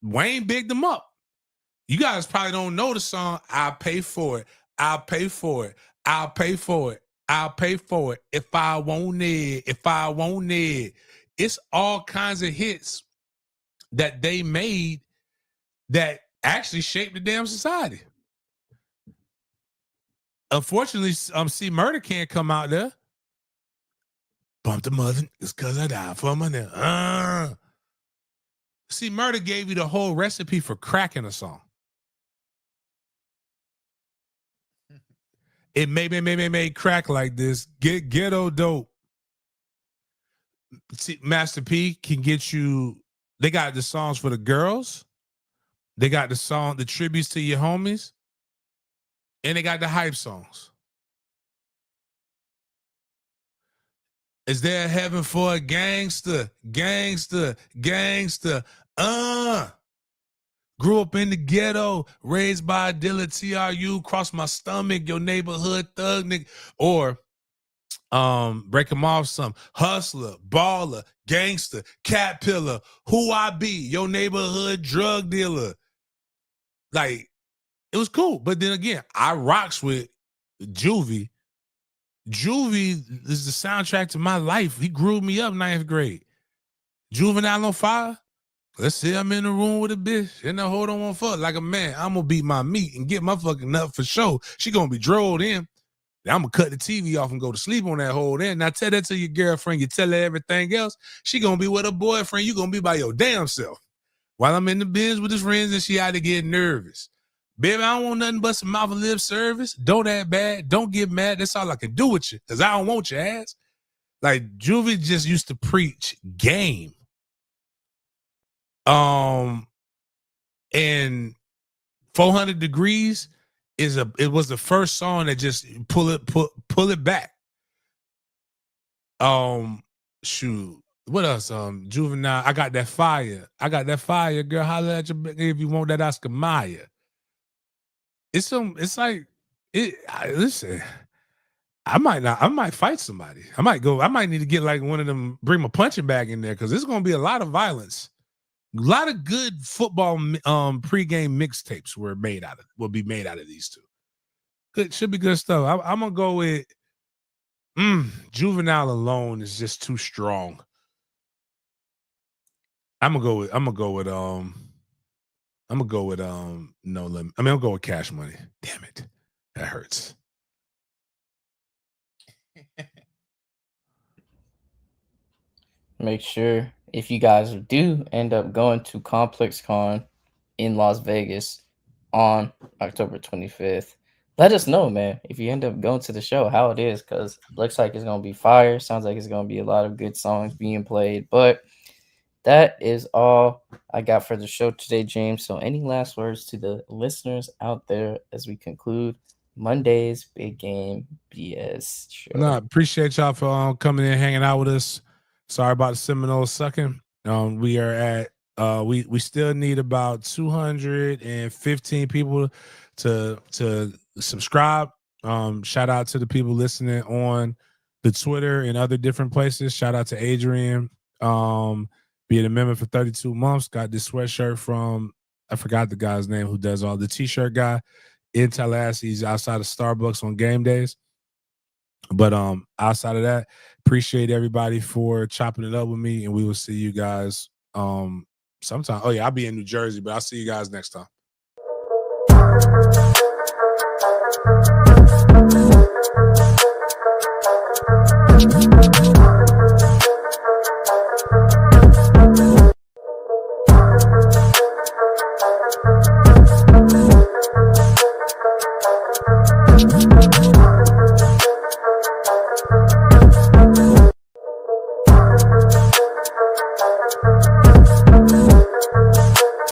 Wayne bigged them up. You guys probably don't know the song, I'll pay for it. I'll pay for it. I'll pay for it. I'll pay for it if I want it. If I want it. It's all kinds of hits that they made that actually shaped the damn society. Unfortunately, C Murder can't come out there. Bump the mother, it's because I died for my name. C Murder gave you the whole recipe for cracking a song. It may crack like this. Get ghetto dope. See, Master P can get you. They got the songs for the girls. They got the tributes to your homies, and they got the hype songs. Is there a heaven for a gangster? Gangster, gangster. Grew up in the ghetto, raised by a dealer, TRU, cross my stomach, your neighborhood thug nigga. Or break them off some hustler, baller, gangster, cat pillar, who I be, your neighborhood drug dealer. Like, it was cool. But then again, I rocks with Juvie. Juvie is the soundtrack to my life. He grew me up 9th grade. Juvenile on Fire. Let's say I'm in the room with a bitch and I hold on one fuck like a man. I'm gonna beat my meat and get my fucking nut for sure. She gonna be drilled in. I'm gonna cut the TV off and go to sleep on that whole then. Now tell that to your girlfriend. You tell her everything else. She gonna be with her boyfriend. You gonna be by your damn self. While I'm in the bins with his friends and she out to get nervous. Baby, I don't want nothing but some mouth and lip service. Don't act bad. Don't get mad. That's all I can do with you. Because I don't want your ass. Like, Juvie just used to preach game. And 400 Degrees it was the first song that just pull it back. Shoot. What else? Juvenile. I got that fire. Girl. Holla at your if you want that Oscar Mayer. Listen, I might fight somebody. I might need to get like one of them, bring my punching bag in there, because there's gonna be a lot of violence. A lot of good football pregame mixtapes will be made out of these two. Good, should be good stuff. I'm gonna go with Juvenile alone is just too strong. I'm gonna go with No Limit. I mean, I'll go with Cash Money. Damn it. That hurts. Make sure if you guys do end up going to Complex Con in Las Vegas on October 25th, let us know, man, if you end up going to the show, how it is, because looks like it's going to be fire. Sounds like it's going to be a lot of good songs being played. But that is all I got for the show today, James. So any last words to the listeners out there as we conclude Monday's Big Game BS show? No, appreciate y'all for coming in, hanging out with us. Sorry about the Seminoles sucking. We are at we still need about 215 people to subscribe. Shout out to the people listening on the Twitter and other different places. Shout out to Adrian. Being a member for 32 months. Got this sweatshirt from, I forgot the guy's name who does all the t-shirt guy in Tallahassee. He's outside of Starbucks on game days. But outside of that, Appreciate everybody for chopping it up with me, and we will see you guys sometime. Oh yeah, I'll be in New Jersey, but I'll see you guys next time.